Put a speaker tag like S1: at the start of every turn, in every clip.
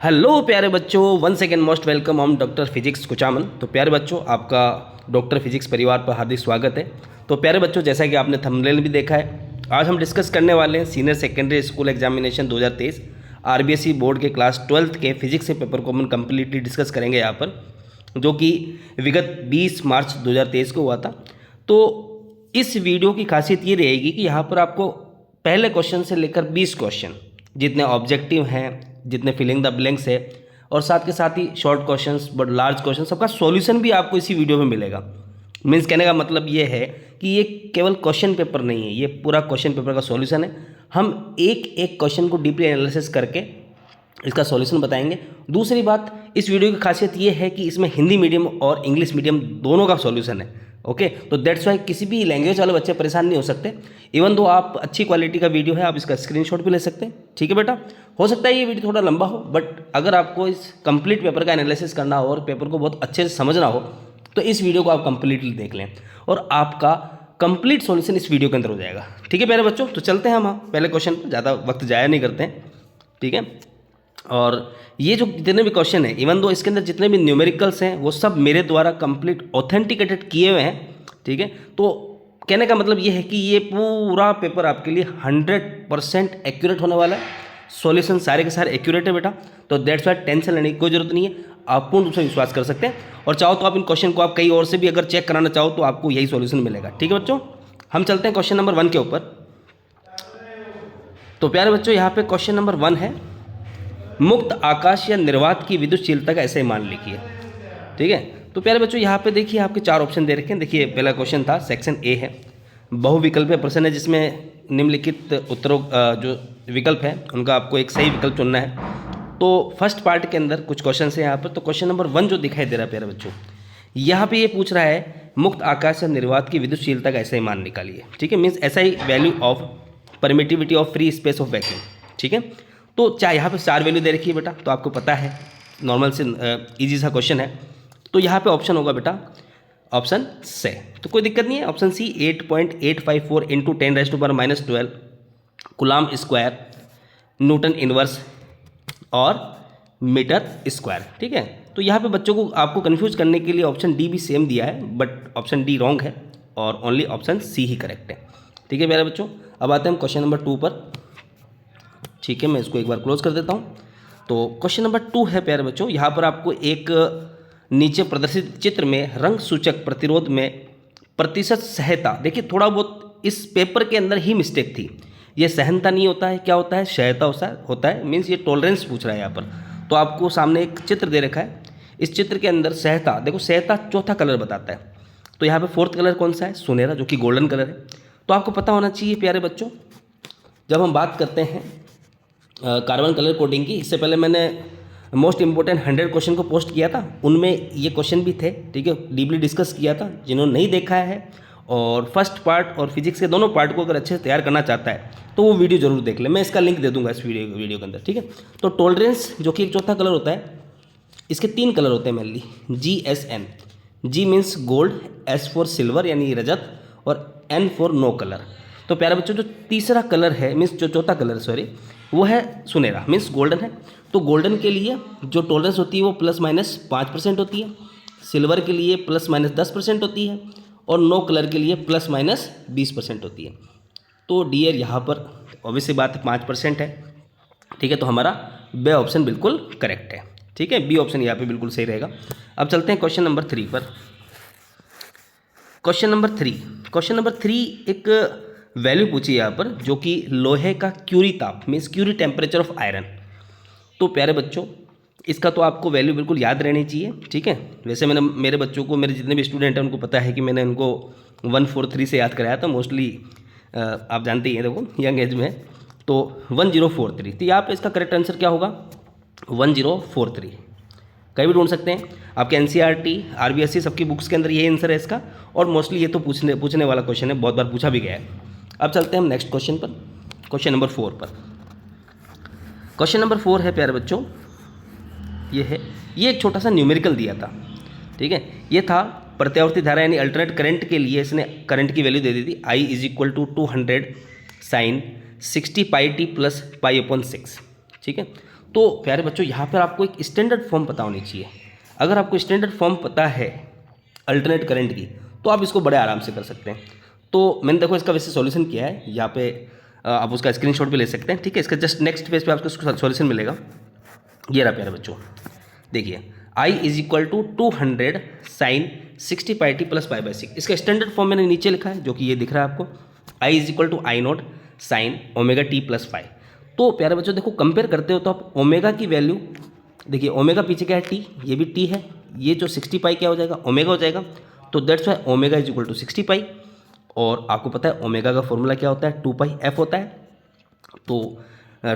S1: Hello प्यारे बच्चों, one second most welcome on doctor physics Kuchaman. तो प्यारे बच्चों, आपका डॉक्टर फिजिक्स परिवार पर हार्दिक स्वागत है। तो प्यारे बच्चों, जैसा कि आपने थंबनेल भी देखा है, आज हम डिस्कस करने वाले हैं senior secondary school examination 2023 RBSE board के क्लास 12th के फिजिक्स के पेपर को हम कम्प्लीटली डिस्कस करेंगे यहाँ पर, जो कि विगत 20 मार्च 2023 को हुआ था। तो इस वीडियो की खासियत ये रहेगी कि यहाँ पर आपको पहले क्वेश्चन से लेकर 20 क्वेश्चन, जितने ऑब्जेक्टिव हैं, जितने फिलिंग द ब्लैंक्स है, और साथ के साथ ही short questions but large question, सबका सॉल्यूशन भी आपको इसी वीडियो में मिलेगा। मीन्स कहने का मतलब ये है कि ये केवल क्वेश्चन पेपर नहीं है, ये पूरा क्वेश्चन पेपर का सॉल्यूशन है। हम एक एक क्वेश्चन को डीपली एनालिसिस करके इसका सॉल्यूशन बताएंगे। दूसरी बात, इस वीडियो की खासियत ये है कि इसमें हिंदी मीडियम और इंग्लिश मीडियम दोनों का सॉल्यूशन है। ओके, तो दैट्स वाई किसी भी लैंग्वेज वाले बच्चे परेशान नहीं हो सकते। इवन दो आप अच्छी क्वालिटी का वीडियो है, आप इसका स्क्रीनशॉट भी ले सकते हैं। ठीक है बेटा, हो सकता है ये वीडियो थोड़ा लंबा हो, बट अगर आपको इस कंप्लीट पेपर का एनालिसिस करना हो और पेपर को बहुत अच्छे से समझना हो तो इस वीडियो को आप कंप्लीटली देख लें और आपका कंप्लीट सॉल्यूशन इस वीडियो के अंदर हो जाएगा। ठीक है प्यारे बच्चों, तो चलते हैं हम पहले क्वेश्चन पर, ज़्यादा वक्त जाया नहीं करते हैं। ठीक है, और ये जो जितने भी क्वेश्चन हैं, इवन दो इसके अंदर जितने भी न्यूमेरिकल्स हैं वो सब मेरे द्वारा कंप्लीट ऑथेंटिकेटेड किए हुए हैं। ठीक है, तो कहने का मतलब ये है कि ये पूरा पेपर आपके लिए 100% एक्यूरेट होने वाला है। सॉल्यूशन सारे के सारे एक्यूरेट है बेटा, तो दैट्स वाई टेंशन लेने की कोई जरूरत नहीं है। आप पूर्ण रूप से विश्वास कर सकते हैं, और चाहो तो आप इन क्वेश्चन को आप कहीं और से भी अगर चेक कराना चाहो तो आपको यही सॉल्यूशन मिलेगा। ठीक है बच्चों, हम चलते हैं क्वेश्चन नंबर 1 के ऊपर। तो प्यारे बच्चों, यहाँ पे क्वेश्चन नंबर 1 है, मुक्त आकाश या निर्वात की विद्युतशीलता का ऐसे मान लिखिए। ठीक है, तो प्यारे बच्चों यहाँ पे देखिए आपके 4 ऑप्शन दे रखे हैं। देखिए पहला क्वेश्चन था, सेक्शन ए है, बहुविकल्पीय प्रश्न है, जिसमें निम्नलिखित उत्तरों जो विकल्प है उनका आपको एक सही विकल्प चुनना है। तो फर्स्ट पार्ट के अंदर कुछ क्वेश्चन है यहाँ पर। तो क्वेश्चन नंबर 1 जो दिखाई दे रहा है प्यारे बच्चों, यहाँ पे ये पूछ रहा है मुक्त आकाश या निर्वात की विद्युतशीलता का ऐसा ही मान निकालिए। ठीक है, मीन्स ऐसा ही value of permittivity of free space of vacuum. ठीक है, तो चाहे यहाँ पे 4 वैल्यू दे रखी है बेटा, तो आपको पता है नॉर्मल से ईजी सा क्वेश्चन है। तो यहाँ पे ऑप्शन होगा बेटा ऑप्शन से, तो कोई दिक्कत नहीं है। Option C 8.854 into 10⁻⁻12 coulomb square newton inverse और मीटर स्क्वायर। ठीक है, तो यहाँ पे बच्चों को आपको कंफ्यूज करने के लिए ऑप्शन डी भी सेम दिया है, बट ऑप्शन डी रॉन्ग है और ओनली ऑप्शन सी ही करेक्ट है। ठीक है प्यारे बच्चों, अब आते हैं हम क्वेश्चन नंबर 2 पर। ठीक है, मैं इसको एक बार क्लोज कर देता हूँ। तो क्वेश्चन नंबर 2 है प्यारे बच्चों, यहाँ पर आपको एक नीचे प्रदर्शित चित्र में रंग सूचक प्रतिरोध में प्रतिशत सहता, देखिए थोड़ा बहुत इस पेपर के अंदर ही मिस्टेक थी। ये सहनता नहीं होता है, क्या होता है, सहता होता है। मीन्स ये टॉलरेंस पूछ रहा है यहाँ पर। तो आपको सामने एक चित्र दे रखा है, इस चित्र के अंदर सहता, देखो सहता चौथा कलर बताता है। तो यहाँ पे 4th कलर कौन सा है, सुनहरा, जो कि गोल्डन कलर है। तो आपको पता होना चाहिए प्यारे बच्चों, जब हम बात करते हैं कार्बन कलर कोडिंग की, इससे पहले मैंने मोस्ट इंपॉर्टेंट 100 क्वेश्चन को पोस्ट किया था, उनमें ये क्वेश्चन भी थे। ठीक है, डीपली डिस्कस किया था। जिन्होंने नहीं देखा है और फर्स्ट पार्ट और फिजिक्स के दोनों पार्ट को अगर अच्छे से तैयार करना चाहता है तो वो वीडियो जरूर देख ले, मैं इसका लिंक दे दूंगा इस वीडियो के अंदर। ठीक है, तो टॉलरेंस जो कि एक चौथा कलर होता है, इसके 3 कलर होते हैं mainly, GSN। G means gold, S for silver यानी रजत, और N फॉर नो कलर। तो प्यारे बच्चों, जो तीसरा कलर है, मीन्स जो चौथा कलर सॉरी, वो है सुनहरा, मीन्स गोल्डन है। तो गोल्डन के लिए जो टॉलरेंस होती है वो +-5% होती है, सिल्वर के लिए +-10% होती है, और नो कलर के लिए +-20% होती है। तो डियर यहाँ पर ऑब्वियसली बात है 5% है। ठीक है, तो हमारा बी ऑप्शन बिल्कुल करेक्ट है। ठीक है, बी ऑप्शन यहाँ पे बिल्कुल सही रहेगा। अब चलते हैं क्वेश्चन नंबर 3 पर। क्वेश्चन नंबर 3 एक वैल्यू पूछी यहाँ पर, जो कि लोहे का क्यूरी ताप, means Curie temperature of iron. तो प्यारे बच्चों, इसका तो आपको वैल्यू बिल्कुल याद रहनी चाहिए। ठीक है, वैसे मैंने मेरे बच्चों को, मेरे जितने भी स्टूडेंट हैं उनको पता है कि मैंने उनको 143 से याद कराया था मोस्टली, आप जानते ही हैं, देखो यंग एज में। तो 1043, तो यहाँ पे इसका करेक्ट आंसर क्या होगा, 1043। कहीं भी ढूंढ सकते हैं, आपके NCERT RBSE सबकी बुक्स के अंदर यही आंसर है इसका, और मोस्टली ये तो पूछने वाला क्वेश्चन है, बहुत बार पूछा भी गया है। अब चलते हैं हम नेक्स्ट क्वेश्चन पर, क्वेश्चन नंबर 4 पर। क्वेश्चन नंबर 4 है प्यारे बच्चों, ये एक छोटा सा न्यूमेरिकल दिया था। ठीक है, ये था प्रत्यावर्ती धारा यानी अल्टरनेट करंट के लिए इसने करंट की वैल्यू दे दी थी, I = 200 sin 60πt + π/6। ठीक है, तो प्यारे बच्चों यहाँ पर आपको एक स्टैंडर्ड फॉर्म पता होनी चाहिए। अगर आपको स्टैंडर्ड फॉर्म पता है अल्टरनेट करंट की तो आप इसको बड़े आराम से कर सकते हैं। तो मैंने देखो इसका वैसे सॉल्यूशन किया है, यहाँ पे आप उसका स्क्रीनशॉट भी ले सकते हैं, ठीक है। इसका जस्ट नेक्स्ट पेज पे आपको सॉल्यूशन मिलेगा। ये रहा प्यारे बच्चों, देखिए I is equal to 200 sine 60πt plus π/6। इसका स्टैंडर्ड फॉर्म मैंने नीचे लिखा है, जो कि ये दिख रहा है आपको, I is equal to I0 sine omega T plus five. तो प्यारे बच्चों देखो कंपेयर करते हो तो आप ओमेगा की वैल्यू देखिए, ओमेगा पीछे क्या है टी, ये भी टी है, ये जो 60π क्या हो जाएगा ओमेगा हो जाएगा। तो that's why omega is equal to 60π। और आपको पता है ओमेगा का फॉर्मूला क्या होता है, 2πf होता है। तो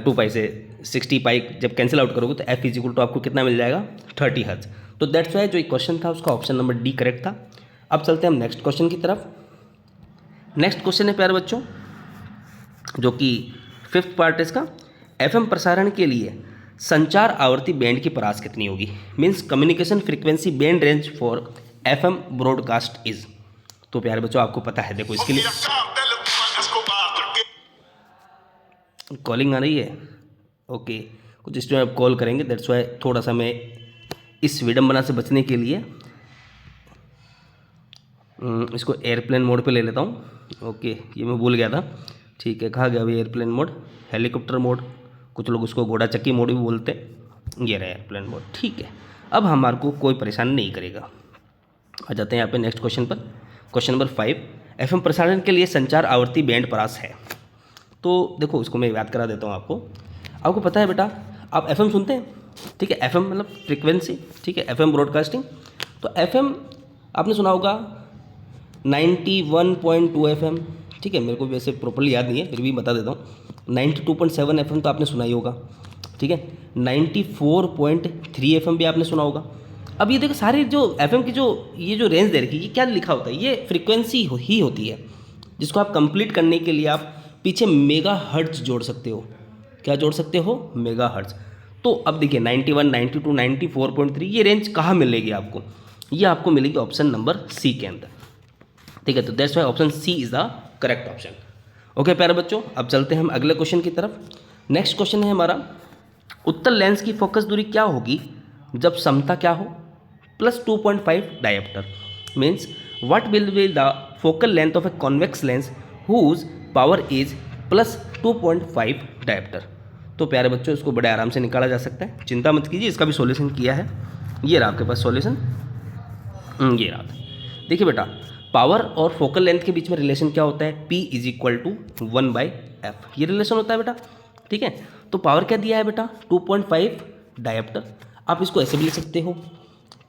S1: 2π से 60π जब कैंसिल आउट करोगे तो f इज इक्वल टू आपको कितना मिल जाएगा, 30 हर्ट्ज। तो दैट्स वाई जो एक क्वेश्चन था उसका ऑप्शन नंबर डी करेक्ट था। अब चलते हैं हम नेक्स्ट क्वेश्चन की तरफ। नेक्स्ट क्वेश्चन है प्यारे बच्चों, जो कि 5th पार्ट है इसका। एफएम प्रसारण के लिए संचार आवृत्ति बैंड की परास कितनी होगी, means communication frequency band range for FM broadcast is. तो प्यारे बच्चों आपको पता है, देखो इसके लिए कॉलिंग आ रही है, ओके कुछ इस टाइम आप कॉल करेंगे, दैट्स वाई थोड़ा सा मैं इस विडंबना से बचने के लिए इसको एयरप्लेन मोड पे ले लेता हूँ। ओके ये मैं भूल गया था, ठीक है, कहा गया अभी एयरप्लेन मोड, हेलीकॉप्टर मोड, कुछ लोग उसको घोड़ा चक्की मोड भी बोलते हैं। ये रहा एयरप्लेन मोड, ठीक है। अब हमारे को कोई परेशानी नहीं करेगा। आ जाते हैं यहाँ पे नेक्स्ट क्वेश्चन पर। क्वेश्चन नंबर 5, एफएम प्रसारण के लिए संचार आवृत्ति बैंड परास है। तो देखो इसको मैं याद करा देता हूँ आपको। आपको पता है बेटा, आप एफएम सुनते हैं, ठीक है, एफएम मतलब फ्रीक्वेंसी, ठीक है, एफएम ब्रॉडकास्टिंग। तो एफएम आपने सुना होगा 91.2 एफएम, ठीक है, मेरे को वैसे प्रॉपर्ली याद नहीं है, फिर भी बता देता हूँ। 92.7 एफएम तो आपने सुना ही होगा, ठीक है। 94.3 एफएम भी आपने सुना होगा। अब ये देखो सारे जो एफएम की जो ये जो रेंज दे रखी है, ये क्या लिखा होता है, ये फ्रीक्वेंसी ही होती है, जिसको आप कंप्लीट करने के लिए आप पीछे मेगा हर्ट्ज जोड़ सकते हो। क्या जोड़ सकते हो, मेगा हर्ट्ज। तो अब देखिए 91, 92, 94.3 ये रेंज कहाँ मिलेगी आपको, ये आपको मिलेगी ऑप्शन नंबर सी के अंदर, ठीक है। तो that's why option C is the correct option. Okay प्यारे बच्चों, अब चलते हैं हम अगले क्वेश्चन की तरफ। नेक्स्ट क्वेश्चन है हमारा, उत्तल लेंस की फोकस दूरी क्या होगी जब समता क्या हो, +2.5 dioptre, means what will be the focal length of a convex lens whose power is +2.5 dioptre. तो प्यारे बच्चों इसको बड़े आराम से निकाला जा सकता है, चिंता मत कीजिए, इसका भी सॉल्यूशन किया है। ये रहा आपके पास सॉल्यूशन, ये रहा। देखिए बेटा, पावर और फोकल लेंथ के बीच में रिलेशन क्या होता है, P is equal to 1/f, ये रिलेशन होता है बेटा, ठीक है। तो पावर क्या दिया है बेटा, 2.5 डायप्टर। आप इसको ऐसे भी लिख सकते हो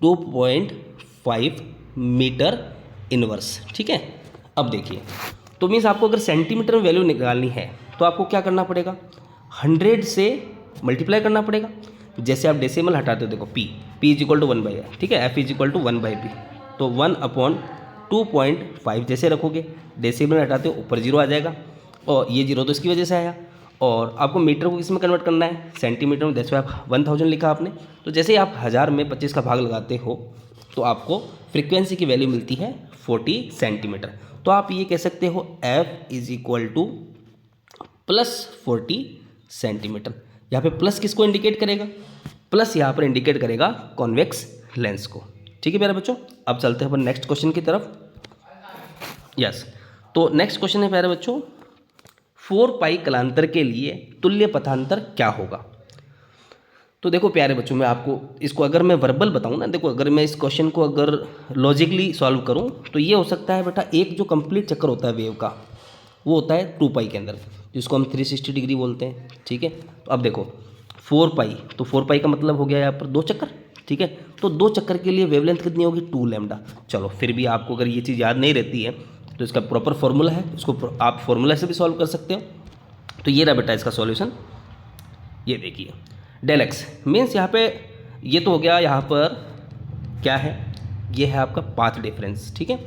S1: 2.5 मीटर इनवर्स, ठीक है। अब देखिए, तो मीन्स आपको अगर सेंटीमीटर में वैल्यू निकालनी है तो आपको क्या करना पड़ेगा, 100 से मल्टीप्लाई करना पड़ेगा। जैसे आप डेसिमल हटाते हो, देखो P is equal to 1/f, ठीक है, F is equal to 1/p, तो 1/2.5 जैसे रखोगे, डेसिमल हटाते हो ऊपर 0 आ जाएगा, और ये 0 तो इसकी वजह से आया। और आपको मीटर को किस में कन्वर्ट करना है, सेंटीमीटर में, जैसे आप 1000 लिखा आपने, तो जैसे ही आप 1000 में 25 का भाग लगाते हो तो आपको फ्रीक्वेंसी की वैल्यू मिलती है 40 सेंटीमीटर। तो आप ये कह सकते हो F is equal to +40 centimetre. यहाँ पे प्लस किसको इंडिकेट करेगा, प्लस यहाँ पर इंडिकेट करेगा कॉन्वेक्स लेंस को, ठीक है प्यारे बच्चों। अब चलते हैं अपन नेक्स्ट क्वेश्चन की तरफ। यस, तो नेक्स्ट क्वेश्चन है प्यारे बच्चों, 4π कलांतर के लिए तुल्य पथांतर क्या होगा। तो देखो प्यारे बच्चों, मैं आपको इसको अगर मैं वर्बल बताऊं ना, देखो अगर मैं इस क्वेश्चन को अगर लॉजिकली सॉल्व करूं तो ये हो सकता है बेटा, एक जो कंप्लीट चक्कर होता है वेव का वो होता है 2π के अंदर, जिसको हम 360 डिग्री बोलते हैं, ठीक है। तो अब देखो 4π, तो 4π का मतलब हो गया यहाँ पर 2 चक्कर, ठीक है। तो 2 चक्कर के लिए वेवलेंथ कितनी होगी, 2 लैम्डा। चलो फिर भी आपको अगर ये चीज़ याद नहीं रहती है तो इसका प्रॉपर फॉर्मूला है, इसको आप फॉर्मूला से भी सॉल्व कर सकते हो। तो ये रहा बेटा इसका सॉल्यूशन, ये देखिए डेल एक्स मीन्स यहाँ पे ये तो हो गया, यहाँ पर क्या है, ये है आपका पाथ डिफरेंस, ठीक है,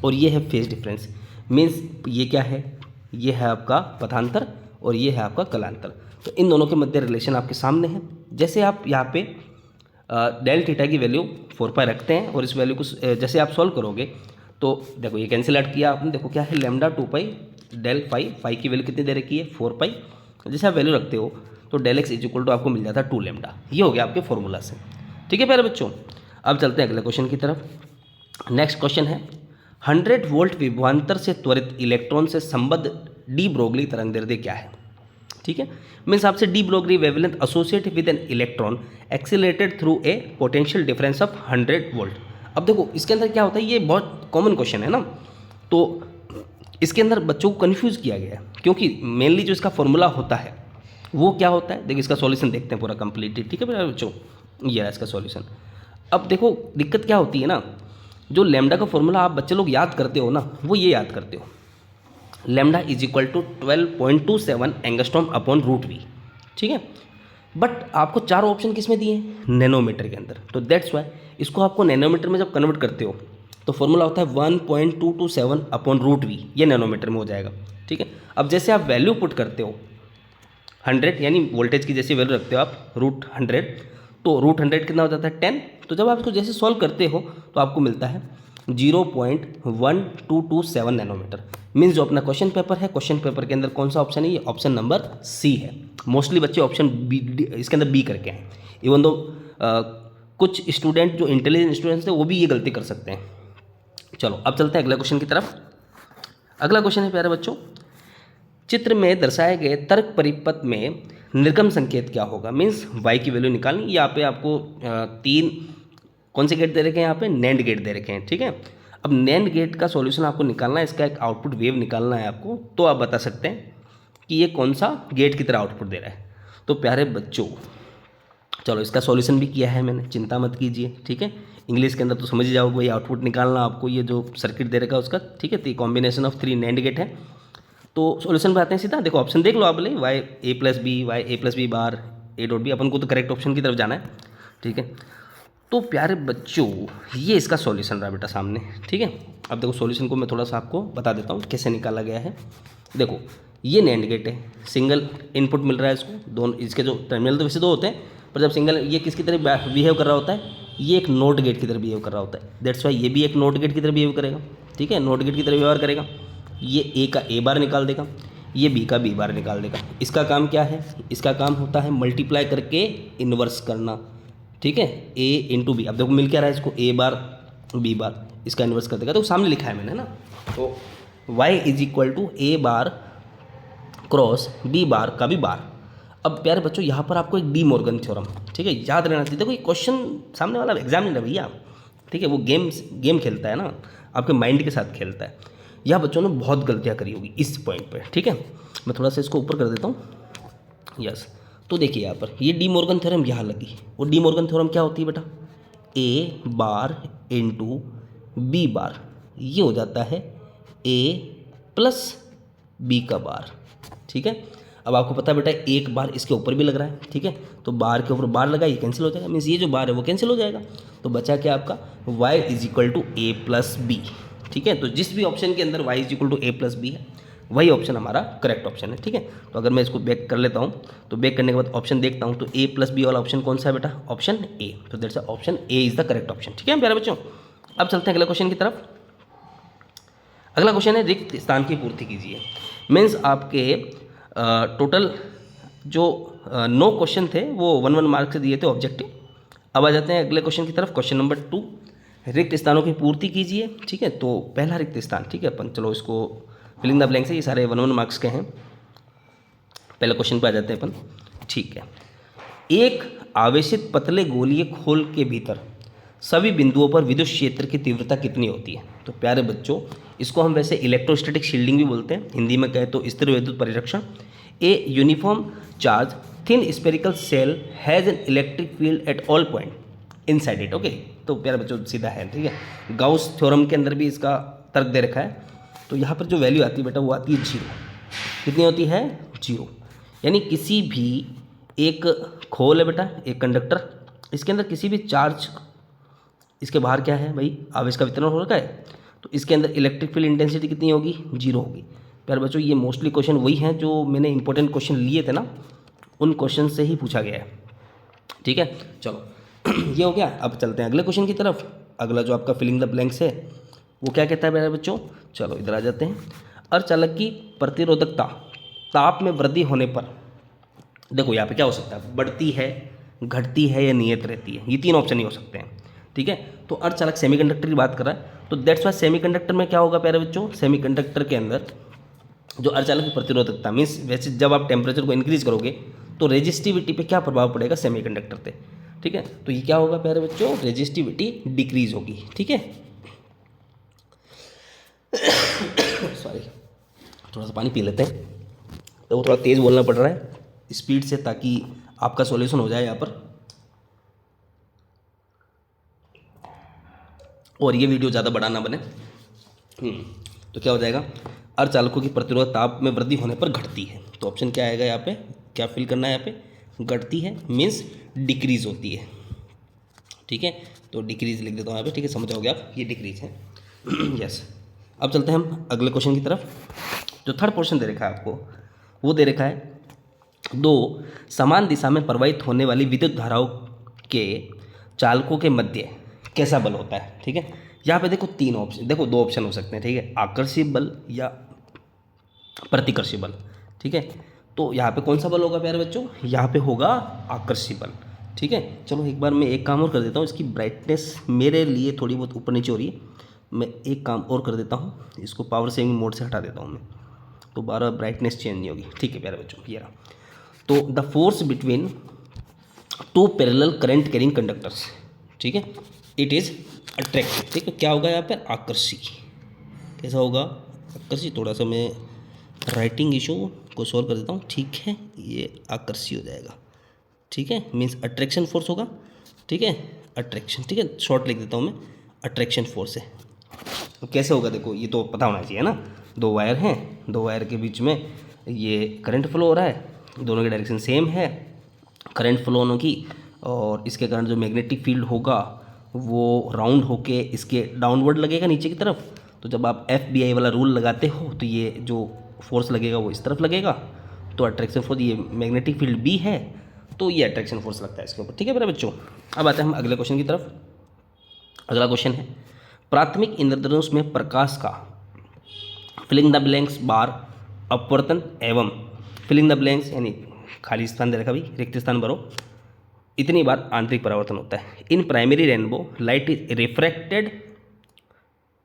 S1: और ये है फेज डिफरेंस, मीन्स ये क्या है, ये है आपका पथांतर और ये है आपका कलांतर। तो इन दोनों के मध्य रिलेशन आपके सामने है। जैसे आप यहाँ पे डेल थीटा की वैल्यू 4π रखते हैं और इस वैल्यू को जैसे आप सॉल्व करोगे तो देखो ये कैंसिल आउट किया आपने, देखो क्या है लैम्डा 2π डेल फाई की वैल्यू कितनी दे रखी है 4π। जैसे आप वैल्यू रखते हो तो del X is equal to आपको मिल जाता है 2 लैम्डा। ये हो गया आपके फॉर्मूला से। ठीक है प्यारे बच्चों, अब चलते हैं अगले क्वेश्चन की तरफ। नेक्स्ट क्वेश्चन है 100 वोल्ट विभवांतर से त्वरित इलेक्ट्रॉन से संबद्ध डी ब्रोगली तरंगदैर्ध्य क्या है। ठीक है, मीन्स आपसे de Broglie wavelength associate with an electron accelerated through a potential difference of 100 volt. अब देखो इसके अंदर क्या होता है, ये बहुत कॉमन क्वेश्चन है ना, तो इसके अंदर बच्चों को कन्फ्यूज़ किया गया है क्योंकि मेनली जो इसका फॉर्मूला होता है वो क्या होता है। देखिए इसका सॉल्यूशन देखते हैं पूरा कंप्लीटली। ठीक है मेरे बच्चों, ये है इसका सॉल्यूशन। अब देखो दिक्कत क्या होती है ना, जो लैम्डा का फॉर्मूला आप बच्चे लोग याद करते हो ना, वो ये याद करते हो, lambda is equal to 12.27 angstrom upon root V. ठीक है, बट आपको 4 ऑप्शन किस में दिए हैं, नैनोमीटर के अंदर, तो दैट्स वाई इसको आपको नैनोमीटर में जब कन्वर्ट करते हो तो फॉर्मूला होता है 1.227 अपॉन रूट वी, ये नैनोमीटर में हो जाएगा। ठीक है, अब जैसे आप वैल्यू पुट करते हो 100 यानी वोल्टेज की जैसी वैल्यू रखते हो आप √100, तो √100 कितना हो जाता है 10। तो जब आप इसको जैसे सॉल्व करते हो तो आपको मिलता है 0.1227 नैनोमीटर। मीन्स जो अपना क्वेश्चन पेपर है, क्वेश्चन पेपर के अंदर कौन सा ऑप्शन है, ये ऑप्शन नंबर सी है। मोस्टली बच्चे ऑप्शन बी इसके अंदर बी करके हैं, इवन दो कुछ स्टूडेंट जो इंटेलिजेंट स्टूडेंट्स हैं वो भी ये गलती कर सकते हैं। चलो अब चलते हैं अगले क्वेश्चन की तरफ। अगला क्वेश्चन है प्यारे बच्चों, चित्र में दर्शाए गए तर्क परिपथ में निर्गम संकेत क्या होगा। मीन्स y की वैल्यू निकालनी। यहाँ पे आपको 3 कौन से गेट दे रखे हैं, यहाँ पे नैंड गेट दे रखे हैं। ठीक है, अब नैंड गेट का सॉल्यूशन आपको निकालना है, इसका एक आउटपुट वेव निकालना है आपको, तो आप बता सकते हैं कि ये कौन सा गेट की तरह आउटपुट दे रहा है। तो प्यारे बच्चों चलो इसका सॉल्यूशन भी किया है मैंने, चिंता मत कीजिए। ठीक है, इंग्लिश के अंदर तो समझ ही जाओगे, वही आउटपुट निकालना आपको, ये जो सर्किट दे रखा है उसका। ठीक है, तो कॉम्बिनेशन ऑफ 3 नैंड गेट है। तो सॉल्यूशन पे आते हैं सीधा। देखो ऑप्शन देख लो आप बोले y a+b बार a.b, अपन को तो करेक्ट ऑप्शन की तरफ जाना है। ठीक है, तो प्यारे बच्चों ये इसका सॉल्यूशन रहा बेटा सामने। ठीक है, अब देखो सॉल्यूशन को मैं थोड़ा सा आपको बता देता हूँ कैसे निकाला गया है। देखो ये नैंड गेट है, सिंगल इनपुट मिल रहा है इसको, दोनों इसके जो टर्मिनल तो वैसे 2 होते हैं, पर जब सिंगल ये किसकी तरह बिहेव कर रहा होता है, ये एक नोट गेट की तरह बिहेव कर रहा होता है। दैट्स वाई ये भी एक नोट गेट की तरह बिहेव करेगा। ठीक है, नोट गेट की तरह व्यवहार करेगा। ये ए का ए बार निकाल देगा, ये बी का बी बार निकाल देगा। इसका काम क्या है, इसका काम होता है मल्टीप्लाई करके इन्वर्स करना। ठीक है, ए इंटू बी। अब देखो मिल क्या रहा है इसको, ए बार बी बार, इसका इन्वर्स कर देगा। तो सामने लिखा है मैंने ना, तो y is equal to A bar cross B bar का बी बार। अब प्यारे बच्चों यहाँ पर आपको एक डी मॉर्गन थ्योरम, ठीक है, याद रहना चाहिए। देखो ये क्वेश्चन सामने वाला एग्जाम नहीं है भैया। ठीक है, वो गेम खेलता है ना, आपके माइंड के साथ खेलता है। यह बच्चों ने बहुत गलतियाँ करी होगी इस पॉइंट पे। ठीक है, मैं थोड़ा सा इसको ऊपर कर देता हूँ। यस, तो देखिए यहाँ पर ये डी मॉर्गन थ्योरम यहाँ लगी। वो डी मॉर्गन थ्योरम क्या होती है बेटा, ए बार इंटू बी बार, ये हो जाता है ए प्लस बी का बार। ठीक है, अब आपको पता है बेटा एक बार इसके ऊपर भी लग रहा है। ठीक है, तो बार के ऊपर बार लगा, ये कैंसिल हो जाएगा, मीन्स ये जो बार है वो कैंसिल हो जाएगा। तो बचा क्या आपका y is equal to A plus B. ठीक है, तो जिस भी ऑप्शन के अंदर y is equal to A plus B है वही ऑप्शन हमारा करेक्ट ऑप्शन है। ठीक है, तो अगर मैं इसको बैक कर लेता हूँ, तो बैक करने के बाद ऑप्शन देखता हूँ, तो ए प्लस बी वाला ऑप्शन कौन सा है बेटा, ऑप्शन ए। तो that's option A is the correct option. ठीक है प्यारे बच्चों, अब चलते हैं अगले क्वेश्चन की तरफ। अगला क्वेश्चन है रिक्त स्थान की पूर्ति कीजिए। मीन्स आपके टोटल जो 9 क्वेश्चन थे वो 1 मार्क से दिए थे ऑब्जेक्टिव। अब आ जाते हैं अगले क्वेश्चन की तरफ। क्वेश्चन नंबर 2, रिक्त स्थानों की पूर्ति कीजिए। ठीक है, तो पहला रिक्त स्थान, ठीक है, अपन चलो इसको फिलिंग द ब्लैंक से, ये सारे 1 मार्क्स के हैं। पहले क्वेश्चन पे आ जाते हैं अपन। ठीक है, एक आवेशित पतले गोलीय खोल के भीतर सभी बिंदुओं पर विद्युत क्षेत्र की तीव्रता कितनी होती है। तो प्यारे बच्चों इसको हम वैसे इलेक्ट्रोस्टैटिक शील्डिंग भी बोलते हैं, हिंदी में कहे तो स्थिर विद्युत परिरक्षण। A uniform charge thin spherical shell has an electric field at all point inside it. Okay, तो प्यारे बच्चों सीधा है। ठीक है, गाउस थ्योरम के अंदर भी इसका तर्क दे रखा है। तो यहाँ पर जो वैल्यू आती है बेटा वो आती है 0। कितनी होती है, 0। यानी किसी भी एक खोल है बेटा, एक कंडक्टर, इसके अंदर किसी भी चार्ज, इसके बाहर क्या है भाई, आवेश का वितरण हो रखा है, तो इसके अंदर इलेक्ट्रिक फील्ड इंटेंसिटी कितनी होगी, 0 होगी। प्यारे बच्चों ये मोस्टली क्वेश्चन वही हैं जो मैंने इंपॉर्टेंट क्वेश्चन लिए थे ना, उन क्वेश्चन से ही पूछा गया है। ठीक है, चलो ये हो गया। अब चलते हैं अगले क्वेश्चन की तरफ। अगला जो आपका फिलिंग द ब्लैंक्स है वो क्या कहता है मेरे बच्चों, चलो इधर आ जाते हैं। अर्धचालक की प्रतिरोधकता ताप में वृद्धि होने पर देखो यहाँ पे क्या हो सकता है, बढ़ती है, घटती है या नियत रहती है, ये तीन ऑप्शन ही हो सकते हैं। ठीक है, तो अर्धचालक सेमीकंडक्टर की बात कर रहा है, तो दैट्स वाई सेमीकंडक्टर में क्या होगा प्यारे बच्चों, सेमीकंडक्टर के अंदर जो अर्धचालक की प्रतिरोधकता मीन्स वैसे जब आप टेम्परेचर को इंक्रीज करोगे तो रेजिस्टिविटी पे क्या प्रभाव पड़ेगा सेमीकंडक्टर पे। ठीक है, तो ये क्या होगा प्यारे बच्चों, रेजिस्टिविटी डिक्रीज होगी। ठीक है, सॉरी, थोड़ा सा पानी पी लेते हैं, तो वो थोड़ा तेज़ बोलना पड़ रहा है स्पीड से, ताकि आपका सॉल्यूशन हो जाए यहाँ पर और ये वीडियो ज़्यादा बड़ा ना बने। तो क्या हो जाएगा, अर्धचालकों की प्रतिरोध ताप में वृद्धि होने पर घटती है, तो ऑप्शन क्या आएगा यहाँ पे, क्या फिल करना है यहाँ पे, घटती है मीन्स डिक्रीज होती है। ठीक है, तो डिक्रीज लिख देता हूँ यहाँ पे। ठीक है, समझ जाओगे आप, ये डिक्रीज है। यस, अब चलते हैं हम अगले क्वेश्चन की तरफ। जो थर्ड पोर्शन दे रखा है आपको, वो दे रखा है दो समान दिशा में प्रवाहित होने वाली विद्युत धाराओं के चालकों के मध्य कैसा बल होता है। ठीक है, यहाँ पे देखो तीन ऑप्शन, देखो दो ऑप्शन हो सकते हैं। ठीक है, आकर्षी बल या प्रतिकर्षी बल। ठीक है, तो यहाँ पे कौन सा बल होगा प्यारे बच्चों, यहाँ पे होगा आकर्षी बल। ठीक है, चलो एक बार मैं एक काम और कर देता हूँ, इसकी ब्राइटनेस मेरे लिए थोड़ी बहुत ऊपर नीचे हो रही है, मैं एक काम और कर देता हूँ, इसको पावर सेविंग मोड से हटा देता हूँ मैं, तो बार ब्राइटनेस चेंज नहीं होगी। ठीक है प्यारे बच्चों, ये रहा। तो the force between two parallel current carrying conductors, ठीक है, इट इज़ अट्रैक्टिव। ठीक है, क्या होगा यहाँ पर, आकर्षी। कैसा होगा, आकर्षी। थोड़ा सा मैं राइटिंग इशू को सॉल्व कर देता हूँ। ठीक है, ये आकर्षी हो जाएगा। ठीक है, मीन्स अट्रैक्शन फोर्स होगा। ठीक है, अट्रैक्शन। ठीक है, शॉर्ट लिख देता हूँ मैं, अट्रैक्शन फोर्स है। तो कैसे होगा, देखो ये तो पता होना चाहिए ना, दो वायर हैं, दो वायर के बीच में ये करंट फ्लो हो रहा है, दोनों की डायरेक्शन सेम है, करंट फ्लो होने की, और इसके कारण जो मैग्नेटिक फील्ड होगा वो राउंड होके इसके डाउनवर्ड लगेगा नीचे की तरफ। तो जब आप FBI वाला रूल लगाते हो तो ये जो फोर्स लगेगा वो इस तरफ लगेगा, तो अट्रैक्शन फोर्स, ये मैग्नेटिक फील्ड भी है तो ये अट्रैक्शन फोर्स लगता है इसके ऊपर। ठीक है मेरे बच्चों, अब आते हैं हम अगले क्वेश्चन की तरफ। अगला क्वेश्चन है, प्राथमिक इंद्रधनुष में प्रकाश का फिलिंग द ब्लैंक्स बार अपवर्तन एवं फिलिंग द ब्लैंक्स यानी खाली स्थान दे रखा भाई, रिक्त स्थान भरो, इतनी बार आंतरिक परावर्तन होता है। In primary rainbow light is refracted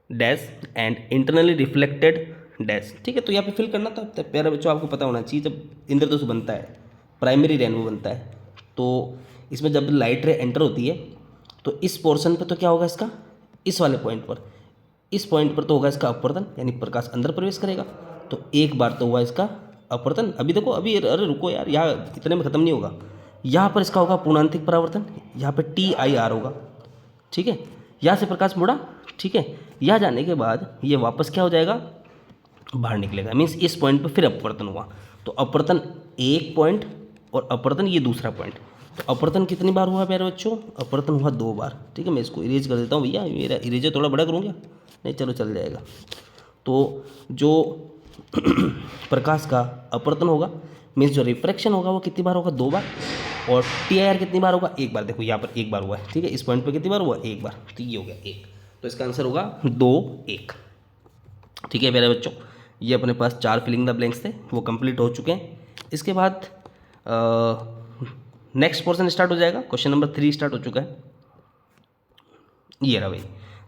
S1: dash and internally reflected dash. ठीक है, तो यहाँ पे फिल करना था प्यारे बच्चों, आपको पता होना चाहिए जब इंद्रधनुष बनता है, प्राइमरी रेनबो बनता है, तो इसमें जब लाइट रे एंटर होती है तो इस पोर्शन पर तो क्या होगा इसका, इस वाले पॉइंट पर, इस पॉइंट पर तो होगा इसका अपवर्तन, यानी प्रकाश अंदर प्रवेश करेगा, तो एक बार तो हुआ इसका अपवर्तन। अभी देखो, अभी अरे रुको यार, यहाँ इतने में ख़त्म नहीं होगा, यहाँ पर इसका होगा पूर्णांतिक परावर्तन, यहाँ पे TIR होगा। ठीक है, यहाँ से प्रकाश मुड़ा। ठीक है, यहाँ जाने के बाद ये वापस क्या हो जाएगा, बाहर निकलेगा, मीन्स इस पॉइंट पर फिर अपवर्तन हुआ, तो अपवर्तन एक पॉइंट और अपवर्तन ये दूसरा पॉइंट, तो अपवर्तन कितनी बार हुआ प्यारे बच्चों, अपवर्तन हुआ 2 बार। ठीक है, मैं इसको इरेज कर देता हूँ भैया, मेरा इरेजर थोड़ा बड़ा करूँगा, नहीं चलो चल जाएगा। तो जो प्रकाश का अपवर्तन होगा मीन्स जो रिफ्रैक्शन होगा वो कितनी बार होगा, 2 बार, और TIR कितनी बार होगा, 1 बार। देखो यहाँ पर 1 बार हुआ है। ठीक है, इस पॉइंट पर कितनी बार हुआ, 1 बार, तो ये हो गया 1, तो इसका आंसर होगा 2, 1। ठीक है प्यारे बच्चों, ये अपने पास 4 फिलिंग द ब्लैंक्स थे, वो कंप्लीट हो चुके हैं। इसके बाद नेक्स्ट पोर्शन स्टार्ट हो जाएगा, क्वेश्चन नंबर 3 स्टार्ट हो चुका है। ये रहा भाई,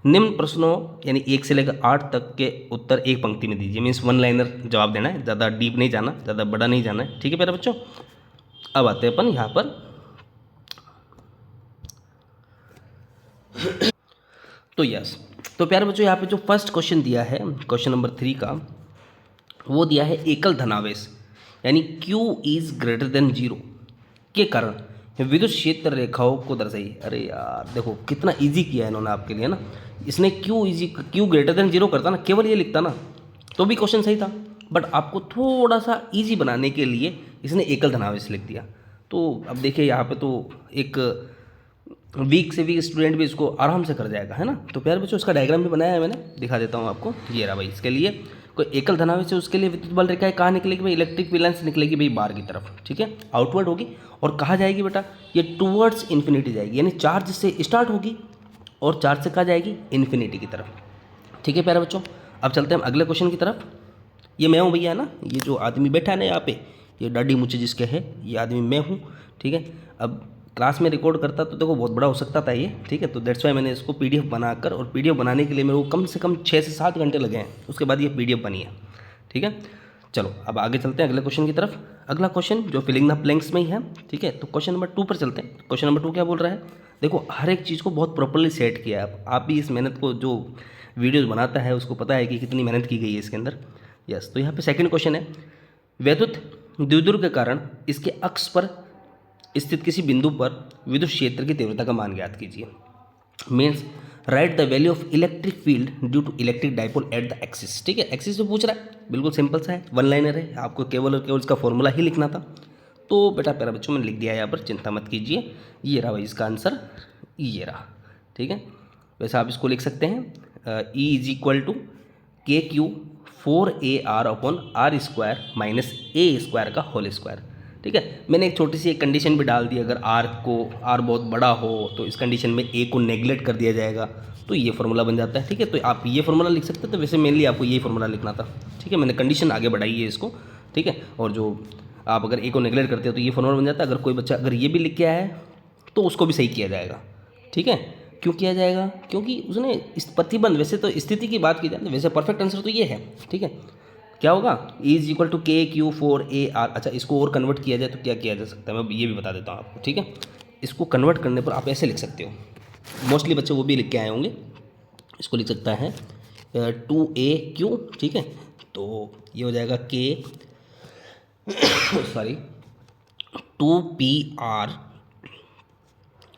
S1: निम्न प्रश्नों यानी 1 से लेकर 8 तक के उत्तर एक पंक्ति में दीजिए, मीन्स 1 लाइनर जवाब देना है, ज़्यादा डीप नहीं जाना, ज़्यादा बड़ा नहीं जाना है। ठीक है प्यारे बच्चों, अब आते हैं अपन यहाँ पर तो यस, तो प्यारे बच्चों यहाँ पे जो फर्स्ट क्वेश्चन दिया है क्वेश्चन नंबर 3 का, वो दिया है एकल धनावेश यानी Q इज ग्रेटर देन 0 के कारण विद्युत क्षेत्र रेखाओं को दर्शाइए। अरे यार देखो कितना इजी किया है इन्होंने आपके लिए ना, इसने Q ग्रेटर देन 0 करता ना, केवल ये लिखता ना तो भी क्वेश्चन सही था, बट आपको थोड़ा सा इजी बनाने के लिए इसने एकल धनावेश लिख दिया। तो अब देखिए यहाँ पे तो एक वीक से वीक स्टूडेंट भी इसको आराम से कर जाएगा, है ना। तो प्यारे बच्चों इसका डायग्राम भी बनाया है मैंने, दिखा देता हूँ आपको। ये रहा भाई, इसके लिए कोई एकल धनावेश है उसके लिए विद्युत बल रेखाएं कहाँ निकलेगी भाई, इलेक्ट्रिक फील्ड लाइन से निकलेगी भाई बाहर की तरफ। ठीक है, आउटवर्ड होगी, और कहाँ जाएगी बेटा, ये टूवर्ड्स इन्फिनिटी जाएगी, यानी चार्ज से स्टार्ट होगी और चार्ज से कहाँ जाएगी, इन्फिनिटी की तरफ। ठीक है प्यारे बच्चों, अब चलते हैं हम अगले क्वेश्चन की तरफ। ये मैं हूँ भैया, है ना, ये जो आदमी बैठा है ना यहाँ पे, ये दाढ़ी मुझे जिसके है ये आदमी मैं हूँ, ठीक है। अब क्लास में रिकॉर्ड करता तो देखो बहुत बड़ा हो सकता था ये, ठीक है। तो दैट्स वाई मैंने इसको PDF बनाकर, और PDF बनाने के लिए मेरे को कम से कम 6 से 7 घंटे लगे हैं, उसके बाद ये PDF बनी है, ठीक है। चलो अब आगे चलते हैं अगले क्वेश्चन की तरफ। अगला क्वेश्चन जो फिलिंग द ब्लैंक्स में ही है, ठीक है। तो क्वेश्चन नंबर 2 पर चलते हैं। क्वेश्चन नंबर 2 क्या बोल रहा है, देखो हर एक चीज़ को बहुत प्रॉपरली सेट किया है। आप भी इस मेहनत को, जो वीडियोज़ बनाता है उसको पता है कि कितनी मेहनत की गई है इसके अंदर। यस, तो यहाँ पे सेकंड क्वेश्चन है, वैद्युत द्विध्रुव के कारण इसके अक्ष पर स्थित किसी बिंदु पर विद्युत क्षेत्र की तीव्रता का मान ज्ञात कीजिए। Means write the value of electric field due to electric dipole at the axis, ठीक है। एक्सिस पे पूछ रहा है, बिल्कुल सिंपल सा है, वन लाइनर है, आपको केवल और केवल इसका फॉर्मूला ही लिखना था। तो बेटा प्यारा बच्चों मैंने लिख दिया है यहाँ पर, चिंता मत कीजिए। ये रहा भाई इसका आंसर, ये रहा, ठीक है। वैसे आप इसको लिख सकते हैं E is equal to KQ 4AR upon R square minus A square का होल स्क्वायर, ठीक है। मैंने एक छोटी सी एक कंडीशन भी डाल दी, अगर R बहुत बड़ा हो तो इस कंडीशन में A को नेगलेक्ट कर दिया जाएगा, तो ये फार्मूला बन जाता है, ठीक है। तो आप ये फार्मूला लिख सकते हैं, तो वैसे मेनली आपको ये फार्मूला लिखना था, ठीक है। मैंने कंडीशन आगे बढ़ाई है इसको, ठीक है। और जो आप अगर A को नेगलेक्ट करते हो तो ये फार्मूला बन जाता है। अगर कोई बच्चा अगर ये भी लिख के आया है तो उसको भी सही किया जाएगा, ठीक है। क्यों किया जाएगा, क्योंकि उसने इस प्रतिबंध, वैसे तो स्थिति की बात की जाए तो वैसे परफेक्ट आंसर तो ये है, ठीक है। क्या होगा, E is equal to KQ 4AR। अच्छा, इसको और कन्वर्ट किया जाए तो क्या किया जा सकता है, मैं ये भी बता देता हूँ आपको, ठीक है। इसको कन्वर्ट करने पर आप ऐसे लिख सकते हो, मोस्टली बच्चे वो भी लिख के आए होंगे। इसको लिख सकता है 2AQ, ठीक है। तो ये हो जाएगा sorry 2PR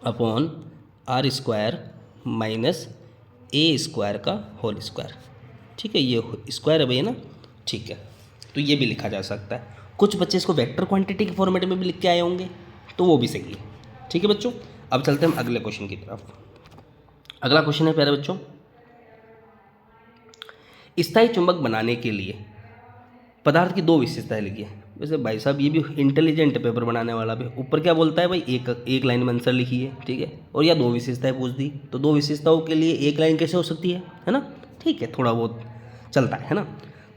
S1: upon R square minus A square का होल स्क्वायर, ठीक है। ये स्क्वायर है भैया ना, ठीक है। तो ये भी लिखा जा सकता है। कुछ बच्चे इसको वेक्टर क्वांटिटी के फॉर्मेट में भी लिख के आए होंगे, तो वो भी सही है, ठीक है बच्चों। अब चलते हैं हम अगले क्वेश्चन की तरफ। अगला क्वेश्चन है प्यारे बच्चों, स्थायी चुंबक बनाने के लिए पदार्थ की 2 विशेषताएं लिखी है। वैसे भाई साहब ये भी इंटेलिजेंट पेपर बनाने वाला भी, ऊपर क्या बोलता है भाई, एक लाइन में आंसर लिखी है, ठीक है। और या 2 विशेषताएं पूछ दी, तो 2 विशेषताओं के लिए एक लाइन कैसे हो सकती है ना, ठीक है, थोड़ा बहुत चलता है ना।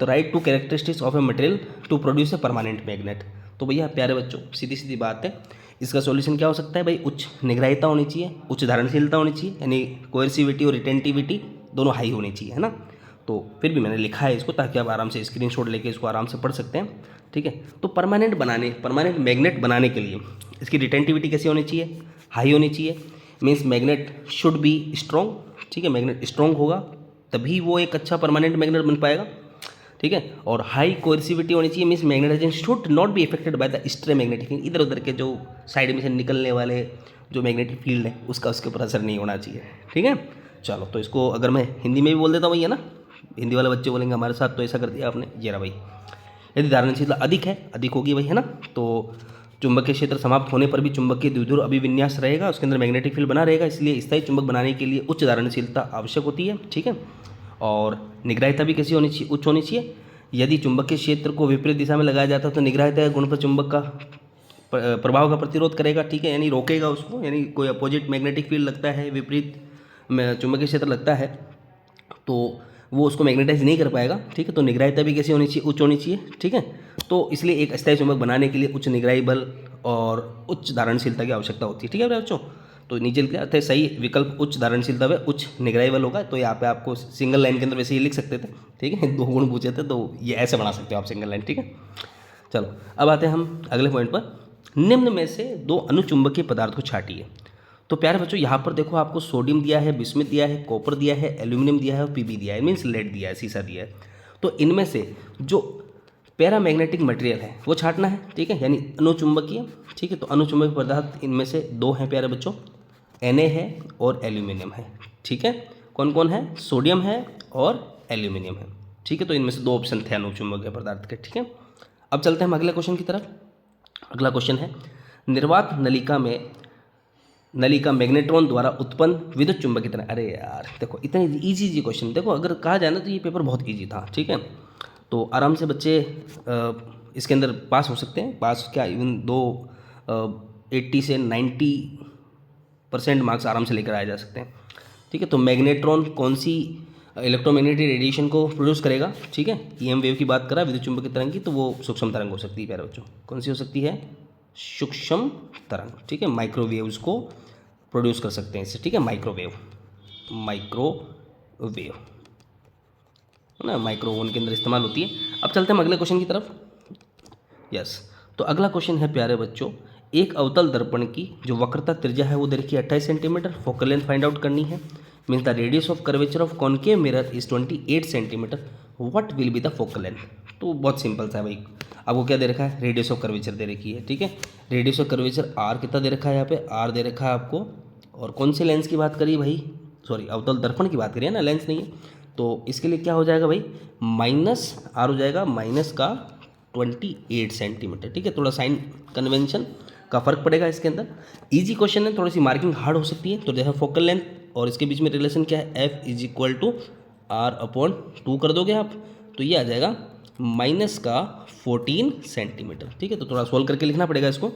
S1: तो write 2 characteristics of a material to produce a permanent magnet. तो भैया प्यारे बच्चों सीधी सीधी बात है, इसका सॉल्यूशन क्या हो सकता है भाई, उच्च निग्राहिता होनी चाहिए, उच्च धारणशीलता होनी चाहिए, यानी कोएर्सिविटी और रिटेंटिविटी दोनों हाई होनी चाहिए, है ना। तो फिर भी मैंने लिखा है इसको ताकि आप आराम से स्क्रीनशॉट लेके इसको आराम से पढ़ सकते हैं, ठीक है। तो परमानेंट मैग्नेट बनाने के लिए इसकी रिटेंटिविटी कैसी होनी चाहिए, हाई होनी चाहिए। Means magnet should be strong, ठीक है। मैग्नेट स्ट्रॉन्ग होगा तभी वो एक अच्छा परमानेंट मैग्नेट बन पाएगा, ठीक है। और हाई कोएर्सिविटी होनी चाहिए, means magnetization should not be affected by the stray magnetic field. इधर उधर के जो साइड में से निकलने वाले जो मैग्नेटिक फील्ड है उसका उसके ऊपर असर नहीं होना चाहिए, ठीक है। चलो तो इसको अगर मैं हिंदी में भी बोल देता हूँ भैया ना, हिंदी वाले बच्चे बोलेंगे हमारे साथ तो ऐसा कर दिया आपने, ये रहा भाई। यदि धारणशीलता अधिक होगी भाई, है ना, तो चुंबकीय क्षेत्र समाप्त होने पर भी चुंबकीय द्विध्रुव अभिविन्यास रहेगा, उसके अंदर मैग्नेटिक फील्ड बना रहेगा, इसलिए स्थायी चुंबक बनाने के लिए उच्च धारणशीलता आवश्यक होती है, ठीक है। और निग्राहिता भी कैसी होनी चाहिए, उच्च होनी चाहिए। यदि चुंबकीय क्षेत्र को विपरीत दिशा में लगाया जाता है तो निग्राहिता गुण पर चुंबक का प्रभाव का प्रतिरोध करेगा, ठीक है, यानी रोकेगा उसको। यानी कोई अपोजिट मैग्नेटिक फील्ड लगता है, विपरीत चुंबकीय क्षेत्र लगता है, तो वो उसको मैग्नेटाइज नहीं कर पाएगा, ठीक है। तो निग्राहिता भी कैसी होनी चाहिए, उच्च होनी चाहिए, ठीक है। तो इसलिए एक अस्थायी चुंबक बनाने के लिए उच्च निग्राही बल और उच्च धारणशीलता की आवश्यकता होती है, ठीक है बच्चों। तो नीचे लिखा था सही विकल्प उच्च धारणशीलता व उच्च निग्राही बल होगा। तो यहाँ पे आपको सिंगल लाइन के अंदर वैसे ये लिख सकते थे, ठीक है। 2 गुण पूछे थे तो ये ऐसे बना सकते हो आप सिंगल लाइन, ठीक है। चलो अब आते हैं हम अगले पॉइंट पर, निम्न में से 2 अनुचुंबकीय पदार्थ को छाटिए। तो प्यारे बच्चों यहाँ पर देखो आपको सोडियम दिया है, बिस्मिथ दिया है, कॉपर दिया है, एल्यूमिनियम दिया है और पीबी दिया है, मीन्स लेड दिया है, सीसा दिया है। तो इनमें से जो पैरामैग्नेटिक मटेरियल है वो छाटना है, ठीक है, यानी अनुचुंबकीय, ठीक है। तो अनुचुंबकीय पदार्थ इनमें से 2 हैं प्यारे बच्चों, Na है और एल्यूमिनियम है, ठीक है। कौन कौन है, सोडियम है और एल्यूमिनियम है, ठीक है। तो इनमें से 2 ऑप्शन थे अनुचुंबकीय पदार्थ के, ठीक है। अब चलते हैं हम अगले क्वेश्चन की तरफ। अगला क्वेश्चन है, निर्वात नलिका मैग्नेट्रॉन द्वारा उत्पन्न विद्युत चुंबक की तरह। अरे यार देखो इतने इजी क्वेश्चन, देखो अगर कहा जाए ना तो ये पेपर बहुत इजी था, ठीक है। तो आराम से बच्चे इसके अंदर पास हो सकते हैं, पास क्या इवन 80 से 90% मार्क्स आराम से लेकर आए जा सकते हैं, ठीक है। तो मैग्नेट्रॉन कौन सी इलेक्ट्रोमैग्नेटिक रेडिएशन को प्रोड्यूस करेगा, ठीक है। ईएम वेव की बात करा विद्युत चुंबकीय तरंग की, तो वो सूक्ष्म तरंग हो सकती है प्यारे बच्चों। कौन सी हो सकती है? सूक्ष्म तरंग, ठीक है। माइक्रोवेव्स को प्रोड्यूस कर सकते हैं इससे, ठीक है। माइक्रोवेव है ना, माइक्रोवेव के अंदर इस्तेमाल होती है। अब चलते हैं अगले क्वेश्चन की तरफ। यस, तो अगला क्वेश्चन है प्यारे बच्चों, एक अवतल दर्पण की जो वक्रता त्रिज्या है वो दे रखी है 28 centimetre, focal length find out करनी है। Means the radius of curvature of concave mirror is 28 centimetre, what will be the focal length? तो बहुत सिंपल सा है भाई, आपको क्या दे रखा है? रेडियस ऑफ कर्वेचर दे रखी है, ठीक है। रेडियस ऑफ कर्वेचर आर कितना दे रखा है? यहाँ पे आर दे रखा है आपको। और कौन से लेंस की बात करिए भाई? सॉरी, अवतल दर्पण की बात करिए ना, लेंस नहीं है। तो इसके लिए क्या हो जाएगा भाई? माइनस आर हो जाएगा, माइनस का 28 सेंटीमीटर, ठीक है। थोड़ा साइन कन्वेंशन का फर्क पड़ेगा इसके अंदर। इजी क्वेश्चन है, थोड़ी सी मार्किंग हार्ड हो सकती है। तो जैसे फोकल लेंथ और इसके बीच में रिलेशन क्या है? F is equal to R upon 2 कर दोगे आप, तो ये आ जाएगा माइनस का 14 सेंटीमीटर, ठीक है। तो थोड़ा सोल्व करके लिखना पड़ेगा इसको।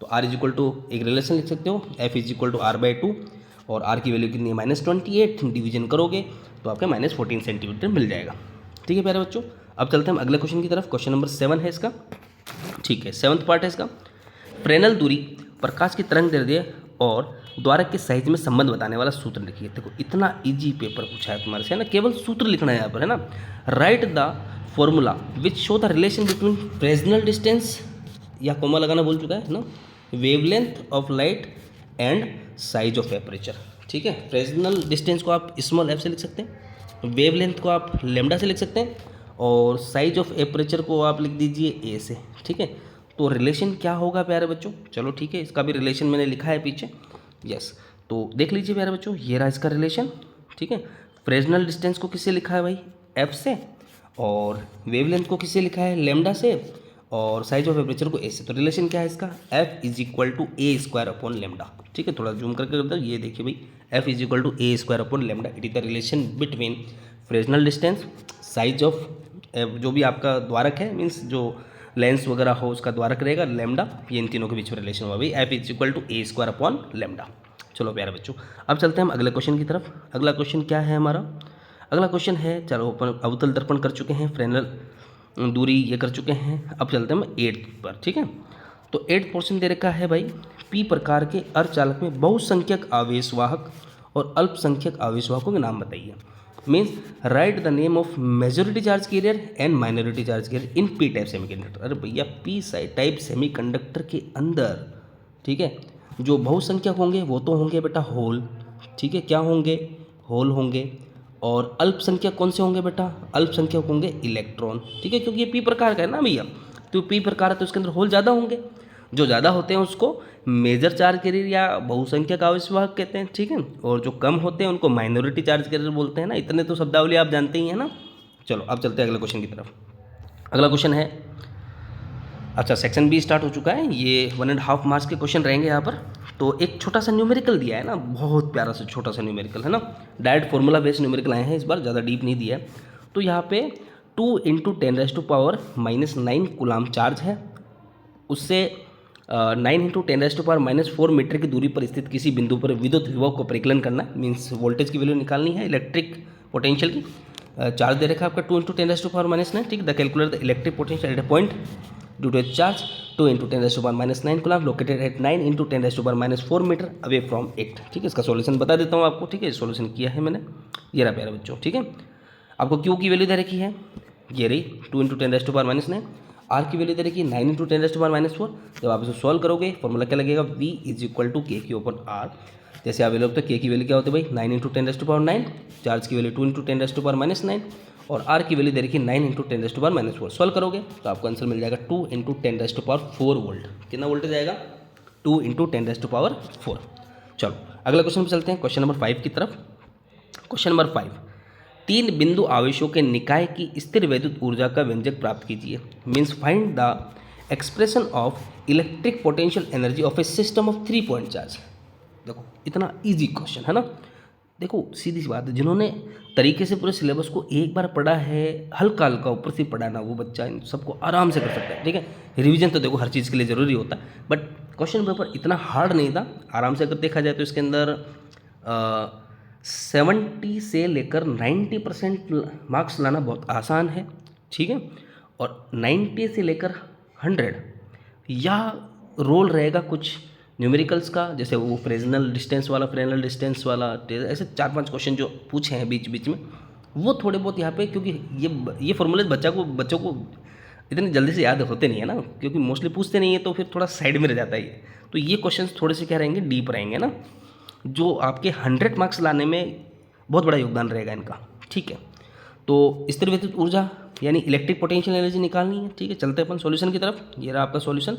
S1: तो आर इज इक्वल टू एक रिलेशन लिख सकते हो, F is equal to R by 2, और आर की वैल्यू कितनी है? -28, डिवीजन करोगे तो आपका -14 सेंटीमीटर मिल जाएगा, ठीक है प्यारे बच्चों। अब चलते हैं हम अगले क्वेश्चन की तरफ। क्वेश्चन नंबर 7 है इसका, ठीक है, 7th पार्ट है इसका। फ्रेनल दूरी प्रकाश की तरंग दैर्ध्य और द्वारक के साइज में संबंध बताने वाला सूत्र लिखिए। देखो इतना इजी पेपर पूछा है तुम्हारे से, है ना, केवल सूत्र लिखना है यहाँ पर, है ना। Right the formula which show the relation between Fresnel distance, या कोमा लगाना भूल चुका है ना, wavelength of light and size of aperture, ठीक है। फ्रेजनल डिस्टेंस को आप स्मॉल एफ से लिख सकते हैं, वेवलेंथ को आप लेमडा से लिख सकते हैं, और साइज ऑफ एपरेचर को आप लिख दीजिए ए से, ठीक है। तो रिलेशन क्या होगा प्यारे बच्चों? चलो ठीक है, इसका भी रिलेशन मैंने लिखा है पीछे। यस, तो देख लीजिए प्यारे बच्चों, ये रहा इसका रिलेशन, ठीक है। फ्रेजनल डिस्टेंस को किससे लिखा है भाई? एफ से, और वेवलेंथ को किससे लिखा है? लेमडा से, और साइज ऑफ एपरेचर को ए से। तो रिलेशन क्या है इसका? F is equal to A square upon lambda, ठीक है। थोड़ा जूम करके करता हूँ, ये देखिए भाई, F is equal to A square upon lambda, it is the relation between Fresnel distance, size of जो भी आपका द्वारक है, मीन्स जो लेंस वगैरह हो उसका द्वारक रहेगा, लेमडा, ये इन तीनों के बीच में रिलेशन हुआ भाई, F is equal to A square upon lambda. चलो प्यारे बच्चों, अब चलते हैं हम अगले क्वेश्चन की तरफ। अगला क्वेश्चन क्या है हमारा? अगला क्वेश्चन है, चलो अपन अवतल दर्पण कर चुके हैं, फ्रेनल दूरी ये कर चुके हैं। अब चलते हैं हम 8th पर, ठीक है। तो 8th पोर्शन दे रखा है भाई, पी प्रकार के अर्धचालक में बहुसंख्यक आवेशवाहक और अल्पसंख्यक आवेशवाहकों के नाम बताइए। Means write the name of majority charge carrier and minority charge carrier in P type semiconductor. अरे भैया, पी टाइप सेमीकंडक्टर के अंदर, ठीक है, जो बहुसंख्यक होंगे वो तो होंगे बेटा होल, ठीक है। क्या होंगे? होल होंगे। और अल्पसंख्यक कौन से होंगे बेटा? अल्पसंख्यक होंगे इलेक्ट्रॉन, ठीक है, क्योंकि ये पी प्रकार का है ना भैया, तो पी प्रकार है तो उसके अंदर होल ज़्यादा होंगे। जो ज़्यादा होते हैं उसको मेजर चार्ज कैरियर या बहुसंख्यक आवेशवाहक कहते हैं, ठीक है। और जो कम होते हैं उनको माइनॉरिटी चार्ज कैरियर बोलते हैं ना। इतने तो शब्दावली आप जानते ही हैं ना। चलो अब चलते हैं अगले क्वेश्चन की तरफ। अगला क्वेश्चन है, अच्छा सेक्शन बी स्टार्ट हो चुका है, ये 1.5 मार्क्स के क्वेश्चन रहेंगे यहाँ पर। तो एक छोटा सा न्यूमेरिकल दिया है ना, बहुत प्यारा सा छोटा सा न्यूमेरिकल है ना, डायरेक्ट फॉर्मूला बेस्ड न्यूमेरिकल आए हैं इस बार, ज़्यादा डीप नहीं दिया है। तो यहाँ पे 2 × 10⁻⁻9 कूलाम चार्ज है, उससे 9 × 10⁻⁴ मीटर की दूरी पर स्थित किसी बिंदु पर विद्युत विभव को परिकलन करना, मीन्स वोल्टेज की वैल्यू निकालनी है, इलेक्ट्रिक पोटेंशियल की। चार्ज दे रखा है आपका 2 × 10⁻�9, ठीक। The calculate the electric potential at a point due to charge 2 × 10⁻⁹ coulomb located at 9 × 10⁻⁴ metre away from it, ठीक है। इसका सॉल्यूशन बता देता हूँ आपको, ठीक है। सॉल्यूशन किया है मैंने, ये रहा प्यारे बच्चों, ठीक है। आपको क्यू की वैल्यू दे रखी है, ये रही 2 × 10⁻⁹, आर की वैल्यू दे रखी है 9 × 10⁻⁴। जब आप इसे सॉल्व करोगे फॉर्मूला क्या लगेगा? V इज इक्वल टू के क्यू अपन आर। जैसे आप तो के की वैल्यू क्या होती है भाई? 9 × 10⁻⁹, चार्ज की वैल्यू 2 × 10⁻⁹, और आर की वैल्यू दे रखी है 9 × 10⁻⁴। सॉल्व करोगे तो आपको आंसर मिल जाएगा 2 × 10⁻⁴ वोल्ट। कितना वोल्टेज आएगा? 2 × 10⁻⁴। चलो अगला क्वेश्चन पर चलते हैं, क्वेश्चन नंबर 5 की तरफ। क्वेश्चन नंबर 5, 3 बिंदु आवेशों के निकाय की स्थिर वैद्युत ऊर्जा का व्यंजक प्राप्त कीजिए। Means find the expression of electric potential energy of A system of 3 point charge. देखो इतना इजी क्वेश्चन है ना। देखो सीधी सी बात है, जिन्होंने तरीके से पूरे सिलेबस को एक बार पढ़ा है, हल्का हल्का ऊपर से पढ़ा ना, वो बच्चा इन सबको आराम से कर सकता है, ठीक है। रिवीजन तो देखो हर चीज़ के लिए ज़रूरी होता है, बट क्वेश्चन पेपर इतना हार्ड नहीं था। आराम से अगर देखा जाए तो इसके अंदर 70 से लेकर 90% मार्क्स लाना बहुत आसान है, ठीक है। और 90 से लेकर 100 या रोल रहेगा कुछ न्यूमेरिकल्स का, जैसे वो फ्रेजनल डिस्टेंस वाला, ऐसे 4-5 क्वेश्चन जो पूछे हैं बीच बीच में, वो थोड़े बहुत यहाँ पे, क्योंकि ये फॉर्मूले बच्चों को इतनी जल्दी से याद होते नहीं है ना, क्योंकि मोस्टली पूछते नहीं है, तो फिर थोड़ा साइड में रह जाता है ये। तो ये क्वेश्चंस थोड़े से क्या रहेंगे, डीप रहेंगे ना, जो आपके 100 मार्क्स लाने में बहुत बड़ा योगदान रहेगा इनका, ठीक है। तो स्थिर विद्युत ऊर्जा यानी इलेक्ट्रिक पोटेंशियल एनर्जी निकालनी है, ठीक है। चलते अपन सॉल्यूशन की तरफ, ये रहा आपका सॉल्यूशन,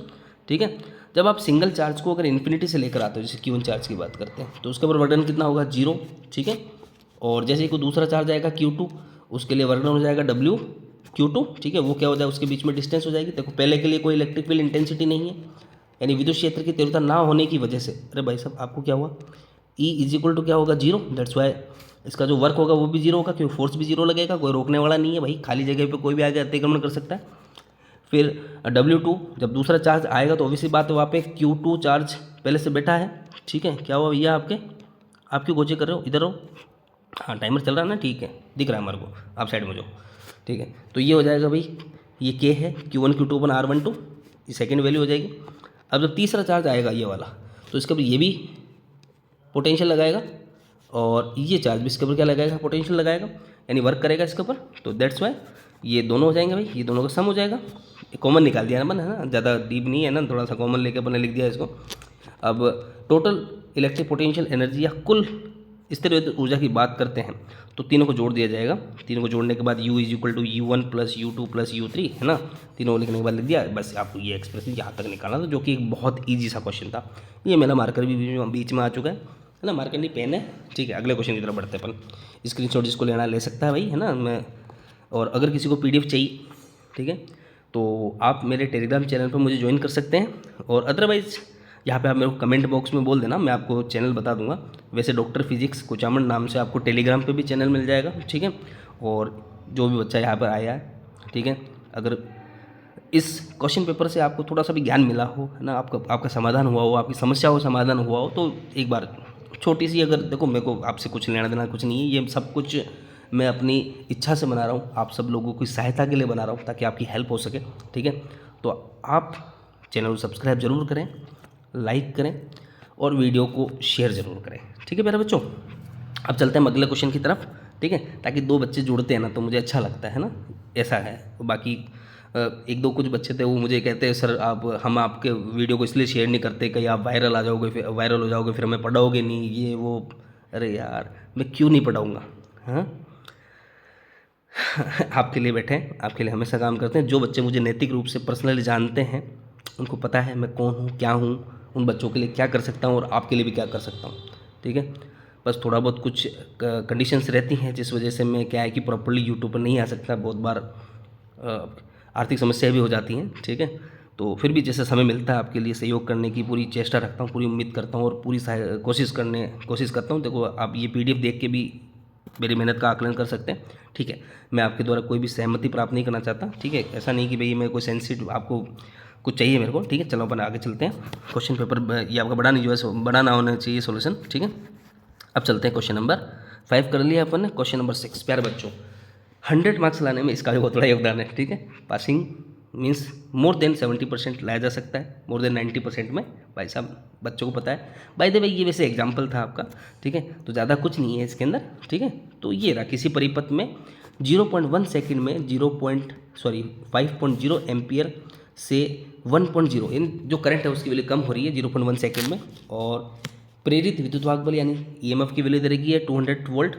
S1: ठीक है। जब आप सिंगल चार्ज को अगर इन्फिनिटी से लेकर आते हो, जैसे Q1 चार्ज की बात करते हैं, तो उसके ऊपर वर्डन कितना होगा, 0, ठीक है। और जैसे कोई दूसरा चार्ज आएगा Q2, उसके लिए वर्डन हो जाएगा WQ2, ठीक है। वो क्या हो जाएगा, उसके बीच में डिस्टेंस हो जाएगी। देखो पहले के लिए कोई इलेक्ट्रिक फील्ड इंटेंसिटी नहीं है, यानी विद्युत क्षेत्र की तीव्रता ना होने की वजह से, अरे भाई साहब आपको क्या हुआ, E = क्या होगा, 0। दैट्स वाई इसका जो वर्क होगा वो भी 0 होगा, क्योंकि फोर्स भी 0 लगेगा, कोई रोकने वाला नहीं है भाई, खाली जगह पे कोई भी आगे अतिक्रमण कर सकता है। फिर W2, जब दूसरा चार्ज आएगा तो ऑब्वियसली बात है वहाँ पे Q2 चार्ज पहले से बैठा है, ठीक है। क्या हुआ भैया, आप क्यों गोचे कर रहे हो, इधर हो, हाँ टाइमर चल रहा है ना, ठीक है, दिख रहा है हमारे को, आप साइड में जाओ, ठीक है। तो ये हो जाएगा भाई, ये K है, Q1 Q2 R12, ये सेकेंड वैल्यू हो जाएगी। अब जब तीसरा चार्ज आएगा ये वाला, तो इसके ऊपर ये भी पोटेंशियल लगाएगा, और ये चार्ज भी इसके ऊपर क्या लगाएगा, पोटेंशियल लगाएगा, यानी वर्क करेगा इसके ऊपर। तो दैट्स वाई ये दोनों हो जाएंगे भाई, ये दोनों का सम हो जाएगा। कॉमन निकाल दिया ना, है ना, ज़्यादा डीप नहीं है ना, थोड़ा सा कॉमन लेके अपने लिख दिया इसको। अब टोटल इलेक्ट्रिक पोटेंशियल एनर्जी या कुल स्थिर विद्युत ऊर्जा की बात करते हैं, तो तीनों को जोड़ दिया जाएगा। तीनों को जोड़ने के बाद U = U1 + U2 + U3, है ना, तीनों लिखने के बाद लिख दिया। बस आपको ये एक्सप्रेशन यहाँ तक निकालना था, जो कि एक बहुत ईजी सा क्वेश्चन था। ये मेरा मार्कर भी बीच में आ चुका है ना, मार्कर नहीं पेन है, ठीक है। अगले क्वेश्चन की तरफ बढ़ते हैं अपन। स्क्रीनशॉट जिसको लेना ले सकता है भाई, है ना। मैं और अगर किसी को PDF चाहिए, ठीक है, तो आप मेरे टेलीग्राम चैनल पर मुझे ज्वाइन कर सकते हैं, और अदरवाइज़ यहाँ पे आप मेरे को कमेंट बॉक्स में बोल देना, मैं आपको चैनल बता दूंगा। वैसे डॉक्टर फिजिक्स कुचामन नाम से आपको टेलीग्राम पे भी चैनल मिल जाएगा, ठीक है। और जो भी बच्चा यहाँ पर आया है, ठीक है, अगर इस क्वेश्चन पेपर से आपको थोड़ा सा भी ज्ञान मिला हो, है ना, आपका समाधान हुआ हो, आपकी समस्या हो समाधान हुआ हो, तो एक बार छोटी सी, अगर देखो मेरे को आपसे कुछ लेना देना कुछ नहीं है, ये सब कुछ मैं अपनी इच्छा से बना रहा हूँ, आप सब लोगों की सहायता के लिए बना रहा हूँ, ताकि आपकी हेल्प हो सके, ठीक है। तो आप चैनल को सब्सक्राइब जरूर करें, लाइक करें, और वीडियो को शेयर ज़रूर करें, ठीक है मेरे बच्चों। अब चलते हैं अगले क्वेश्चन की तरफ, ठीक है, ताकि दो बच्चे जुड़ते हैं ना, तो मुझे अच्छा लगता है ना, ऐसा है। बाकी एक दो कुछ बच्चे थे, वो मुझे कहते हैं सर हम आपके वीडियो को इसलिए शेयर नहीं करते, कहीं आप वायरल आ जाओगे, फिर वायरल हो जाओगे, फिर हमें पढ़ाओगे नहीं, ये वो। अरे यार मैं क्यों नहीं पढ़ाऊँगा, हाँ आपके लिए बैठे हैं, आपके लिए हमेशा काम करते हैं। जो बच्चे मुझे नैतिक रूप से पर्सनली जानते हैं, उनको पता है मैं कौन हूँ, क्या हूँ, उन बच्चों के लिए क्या कर सकता हूँ, और आपके लिए भी क्या कर सकता हूँ, ठीक है। बस थोड़ा बहुत कुछ कंडीशंस रहती हैं, जिस वजह से मैं क्या है कि प्रॉपर्ली यूट्यूब पर नहीं आ सकता, बहुत बार आर्थिक समस्या भी हो जाती हैं, ठीक है। तो फिर भी जैसे समय मिलता है आपके लिए सहयोग करने की पूरी चेष्टा रखता हूँ, पूरी उम्मीद करता हूँ, और पूरी कोशिश करता हूँ। देखो आप ये PDF देख के भी मेरी मेहनत का आकलन कर सकते हैं, ठीक है। मैं आपके द्वारा कोई भी सहमति प्राप्त नहीं करना चाहता, ठीक है। ऐसा नहीं कि भाई मैं कोई सेंसिटिव आपको कुछ चाहिए मेरे को, ठीक है। चलो अपन आगे चलते हैं। क्वेश्चन पेपर ये आपका बड़ा नहीं, जो है बड़ा ना होना चाहिए सोल्यूशन, ठीक है। अब चलते हैं क्वेश्चन नंबर 5 कर लिया अपन ने। क्वेश्चन नंबर 6, प्यारे बच्चों, 100 मार्क्स लाने में इसका भी बहुत बड़ा योगदान है, ठीक है। पासिंग मीन्स मोर देन 70% लाया जा सकता है, मोर देन 90% में भाई साहब बच्चों को पता है। बाय द वे ये वैसे एग्जाम्पल था आपका, ठीक है, तो ज़्यादा कुछ नहीं है इसके अंदर, ठीक है। तो ये रहा, किसी परिपथ में 0.1 सेकेंड में 5.0 एम्पियर से 1.0 इन जो करंट है उसकी वैल्यू कम हो रही है 0.1 सेकेंड में, और प्रेरित विद्युत बल यानी EMF की वैल्यू दे रखी है 200 वोल्ट।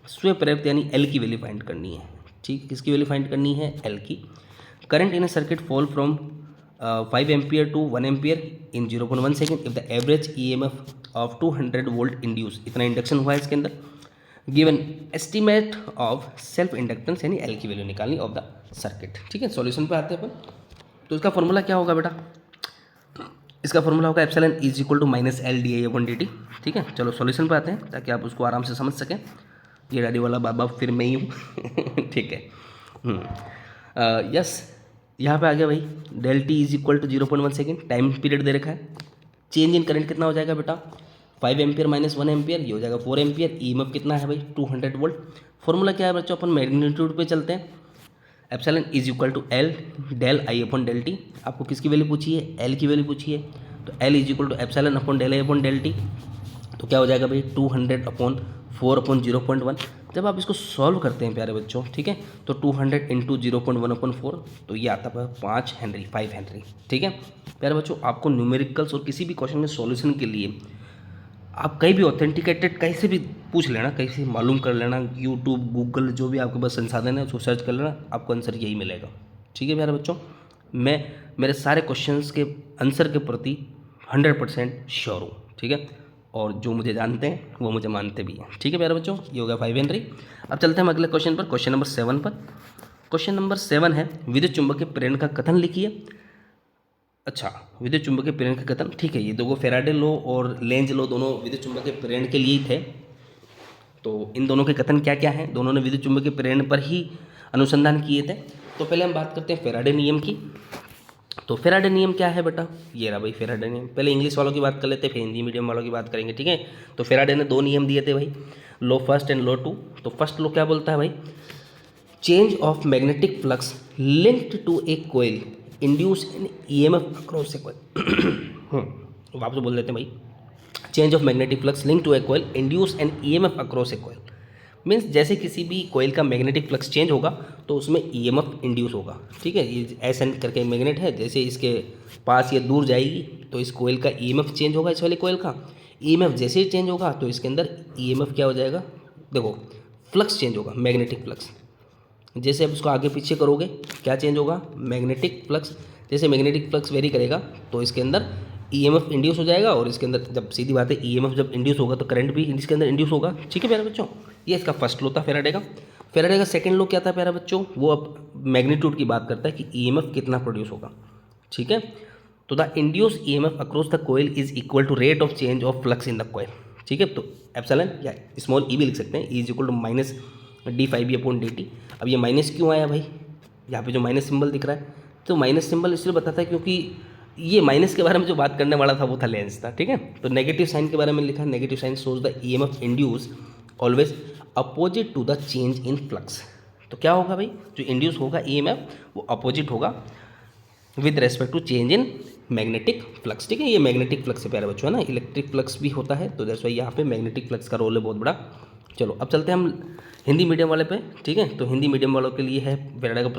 S1: स्व प्रेरित यानी L की वैल्यू फाइंड करनी है, ठीक, किसकी वैल्यू फाइंड करनी है, L की। Current in a circuit fall from 5 ampere to 1 ampere in 0.1 second if the average EMF of 200 volt induce, इतना इंडक्शन हुआ है इसके अंदर। Given estimate of self inductance यानी L की वैल्यू निकालनी ऑफ द सर्किट, ठीक है। सॉल्यूशन पे आते हैं अपन। तो इसका फॉर्मूला क्या होगा बेटा, इसका फॉर्मूला होगा epsilon is equal to minus L dI/dt, ठीक है। चलो सॉल्यूशन पे आते हैं ताकि आप उसको आराम से समझ सकें। ये डैडी वाला बाबा फिर मैं ही हूँ ठीक है। यस यहाँ पे आ गया भाई, del T is equal to 0.1 second, time period दे रखा है। चेंज इन करंट कितना हो जाएगा बेटा, 5 एम्पियर माइनस 1 एम्पियर, ये हो जाएगा 4 एम्पियर। ईएमएफ कितना है भाई 200 वोल्ट। फॉर्मूला क्या है बच्चों, अपन मैग्नीट्यूड पे चलते हैं। Epsilon is equal to L del I upon del T. आपको किसकी वैल्यू पूछी है, एल की वैल्यू पूछी है, तो L is equal to epsilon upon del I upon del T. तो क्या हो जाएगा भाई 200 अपॉन 4 अपॉन 0.1। जब आप इसको सॉल्व करते हैं प्यारे बच्चों, ठीक है, तो 200 इंटू 0.1 अपॉन 4, तो ये आता है 5 हेनरी। ठीक है प्यारे बच्चों, आपको न्यूमेरिकल्स और किसी भी क्वेश्चन में सॉल्यूशन के लिए आप कहीं भी ऑथेंटिकेटेड कहीं से भी पूछ लेना, कहीं से मालूम कर लेना, यूट्यूब गूगल जो भी आपके पास संसाधन है उसको सर्च कर लेना, आपको आंसर यही मिलेगा। ठीक है प्यारे बच्चों, मैं मेरे सारे क्वेश्चंस के आंसर के प्रति 100% श्योर हूँ। ठीक है, और जो मुझे जानते हैं वो मुझे मानते भी हैं। ठीक है प्यारे बच्चों, ये हो गया 5 हेनरी। अब चलते हैं हम अगले क्वेश्चन पर, क्वेश्चन नंबर 7 पर। क्वेश्चन नंबर 7 है विद्युत चुंबकीय प्रेरण का कथन लिखिए। अच्छा, विद्युत चुंबकीय प्रेरण का कथन, ठीक है, ये दो फेराडे लॉ और लेंज लॉ दोनों विद्युत चुंबकीय प्रेरण के लिए ही थे। तो इन दोनों के कथन क्या क्या हैं, दोनों ने विद्युत चुंबकीय प्रेरण पर ही अनुसंधान किए थे। तो पहले हम बात करते हैं फेराडे नियम की। तो फेराडे नियम क्या है बेटा, ये रहा भाई फेराडे नियम। पहले इंग्लिश वालों की बात कर लेते हैं, फिर हिंदी मीडियम वालों की बात करेंगे। ठीक है, तो फेराडे ने 2 नियम दिए थे भाई, लॉ फर्स्ट एंड लॉ 2। तो फर्स्ट लॉ क्या बोलता है भाई, change of magnetic flux linked to a coil induce an EMF across a coil. वापस बोल देते हैं भाई, change of magnetic flux link to a coil induce an EMF across a coil. Means जैसे किसी भी कोयल का मैग्नेटिक फ्लक्स चेंज होगा तो उसमें ईएमएफ इंड्यूस होगा। ठीक है, ये एस एन करके मैग्नेट है, जैसे इसके पास ये दूर जाएगी तो इस कोयल का ईएमएफ चेंज होगा, इस वाले कोयल का ईएमएफ जैसे ही चेंज होगा तो इसके अंदर ईएमएफ क्या हो जाएगा, देखो फ्लक्स चेंज होगा, मैग्नेटिक फ्लक्स। जैसे आप उसको आगे पीछे करोगे क्या चेंज होगा, मैग्नेटिक फ्लक्स। जैसे मैग्नेटिक फ्लक्स वेरी करेगा तो इसके अंदर ईएमएफ इंड्यूस हो जाएगा, और इसके अंदर जब सीधी बात है ईएमएफ जब इंड्यूस होगा तो करंट भी इसके अंदर इंड्यूस होगा। ठीक है प्यारे बच्चों, ये इसका फर्स्ट लॉ था फेराडे का। फेराडे का सेकंड लॉ क्या था प्यारे बच्चों, वो अब मैग्नीट्यूड की बात करता है कि ईएमएफ कितना प्रोड्यूस होगा। ठीक है, तो the induce EMF across the coil is equal to rate of change of flux in the coil. ठीक है, तो एप्सिलॉन या स्मॉल ई भी लिख सकते हैं, E is equal to minus d5 upon dt। अब ये माइनस क्यों आया भाई, यहाँ पे जो माइनस सिंबल दिख रहा है, तो माइनस सिंबल इसलिए बताता है क्योंकि ये माइनस के बारे में जो बात करने वाला था वो था लेंस था। ठीक है, तो नेगेटिव साइन के बारे में लिखा है, negative sign shows the EMF induce always opposite to the change in flux. तो क्या होगा भाई, जो इंड्यूस होगा ईएमएफ वो अपोजिट होगा with respect to change in magnetic flux. ठीक है, ये मैग्नेटिक फ्लक्स से प्यारे बच्चों है ना, इलेक्ट्रिक फ्लक्स भी होता है, तो दैट्स व्हाई यहाँ पे मैग्नेटिक फ्लक्स का रोल है बहुत बड़ा। चलो अब चलते हैं हम हिंदी मीडियम वाले पे। ठीक है, तो हिंदी मीडियम वालों के लिए है फेराडे का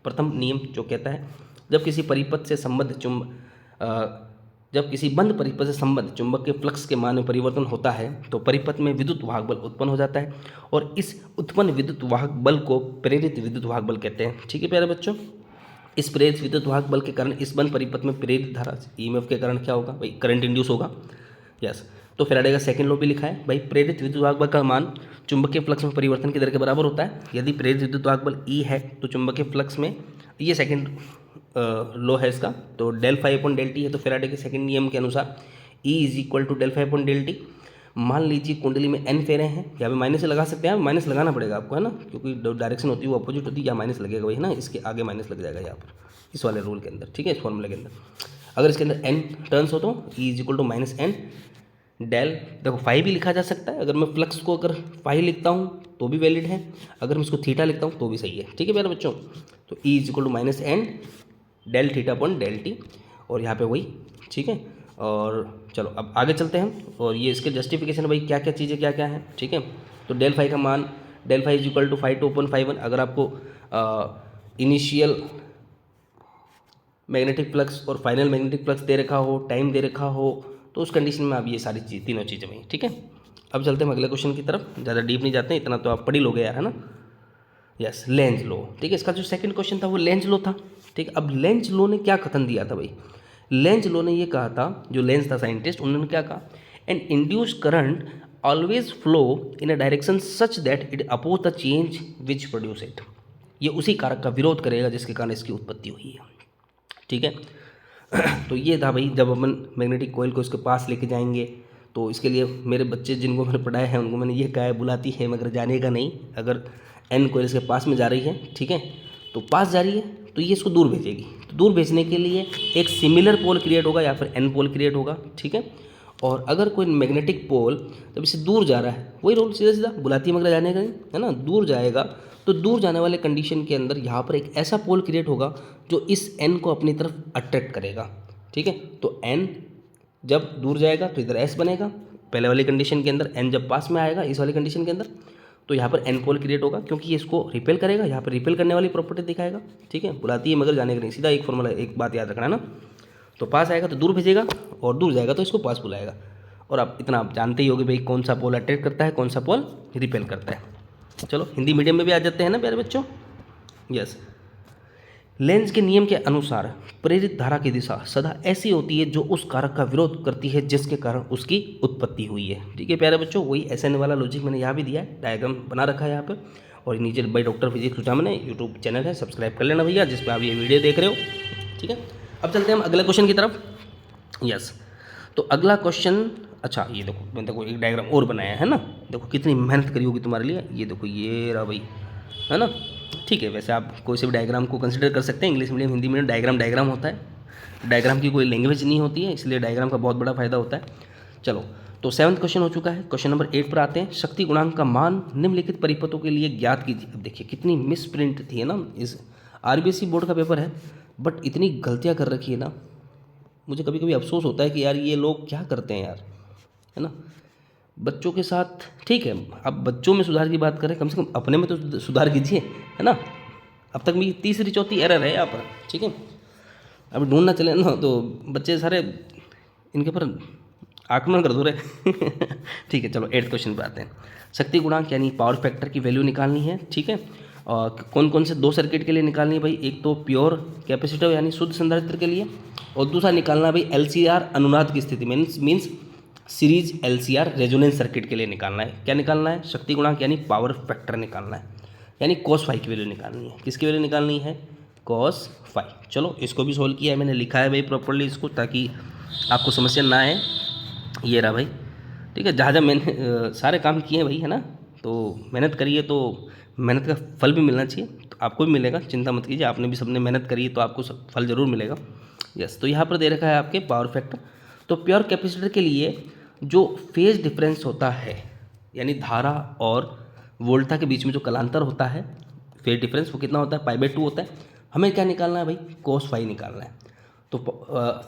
S1: प्रथम नियम, जो कहता है जब किसी परिपथ से संबद्ध जब किसी बंद परिपथ से संबद्ध चुंबक के फ्लक्स के मान में परिवर्तन होता है तो परिपथ में विद्युत वाहक बल उत्पन्न हो जाता है, और इस उत्पन्न विद्युत वाहक बल को प्रेरित विद्युत वाहक बल कहते हैं। ठीक है प्यारे बच्चों, इस प्रेरित विद्युत वाहक बल के कारण इस बंद परिपथ में प्रेरित धारा ईएमएफ के कारण क्या होगा भाई, करंट इंड्यूस होगा। यस, तो फेराडे का सेकंड लॉ भी लिखा है भाई, प्रेरित विद्युत वाहक बल का मान चुंबकीय फ्लक्स में परिवर्तन की दर के बराबर होता है। यदि प्रेरित विद्युत वाहक बल ई है तो चुंबकीय फ्लक्स में, ये सेकंड लॉ है इसका, तो del phi upon del T है। तो फेराडे के सेकंड नियम के अनुसार E is equal to del phi upon del T. मान लीजिए कुंडली में एन फेरे हैं, यहाँ पे माइनस से लगा सकते हैं, माइनस लगाना पड़ेगा आपको है ना, क्योंकि डायरेक्शन होती है वो अपोजिट होती है, यहाँ माइनस लगेगा वही ना, इसके आगे माइनस लग जाएगा यहाँ पर इस वाले रूल के अंदर। ठीक है, इस फॉर्मूले के अंदर अगर इसके अंदर एन टर्न्स हो तो E is equal to minus N del, देखो फाइव भी लिखा जा सकता है, अगर मैं फ्लक्स को अगर फाइव लिखता हूँ तो भी वैलिड है, अगर मैं इसको थीटा लिखता हूँ तो भी सही है। ठीक है प्यारे बच्चों, तो E is equal to minus N del theta upon del T, और यहाँ पे वही। ठीक है, और चलो अब आगे चलते हैं, और ये इसके जस्टिफिकेशन भाई क्या क्या चीज़ें क्या क्या हैं। ठीक है, तो डेल फाइव का मान del phi is equal to 5/2/5/1। अगर आपको इनिशियल मैग्नेटिक फ्लक्स और फाइनल मैग्नेटिक फ्लक्स दे रखा हो, टाइम दे रखा हो, तो उस कंडीशन में आप ये सारी तीनों चीज़ें भाई। ठीक है, अब चलते हैं अगले क्वेश्चन की तरफ, ज़्यादा डीप नहीं जाते हैं, इतना तो आप पढ़ ही लोगे यार है ना। Yes, Lenz law. ठीक है, इसका जो सेकंड क्वेश्चन था वो लेंज लो था। ठीक है, अब लेंज लो ने क्या कथन दिया था भाई, लेंज लो ने ये कहा था, जो लेंज था साइंटिस्ट, उन्होंने क्या कहा, an induce current always flow in a direction such that it oppose the change which produce it. ये उसी कारक का विरोध करेगा जिसके कारण इसकी उत्पत्ति हुई है। ठीक है, तो ये था भाई, जब अपन मैग्नेटिक कोयल को इसके पास लेके जाएंगे तो इसके लिए मेरे बच्चे जिनको मैंने पढ़ाया है उनको मैंने ये कहा है, बुलाती है मगर जाने का नहीं। अगर एन कोयल इसके पास में जा रही है, ठीक है, तो पास जा रही है तो ये इसको दूर भेजेगी, तो दूर भेजने के लिए एक सिमिलर पोल क्रिएट होगा या फिर एन पोल क्रिएट होगा। ठीक है, और अगर कोई मैग्नेटिक पोल जब इससे दूर जा रहा है, वही रूल सीधा सीधा बुलाती मगरा जाने का, है ना, दूर जाएगा तो दूर जाने वाले कंडीशन के अंदर यहाँ पर एक ऐसा पोल क्रिएट होगा जो इस एन को अपनी तरफ अट्रैक्ट करेगा, ठीक है। तो एन जब दूर जाएगा तो इधर एस बनेगा, पहले वाली कंडीशन के अंदर एन जब पास में आएगा इस वाली कंडीशन के अंदर तो यहाँ पर एन पोल क्रिएट होगा, क्योंकि ये इसको रिपेल करेगा, यहाँ पर रिपेल करने वाली प्रॉपर्टी दिखाएगा, ठीक है। बुलाती है मगर जाने का नहीं, सीधा एक फॉर्मूला, एक बात याद रखना है ना, तो पास आएगा तो दूर भेजेगा और दूर जाएगा तो इसको पास बुलाएगा। और आप इतना आप जानते ही होगे भाई कौन सा पोल अट्रैक्ट करता है, कौन सा पोल रिपेल करता है। चलो हिंदी मीडियम में भी आ जाते हैं ना प्यारे बच्चों। यस, लेंज के नियम के अनुसार प्रेरित धारा की दिशा सदा ऐसी होती है जो उस कारक का विरोध करती है जिसके कारण उसकी उत्पत्ति हुई है, ठीक है प्यारे बच्चों। वही एसएन वाला लॉजिक मैंने यहाँ भी दिया है, डायग्राम बना रखा है यहाँ पे, और नीचे by doctor physics Suchaman YouTube channel है, सब्सक्राइब कर लेना भैया जिस पर आप ये वीडियो देख रहे हो, ठीक है। अब चलते हैं हम अगले क्वेश्चन की तरफ। यस, तो अगला क्वेश्चन, अच्छा ये देखो मैंने देखो एक डायग्राम और बनाया है ना, देखो कितनी मेहनत करी होगी तुम्हारे लिए, ये देखो ये रहा भाई, है ना, ठीक है। वैसे आप कोई से भी डायग्राम को कंसिडर कर सकते हैं, English medium Hindi medium diagram होता है, डायग्राम की कोई लैंग्वेज नहीं होती है, इसलिए डायग्राम का बहुत बड़ा फायदा होता है। चलो तो 7वां क्वेश्चन हो चुका है, क्वेश्चन नंबर 8 पर आते हैं। शक्ति गुणांक का मान निम्नलिखित परिपथों के लिए ज्ञात कीजिए। अब देखिए कितनी मिस प्रिंट थी है ना, इस आरबीएसई बोर्ड का पेपर है बट इतनी गलतियाँ कर रखी है ना, मुझे कभी कभी अफसोस होता है कि यार ये लोग क्या करते हैं यार, है ना। बच्चों के साथ ठीक है, अब बच्चों में सुधार की बात करें, कम से कम अपने में तो सुधार कीजिए, है ना। अब तक भी तीसरी चौथी एरर है यहाँ पर, ठीक है। अब ढूंढना चले ना तो बच्चे सारे इनके पर आक्रमण कर दो रहे ठीक है, चलो 8th क्वेश्चन पर आते हैं। शक्ति गुणांक यानी पावर फैक्टर की वैल्यू निकालनी है, ठीक है। और कौन कौन से दो सर्किट के लिए निकालनी है भाई, एक तो प्योर कैपेसिटर यानी शुद्ध संधारित्र के लिए, और दूसरा निकालना है भाई एलसीआर अनुनाद की स्थिति में, means series LCR resonance circuit के लिए निकालना है। क्या निकालना है, शक्ति गुणांक यानी पावर फैक्टर निकालना है, यानी cos फाई की वैल्यू निकालनी है। किसकी वैल्यू निकालनी है, cos फाई। चलो इसको भी सोल्व किया है मैंने, लिखा है भाई प्रॉपर्ली इसको, ताकि आपको समस्या ना आए। ये रहा भाई, ठीक है। जहाँ मैंने सारे काम किए हैं भाई, है ना, तो मेहनत करिए तो मेहनत का फल भी मिलना चाहिए, तो आपको भी मिलेगा, चिंता मत कीजिए, आपने भी सबने मेहनत करी तो आपको फल ज़रूर मिलेगा। यस, तो यहाँ पर दे रखा है आपके पावर फैक्टर। तो प्योर कैपेसिटर के लिए जो फेज डिफरेंस होता है, यानी धारा और वोल्टा के बीच में जो कलांतर होता है, फेज डिफरेंस, वो कितना होता है, π/2 होता है। हमें क्या निकालना है भाई, cos फाई निकालना है। तो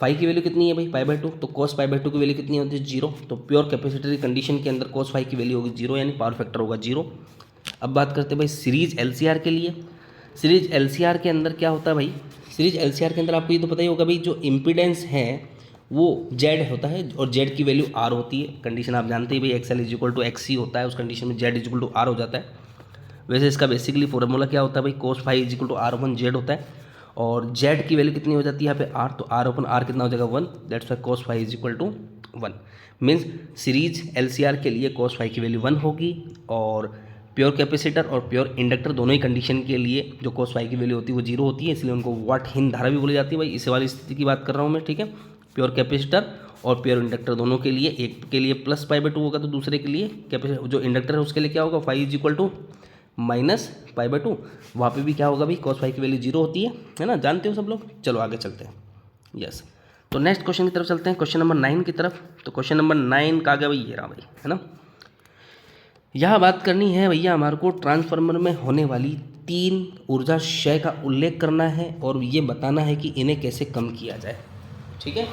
S1: फाई की वैल्यू कितनी है भाई, π/2, तो cos π/2 की वैल्यू कितनी होती है, 0। तो प्योर कैपेसिटर की कंडीशन के अंदर cos फाई की वैल्यू होगी 0, यानी पावर फैक्टर होगा 0। अब बात करते हैं भाई सीरीज एलसीआर के लिए। सीरीज एलसीआर के अंदर क्या होता है भाई, सीरीज एलसीआर के अंदर आपको ये तो पता ही होगा भाई, जो इम्पीडेंस है वो Z होता है और Z की वैल्यू R होती है। कंडीशन आप जानते ही भाई, XL = XC होता है, उस कंडीशन में Z = R हो जाता है। वैसे इसका बेसिकली फॉर्मूला क्या होता है भाई, cos फाई = R/1Z होता है, और Z की वैल्यू कितनी हो जाती है यहाँ पे R, तो R/R कितना हो जाएगा 1, that's why cos phi = 1। Means series LCR के लिए cos फाई की वैल्यू 1 होगी, और प्योर कैपेसिटर और प्योर इंडक्टर दोनों ही कंडीशन के लिए जो cos फाई की वैल्यू होती है वो 0 होती है, इसलिए उनको वाटहीन धारा भी बोली जाती है भाई। इस वाली स्थिति की बात कर रहा हूँ मैं, ठीक है। प्योर कैपेसिटर और प्योर इंडक्टर दोनों के लिए, एक के लिए प्लस π/2 होगा तो दूसरे के लिए कैपेसिटर जो इंडक्टर है उसके लिए क्या होगा, फाई = -π/2। वहाँ पे भी क्या होगा भाई, cos फाई की वैल्यू 0 होती है ना, जानते हो सब लोग। चलो आगे चलते हैं। यस, तो नेक्स्ट क्वेश्चन की तरफ चलते हैं, क्वेश्चन नंबर 9 की तरफ। तो क्वेश्चन नंबर 9 का गया भाई, ये रहा भाई, है ना। यहाँ बात करनी है भैया हमारे को ट्रांसफार्मर में होने वाली 3 ऊर्जा क्षय का उल्लेख करना है और ये बताना है कि इन्हें कैसे कम किया जाए, ठीक है।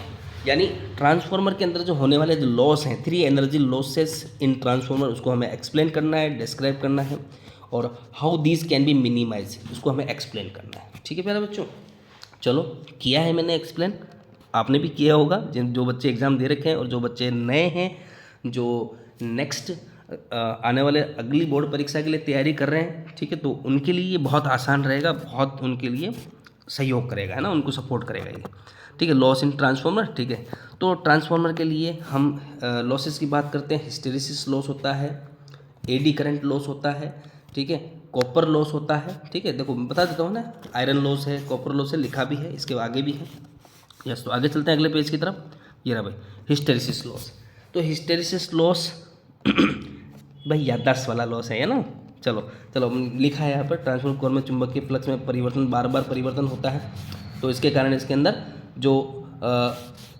S1: यानी ट्रांसफार्मर के अंदर जो होने वाले जो लॉस हैं, 3 एनर्जी लॉसेस इन ट्रांसफार्मर, उसको हमें एक्सप्लेन करना है, डिस्क्राइब करना है, और how this can be minimize, उसको हमें एक्सप्लेन करना है, ठीक है प्यारे बच्चों। चलो किया है मैंने एक्सप्लेन, आपने भी किया होगा, जो बच्चे एग्ज़ाम दे रखे हैं और जो बच्चे नए हैं, जो नेक्स्ट आने वाले अगली बोर्ड परीक्षा के लिए तैयारी कर रहे हैं, ठीक है, तो उनके लिए ये बहुत आसान रहेगा, बहुत उनके लिए सहयोग करेगा, है ना, उनको सपोर्ट करेगा ये, ठीक है। लॉस इन ट्रांसफार्मर, ठीक है। तो ट्रांसफार्मर के लिए हम लॉसेस की बात करते हैं। हिस्टेरिसिस लॉस होता है, एडी करंट लॉस होता है, ठीक है, कॉपर लॉस होता है, ठीक है। देखो बता देता हूँ ना, आयरन लॉस है, कॉपर लॉस है, लिखा भी है, इसके आगे भी है। यस, तो आगे चलते हैं अगले पेज की तरफ। ये रहा भाई हिस्टेरिसिस लॉस। तो हिस्टेरिसिस लॉस भाई याददाश्त वाला लॉस है ना। चलो लिखा है यहाँ पर, ट्रांसफार्मर कोर में चुंबकीय फ्लक्स में परिवर्तन, बार बार परिवर्तन होता है, तो इसके कारण इसके अंदर जो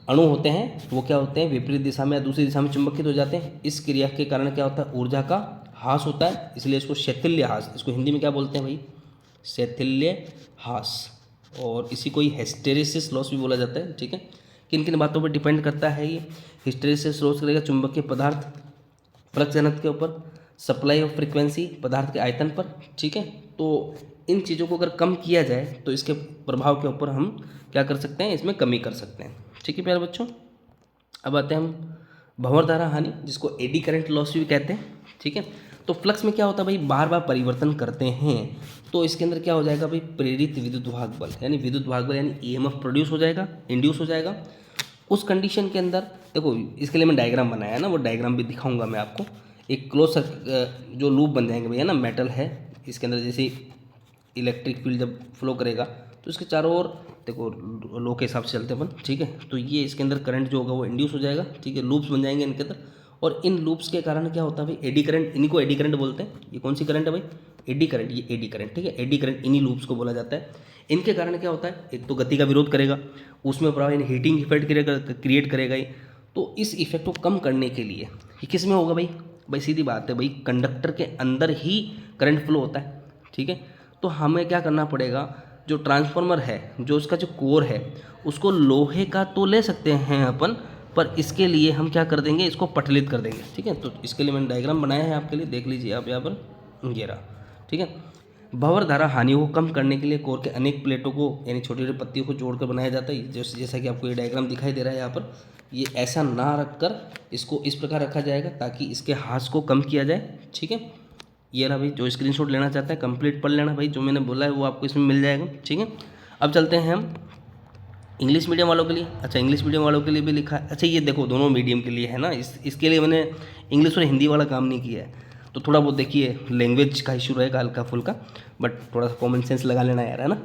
S1: अणु होते हैं वो क्या होते हैं, विपरीत दिशा में या दूसरी दिशा में चुंबकित हो जाते हैं। इस क्रिया के कारण क्या होता है, ऊर्जा का ह्रास होता है, इसलिए इसको शैथिल्य ह्रास, इसको हिंदी में क्या बोलते हैं भाई, शैथिल्य ह्रास, और इसी को ही हिस्टेरेसिस लॉस भी बोला जाता है। ठीक है, किन किन बातों पर डिपेंड करता है ये, हिस्टेरेसिस लॉस करेगा चुंबकीय पदार्थ फ्लक्स घनत्व के ऊपर, सप्लाई ऑफ फ्रीक्वेंसी पदार्थ के आयतन पर। ठीक है, तो इन चीज़ों को अगर कम किया जाए तो इसके प्रभाव के ऊपर हम क्या कर सकते हैं, इसमें कमी कर सकते हैं। ठीक है प्यारे बच्चों, अब आते हैं हम भंवर धारा हानि, जिसको एडी करंट लॉस भी कहते हैं। ठीक है, तो फ्लक्स में क्या होता है भाई, बार बार परिवर्तन करते हैं, तो इसके अंदर क्या हो जाएगा भाई, प्रेरित विद्युत वाहक बल, यानी विद्युत वाहक बल यानी ईएमएफ प्रोड्यूस हो जाएगा, इंड्यूस हो जाएगा। उस कंडीशन के अंदर देखो, इसके लिए मैं डायग्राम बनाया है ना, वो डायग्राम भी दिखाऊंगा मैं आपको। एक क्लोज जो लूप बन जाएंगे भैया ना, मेटल है इसके अंदर, जैसे इलेक्ट्रिक फील्ड जब फ्लो करेगा तो इसके चारों ओर देखो लो के हिसाब से चलते हैं अपन। ठीक है, तो ये इसके अंदर करंट जो होगा वो इंड्यूस हो जाएगा। ठीक है, लूप्स बन जाएंगे इनके अंदर, और इन लूप्स के कारण क्या होता है भाई, एडी करंट, इन्हीं को एडी करंट बोलते हैं। ये कौन सी करंट है भाई, एडी करंट, ये एडी करंट। ठीक है, एडी करंट इन्हीं लूप्स को बोला जाता है। इनके कारण क्या होता है, एक तो गति का विरोध करेगा, उसमें प्रभाव यानी हीटिंग इफेक्ट क्रिएट करेगा ये। तो इस इफेक्ट को कम करने के लिए ये किस में होगा भाई, सीधी बात है भाई, कंडक्टर के अंदर ही करंट फ्लो होता है। ठीक है, तो हमें क्या करना पड़ेगा, जो ट्रांसफार्मर है, जो उसका जो कोर है, उसको लोहे का तो ले सकते हैं अपन, पर इसके लिए हम क्या कर देंगे, इसको पटलित कर देंगे। ठीक है, तो इसके लिए मैंने डायग्राम बनाया है आपके लिए, देख लीजिए आप यहाँ पर, ये रहा। ठीक है, भंवर धारा हानियों को कम करने के लिए कोर के अनेक प्लेटों को यानी छोटी छोटी पत्तियों को जोड़कर बनाया जाता है। जैसा कि आपको ये डायग्राम दिखाई दे रहा है यहाँ पर, ये ऐसा ना रखकर इसको इस प्रकार रखा जाएगा ताकि इसके ह्रास को कम किया जाए। ठीक है, ये रहा भाई, जो स्क्रीनशॉट लेना चाहता है कंप्लीट पढ़ लेना भाई, जो मैंने बोला है वो आपको इसमें मिल जाएगा। ठीक है, अब चलते हैं हम इंग्लिश मीडियम वालों के लिए। अच्छा, इंग्लिश मीडियम वालों के लिए भी लिखा है। अच्छा, ये देखो दोनों मीडियम के लिए है ना, इसके लिए मैंने इंग्लिश और हिंदी वाला काम नहीं किया है, तो थोड़ा बहुत देखिए लैंग्वेज का इशू रहेगा हल्का फुल्का, बट थोड़ा सा कॉमन सेंस लगा लेना यार, है ना।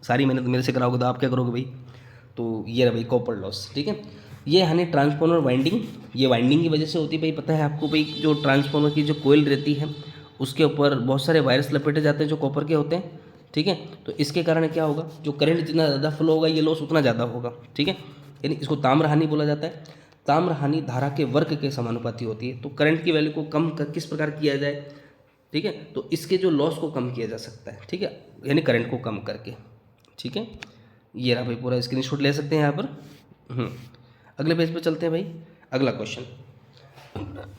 S1: सारी मेहनत मेरे से कराओगे तो आप क्या करोगे भाई। तो ये रहा भाई कॉपर लॉस। ठीक है, ये हानि ट्रांसफार्मर वाइंडिंग, ये वाइंडिंग की वजह से होती है भाई। पता है आपको भाई, जो ट्रांसफार्मर की जो कोयल रहती है उसके ऊपर बहुत सारे वायर्स लपेटे जाते हैं जो कॉपर के होते हैं। ठीक है, तो इसके कारण क्या होगा, जो करंट जितना ज़्यादा फ्लो होगा ये लॉस उतना ज़्यादा होगा। ठीक है, यानी इसको ताम्रहानि बोला जाता है। ताम्रहानि धारा के वर्ग के समानुपाती होती है। तो करंट की वैल्यू को कम किस प्रकार किया जाए, ठीक है, तो इसके जो लॉस को कम किया जा सकता है। ठीक है, यानी करंट को कम करके। ठीक है, ये रहा भाई, पूरा स्क्रीनशॉट ले सकते हैं यहाँ पर। अगले पेज पर चलते हैं भाई। अगला क्वेश्चन,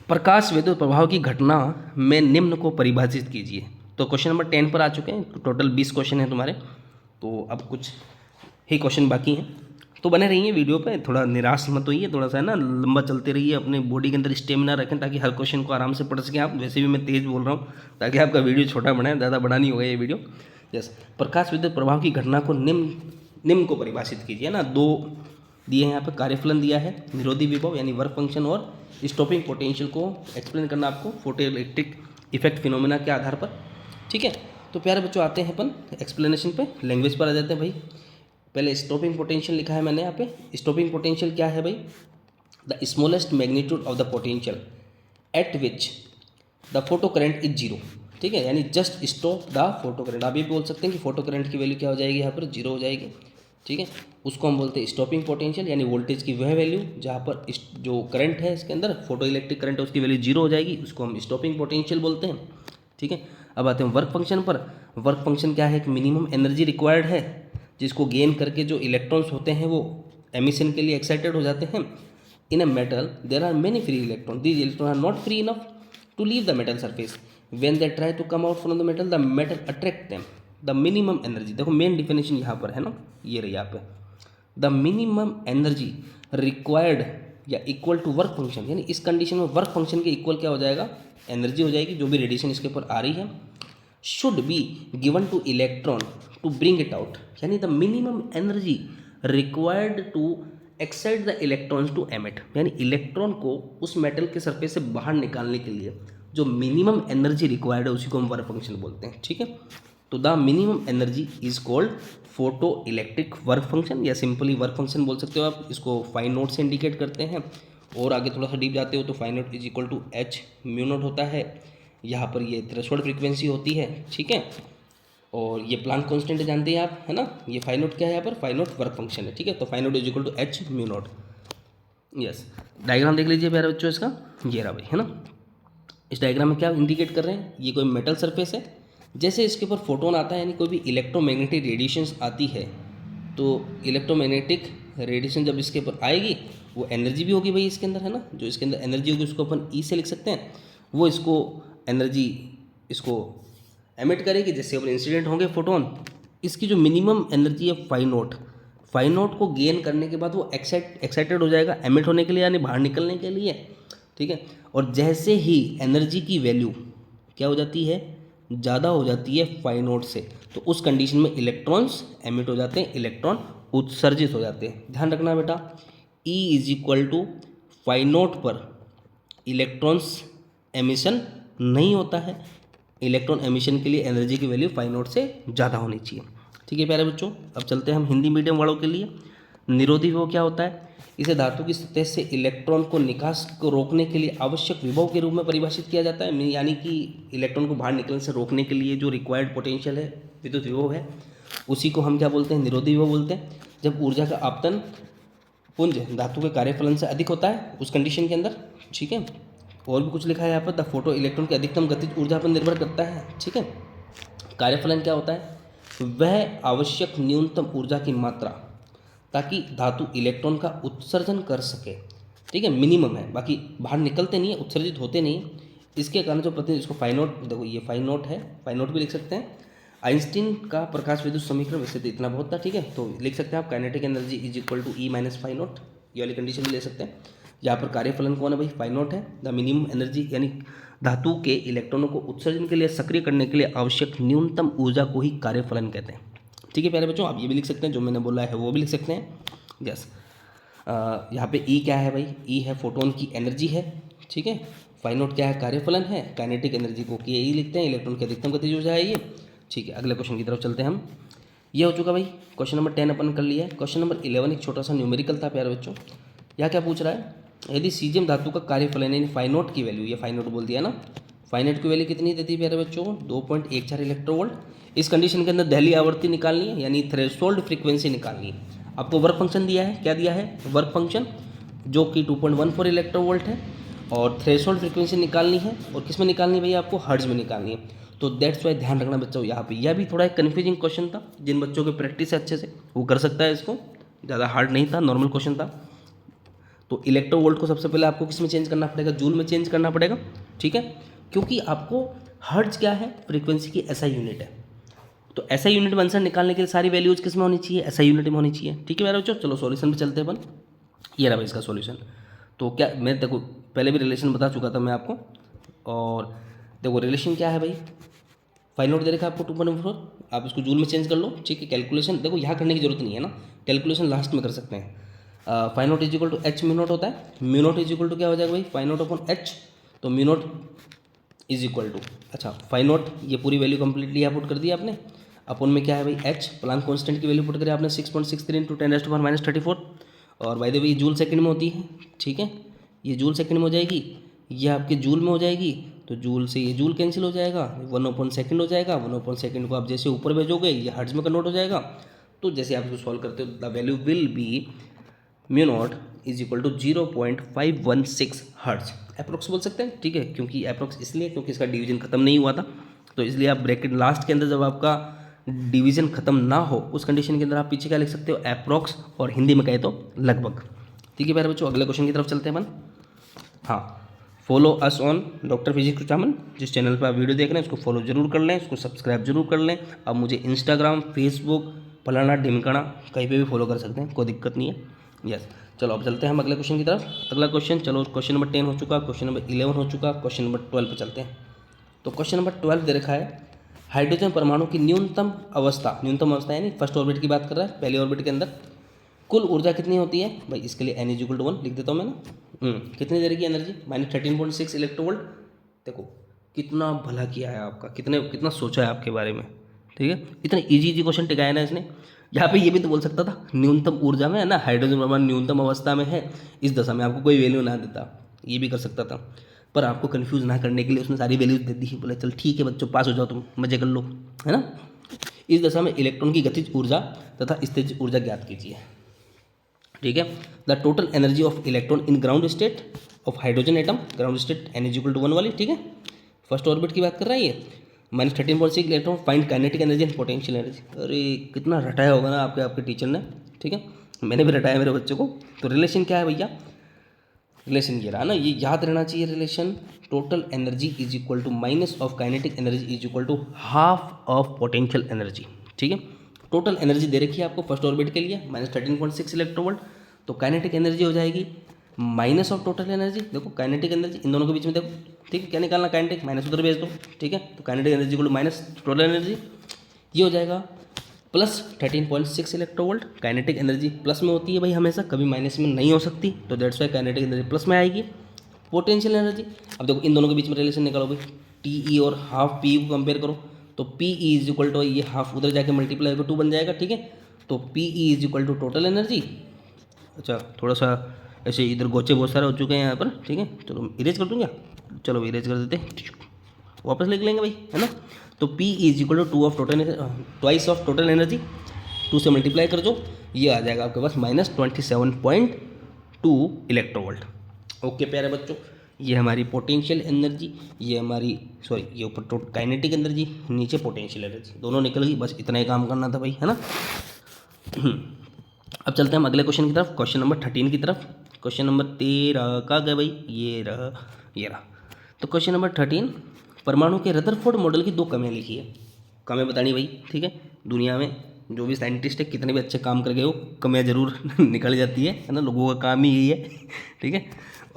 S1: प्रकाश विद्युत प्रभाव की घटना में निम्न को परिभाषित कीजिए। तो क्वेश्चन नंबर 10 पर आ चुके हैं, तो टोटल 20 क्वेश्चन हैं तुम्हारे, तो अब कुछ ही क्वेश्चन बाकी हैं, तो बने रहिए वीडियो पे, थोड़ा निराश मत होइए, थोड़ा सा है ना लंबा चलते रहिए, अपने बॉडी के अंदर स्टेमिना रखें ताकि हर क्वेश्चन को आराम से पढ़ सकें आप। वैसे भी मैं तेज़ बोल रहा हूँ ताकि आपका वीडियो छोटा बने, ज़्यादा बड़ा नहीं होगा ये वीडियो। यस, प्रकाश विद्युत प्रभाव की घटना को निम्न को परिभाषित कीजिए ना। दो दिए हैं यहाँ पे, कार्यफलन दिया है, निरोधी विभव यानी वर्क फंक्शन, और स्टॉपिंग पोटेंशियल को एक्सप्लेन करना आपको फोटो इलेक्ट्रिक इफेक्ट फिनोमेना के आधार पर। ठीक है, तो प्यारे बच्चों आते हैं अपन एक्सप्लेनेशन पे, लैंग्वेज पर आ जाते हैं भाई। पहले स्टॉपिंग पोटेंशियल लिखा है मैंने यहाँ पे। स्टॉपिंग पोटेंशियल क्या है भाई, the smallest magnitude of the potential at which the photo current is zero. ठीक है, यानी just stop the photo current. आप ये बोल सकते हैं कि फोटो करंट की वैल्यू क्या हो जाएगी, यहाँ पर जीरो हो जाएगी। ठीक है, उसको हम बोलते हैं स्टॉपिंग पोटेंशियल, यानी वोल्टेज की वह वैल्यू जहाँ पर जो करंट है इसके अंदर फोटो इलेक्ट्रिक करंट है उसकी वैल्यू जीरो हो जाएगी, उसको हम स्टॉपिंग पोटेंशियल बोलते हैं। ठीक है, अब आते हैं वर्क फंक्शन पर। वर्क फंक्शन क्या है, एक मिनिमम एनर्जी रिक्वायर्ड है जिसको गेन करके जो इलेक्ट्रॉन्स होते हैं वो एमिशन के लिए एक्साइटेड हो जाते हैं। In a metal there are many free electron, these electron are not free enough to leave the metal surface, when they try to come out from the metal attract them. The minimum energy, देखो main definition यहाँ पर है ना, ये रही यहाँ पे, the minimum energy required या इक्वल टू वर्क फंक्शन, यानी इस कंडीशन में वर्क फंक्शन के इक्वल क्या हो जाएगा, एनर्जी हो जाएगी, जो भी रेडिएशन इसके ऊपर आ रही है, should be given to electron to bring it out, यानी the minimum energy required to excite the electrons to emit, यानी इलेक्ट्रॉन को उस मेटल के सरफेस से बाहर निकालने के लिए जो मिनिमम एनर्जी रिक्वायर्ड है उसी को हम वर्क फंक्शन बोलते हैं। ठीक है, तो the minimum energy is called photo electric work function, या सिंपली वर्क फंक्शन बोल सकते हो आप। इसको फाइन नोट से इंडिकेट करते हैं, और आगे थोड़ा सा डीप जाते हो तो phi naught is equal to H mu naught होता है। यहाँ पर ये थ्रेशोल्ड फ्रीक्वेंसी होती है। ठीक है, और ये प्लांक कांस्टेंट जानते हैं आप, है ना। ये फाई नोट क्या है यहाँ पर, फाई नोट वर्क फंक्शन है, ठीक है। तो phi naught is equal to H mu naught. Yes, diagram देख लीजिए प्यारे बच्चों इसका, ये रहा भाई, है ना। इस डायग्राम में क्या इंडिकेट कर रहे हैं, ये कोई मेटल सरफेस है, जैसे इसके ऊपर फोटोन आता है, यानी कोई भी इलेक्ट्रोमैग्नेटिक रेडिएशंस आती है, तो इलेक्ट्रोमैग्नेटिक रेडिएशन जब इसके ऊपर आएगी, वो एनर्जी भी होगी भाई इसके अंदर, है ना। जो इसके अंदर एनर्जी होगी उसको अपन ई से लिख सकते हैं, वो इसको एनर्जी इसको एमिट करेगी, जैसे अपन इंसिडेंट होंगे फोटोन। इसकी जो मिनिमम एनर्जी है फाई नोट को गेन करने के बाद वो एक्साइटेड हो जाएगा एमिट होने के लिए, यानी बाहर निकलने के लिए, ठीक है। और जैसे ही एनर्जी की वैल्यू क्या हो जाती है, ज़्यादा हो जाती है फाई नोट से, तो उस कंडीशन में इलेक्ट्रॉन्स एमिट हो जाते हैं, इलेक्ट्रॉन उत्सर्जित हो जाते हैं। ध्यान रखना बेटा, E is equal to phi naught पर इलेक्ट्रॉन्स एमिशन नहीं होता है। इलेक्ट्रॉन एमिशन के लिए एनर्जी की वैल्यू फाई नोट से ज़्यादा होनी चाहिए, ठीक है प्यारे बच्चों। अब चलते हैं हम हिंदी मीडियम वालों के लिए। निरोधी विभव क्या होता है, इसे धातु की सतह से इलेक्ट्रॉन को निकास को रोकने के लिए आवश्यक विभव के रूप में परिभाषित किया जाता है, यानी कि इलेक्ट्रॉन को बाहर निकलने से रोकने के लिए जो रिक्वायर्ड पोटेंशियल है, विद्युत विभव है, उसी को हम क्या बोलते हैं, निरोधी विभव बोलते हैं। जब ऊर्जा का आपतन पुंज धातु के कार्यफलन से अधिक होता है उस कंडीशन के अंदर, ठीक है। और भी कुछ लिखा है यहाँ पर, द फोटो इलेक्ट्रॉन की अधिकतम गतिज ऊर्जा पर निर्भर करता है, ठीक है। कार्यफलन क्या होता है, वह आवश्यक न्यूनतम ऊर्जा की मात्रा ताकि धातु इलेक्ट्रॉन का उत्सर्जन कर सके, ठीक है, मिनिमम है, बाकी बाहर निकलते नहीं है, उत्सर्जित होते नहीं है। इसके कारण जो प्रतिनिधि, इसको फाई नोट, देखो ये फाई नोट है, फाई नोट भी लिख सकते हैं। आइंस्टीन का प्रकाश विद्युत समीकरण, वैसे तो इतना बहुत था, ठीक है, तो लिख सकते हैं आप kinetic energy is equal to E minus phi naught, ये वाली कंडीशन भी ले सकते हैं। यहाँ पर कार्यफलन कौन है भाई, फाई नोट है। द मिनिमम एनर्जी यानी धातु के इलेक्ट्रॉनों को उत्सर्जन के लिए, सक्रिय करने के लिए आवश्यक न्यूनतम ऊर्जा को ही कार्यफलन कहते हैं, ठीक है प्यारे बच्चों। आप ये भी लिख सकते हैं, जो मैंने बोला है वो भी लिख सकते हैं। यस, यहाँ पे ई क्या है भाई, ई है फोटोन की एनर्जी है, ठीक है। फाई नोट क्या है, कार्यफलन है। काइनेटिक एनर्जी को कि ई लिखते हैं, इलेक्ट्रॉन की अधिकतम गतिज ऊर्जा है ये, ठीक है। अगले क्वेश्चन की तरफ चलते हैं हम। ये हो चुका भाई क्वेश्चन नंबर 10 अपन कर लिया है। क्वेश्चन नंबर 11 एक छोटा सा न्यूमेरिकल था प्यारे बच्चों। यहाँ क्या पूछ रहा है, यदि सीजियम धातु का कार्यफलन यानी फाई नोट की वैल्यू, ये फाई नोट बोल दिया ना, फाई नोट की वैल्यू कितनी देती है प्यारे बच्चों, 2.14 इलेक्ट्रोवोल्ट। इस कंडीशन के अंदर दहली आवृत्ति निकालनी है, यानी थ्रेशोल्ड फ्रीक्वेंसी निकालनी है। आपको वर्क फंक्शन दिया है, क्या दिया है, वर्क फंक्शन, जो कि 2.14 इलेक्ट्रोवोल्ट है, और थ्रेशोल्ड फ्रीक्वेंसी निकालनी है, और किस में निकालनी है भैया, आपको हर्ट्ज में निकालनी है। तो दैट्स वाई ध्यान रखना बच्चों, यहाँ पे यह भी थोड़ा एक कन्फ्यूजिंग क्वेश्चन था। जिन बच्चों की प्रैक्टिस है अच्छे से वो कर सकता है इसको, ज़्यादा हार्ड नहीं था, नॉर्मल क्वेश्चन था। तो इलेक्ट्रोवोल्ट को सबसे पहले आपको किस में चेंज करना पड़ेगा, जूल में चेंज करना पड़ेगा, ठीक है, क्योंकि आपको हर्ट्ज क्या है, फ्रीक्वेंसी की ऐसा यूनिट है। तो ऐसा यूनिट में आंसर निकालने के लिए सारी वैल्यूज किस में होनी चाहिए, ऐसा यूनिट में होनी चाहिए, ठीक है मेरे बच्चों। चलो सॉल्यूशन पे चलते हैं अपन। ये रहा इसका सॉल्यूशन। तो क्या, मैं देखो पहले भी रिलेशन बता चुका था मैं आपको, और देखो रिलेशन क्या है भाई, फाई नोट दे रखा है आपको 2.4, आप इसको जूल में चेंज कर लो, ठीक है। कैलकुलेशन देखो यहाँ करने की जरूरत नहीं है ना, कैलकुलेशन लास्ट में कर सकते हैं। Phi naught is equal to H mu naught होता है, mu naught is equal to क्या हो जाएगा भाई, फाई नोट अपॉन एच। तो mu naught is equal to, अच्छा फाई नोट ये पूरी वैल्यू कंप्लीटली यहाँ पुट कर दी आपने, अपन में क्या है भाई एच, प्लांक कांस्टेंट की वैल्यू पुट करी आपने 6.63 इंटू 10⁻⁻34, और बाय द वे ये जूल सेकंड में होती है, ठीक है। ये जूल सेकंड में हो जाएगी, ये आपके जूल में हो जाएगी, तो जूल से ये जूल कैंसिल हो जाएगा, 1/2 हो जाएगा। 1/2 को आप जैसे ऊपर भेजोगे ये हर्ट्ज में कन्वर्ट हो जाएगा। तो जैसे आप इसको सॉल्व करते हो, the value will be mu naught is equal to 0.516 hertz, approx बोल सकते हैं, ठीक है। क्योंकि अप्रोक्स इसलिए क्योंकि इसका डिवीजन खत्म नहीं हुआ था, तो इसलिए आप ब्रैकेट लास्ट के अंदर जब आपका डिवीजन खत्म ना हो उस कंडीशन के अंदर आप पीछे क्या लिख सकते हो, अप्रोक्स, और हिंदी में कहे तो लगभग, ठीक है प्यारे बच्चों। अगले क्वेश्चन की तरफ चलते हैं अपन। हाँ, follow us on doctor physics Kuchaman, जिस चैनल पर आप वीडियो देख रहे हैं उसको फॉलो जरूर कर लें, उसको सब्सक्राइब जरूर कर लें। आप मुझे इंस्टाग्राम, फेसबुक, फलाना ढिमकाना कहीं पे भी फॉलो कर सकते हैं, कोई दिक्कत नहीं है। यस, चलो अब चलते हैं हम अगले क्वेश्चन की तरफ। अगला क्वेश्चन, चलो क्वेश्चन नंबर 10 हो चुका, क्वेश्चन नंबर 11 हो चुका, क्वेश्चन नंबर 12 पे चलते हैं। तो क्वेश्चन नंबर 12 दे रखा है, हाइड्रोजन परमाणु की न्यूनतम अवस्था यानी फर्स्ट ऑर्बिट की बात कर रहा है, पहले ऑर्बिट के अंदर कुल ऊर्जा कितनी होती है भाई, इसके लिए n = 1 लिख देता हूँ मैं ना। कितनी देर की एनर्जी, -13.6 इलेक्ट्रोवोल्ट। देखो कितना भला किया है आपका, कितना सोचा है आपके बारे में, ठीक है। इतना इजी क्वेश्चन टिकाया ना इसने। यहाँ पे ये भी तो बोल सकता था न्यूनतम ऊर्जा में है ना, हाइड्रोजन परमाणु न्यूनतम अवस्था में है, इस दशा में आपको कोई वैल्यू ना देता, ये भी कर सकता था। पर आपको कंफ्यूज ना करने के लिए उसने सारी वैल्यूज दे दी, बोले चल ठीक है बच्चों पास हो जाओ तुम, मजे कर लो, है ना। इस दशा में इलेक्ट्रॉन की गतिज ऊर्जा तथा स्थितिज ऊर्जा ज्ञात कीजिए। ठीक है, the total energy of electron in ground state of hydrogen atom, ground state n=1 वाली। ठीक है, फर्स्ट ऑर्बिट की बात कर रहा है ये। -13.6 electron, find kinetic energy and potential energy. अरे कितना रटाया होगा ना आपके टीचर ने। ठीक है, मैंने भी रटाया मेरे बच्चों को। तो रिलेशन क्या है भैया, रिलेशन ये रहा ना, ये याद रहना चाहिए relation. Total energy is equal to minus of kinetic energy is equal to half of potential energy. ठीक है, टोटल एनर्जी दे रखी है आपको फर्स्ट ऑर्बिट के लिए -13.6 इलेक्ट्रोवोल्ट, तो काइनेटिक एनर्जी हो जाएगी माइनस ऑफ टोटल एनर्जी। देखो काइनेटिक एनर्जी इन दोनों के बीच में देखो, ठीक है, क्या निकालना, काइनेटिक माइनस उधर भेज दो। ठीक है, तो काइनेटिक एनर्जी को माइनस टोटल एनर्जी, ये हो जाएगा plus 13.6 electronvolt. Kinetic energy plus में होती है भाई हमेशा, कभी माइनस में नहीं हो सकती, तो that's Y kinetic energy plus में आएगी। पोटेंशियल एनर्जी, अब देखो इन दोनों के बीच में रिलेशन निकालो भाई, टी और हाफ पी को कंपेयर करो, तो P E is equal to ये हाफ उधर जाके मल्टीप्लाई होकर 2 बन जाएगा। ठीक है, तो P E is equal to total energy. अच्छा थोड़ा सा ऐसे इधर गोचे बहुत सारे हो चुके हैं यहाँ पर। ठीक है, चलो इरेज कर दूँ क्या, चलो इरेज कर देते, वापस लिख लेंगे भाई, है ना। तो P is equal to 2 of total, twice of total energy, 2 से मल्टीप्लाई कर दो, ये आ जाएगा आपके पास -27.2 इलेक्ट्रोवोल्ट। ओके प्यारे बच्चों, ये हमारी पोटेंशियल एनर्जी, ये हमारी सॉरी ये ऊपर काइनेटिक एनर्जी, नीचे पोटेंशियल एनर्जी, दोनों निकल गई। बस इतना ही काम करना था भाई, है ना। अब चलते हैं हम अगले क्वेश्चन की तरफ, क्वेश्चन नंबर 13 की तरफ। क्वेश्चन नंबर 13 कहाँ गए भाई, ये रहा। तो क्वेश्चन नंबर 13, परमाणु के रदरफोर्ड मॉडल की 2 कमियाँ लिखी है। कमियाँ बतानी भाई, ठीक है। दुनिया में जो भी साइंटिस्ट है, कितने भी अच्छे काम कर गए हो, कमियाँ जरूर निकल जाती है ना, लोगों का काम ही यही है। ठीक है,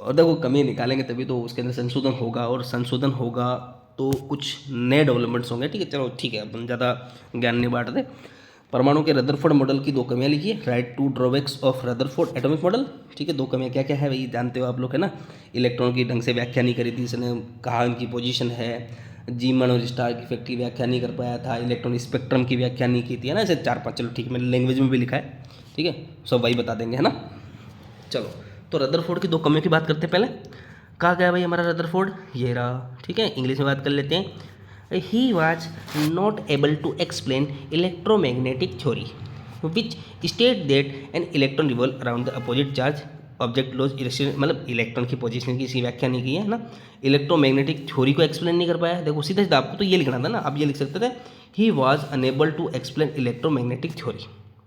S1: और देखो कमियाँ निकालेंगे तभी तो उसके अंदर संशोधन होगा, और संशोधन होगा तो कुछ नए डेवलपमेंट्स होंगे। ठीक है, चलो ठीक है, अपन ज़्यादा ज्ञान नहीं बांटते। परमाणु के रदरफोर्ड मॉडल की 2 कमियाँ लिखी है। Right 2 drawbacks of Rutherford atomic model. ठीक है, 2 कमियाँ क्या क्या है भाई, जानते हो आप लोग, है ना। इलेक्ट्रॉन की ढंग से व्याख्या नहीं करी थी इसने, कहाँ इनकी पोजीशन है, जीमन और स्टार की इफेक्ट की व्याख्या नहीं कर पाया था, इलेक्ट्रॉन स्पेक्ट्रम की व्याख्या नहीं की थी, है ना। ऐसे 4-5, चलो ठीक है, मैंने लैंग्वेज में भी लिखा है। ठीक है, सब वही बता देंगे, है ना। चलो तो रदरफोर्ड की 2 कमियों की बात करते हैं पहले। कहाँ गया भाई हमारा रदरफोर्ड, ये रहा। ठीक है, इंग्लिश में बात कर लेते हैं। He was not able to explain electromagnetic theory, which state that an electron revolves around the opposite charge object loses electron, मतलब इलेक्ट्रॉन की पोजीशन की इसकी व्याख्या नहीं की है ना। इलेक्ट्रोमैग्नेटिक थ्योरी को एक्सप्लेन नहीं कर पाया। देखो सीधा सीधा आपको तो ये लिखना था ना, आप ये लिख सकते थे, he was unable to explain electromagnetic theory,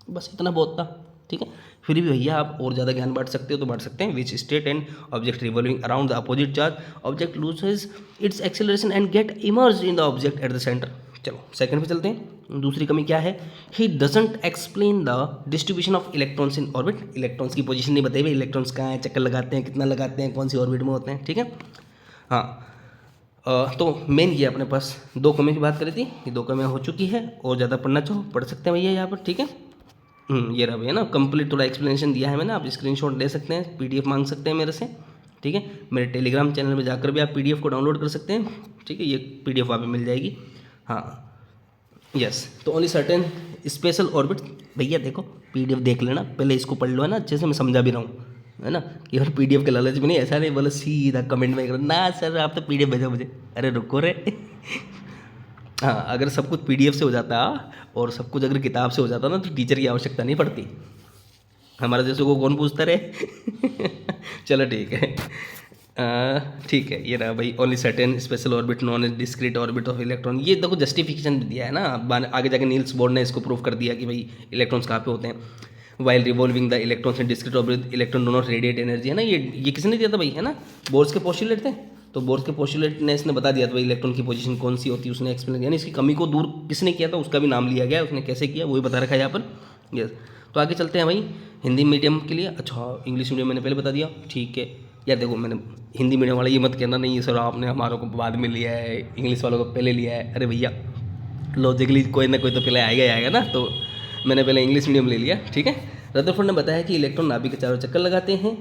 S1: बस इतना बहुत था। ठीक है, फिर भी भैया आप और ज़्यादा ज्ञान बांट सकते हो तो बांट सकते हैं। Which state and object revolving around the opposite charge object loses its acceleration and get emerge in the object at the centre. चलो सेकंड पे चलते हैं। दूसरी कमी क्या है, he doesn't explain the distribution of electrons in orbit. Electrons की position नहीं बताई भाई, इलेक्ट्रॉन्स कहाँ हैं, चक्कर लगाते हैं, कितना लगाते हैं, कौन सी ऑर्बिट में होते हैं। ठीक है, हाँ तो मेन ये अपने पास 2 कमियों की बात करी थी, ये 2 कमियाँ हो चुकी है। और ज़्यादा पढ़ना चाहो पढ़ सकते हैं भैया यहाँ पर। ठीक है, ये रहा भैया ना, कंप्लीट थोड़ा एक्सप्लेनेशन दिया है मैंने, आप स्क्रीनशॉट ले सकते हैं, PDF मांग सकते हैं मेरे से। ठीक है, मेरे टेलीग्राम चैनल में जाकर भी आप PDF को डाउनलोड कर सकते हैं। ठीक है, ये PDF वहाँ पे मिल जाएगी। हाँ यस, तो ओनली सर्टेन स्पेशल ऑर्बिट। भैया देखो PDF देख लेना पहले, इसको पढ़ लो, है ना, अच्छे से मैं समझा भी रहा हूँ, है ना। कि और PDF के लालच में नहीं, ऐसा नहीं बोलो सीधा कमेंट में करो ना सर आप तो PDF भेजो मुझे, अरे रुको रे। हाँ, अगर सब कुछ PDF से हो जाता और सब कुछ अगर किताब से हो जाता ना, तो टीचर की आवश्यकता नहीं पड़ती। हमारे जैसे को कौन पूछता रहे। चलो ठीक है, ठीक है, ये रहा भाई, only certain special orbit known as discrete orbit of electron. ये देखो जस्टिफिकेशन दिया है ना, आगे जाके नील्स बोर ने इसको प्रूव कर दिया कि भाई इलेक्ट्रॉन्स कहाँ पे होते हैं। While revolving the electrons in discrete orbit electron do not radiate energy, है ना। ये किसने दिया था भाई, है ना, बोर्स के पोस्टुलेट थे। तो बोर्स के पोस्टुलेट ने इसने बता दिया था भाई इलेक्ट्रॉन की पोजीशन कौन सी होती है, उसने एक्सप्लेन किया। इसकी कमी को दूर किसने किया था, उसका भी नाम लिया गया, उसने कैसे किया वही बता रखा है यहाँ पर। यस, तो आगे चलते हैं भाई हिंदी मीडियम के लिए। अच्छा इंग्लिश मीडियम मैंने पहले बता दिया, ठीक है यार। देखो मैंने हिंदी मीडियम वाला ये मत कहना नहीं सर आपने हमारों को बाद में लिया है, इंग्लिश वालों को पहले लिया है। अरे भैया लॉजिकली कोई ना कोई तो पहले आएगा ही आएगा ना, तो मैंने पहले इंग्लिश मीडियम ले लिया। ठीक है, रदरफोर्ड ने बताया कि इलेक्ट्रॉन नाभिक के चारों चक्कर लगाते हैं,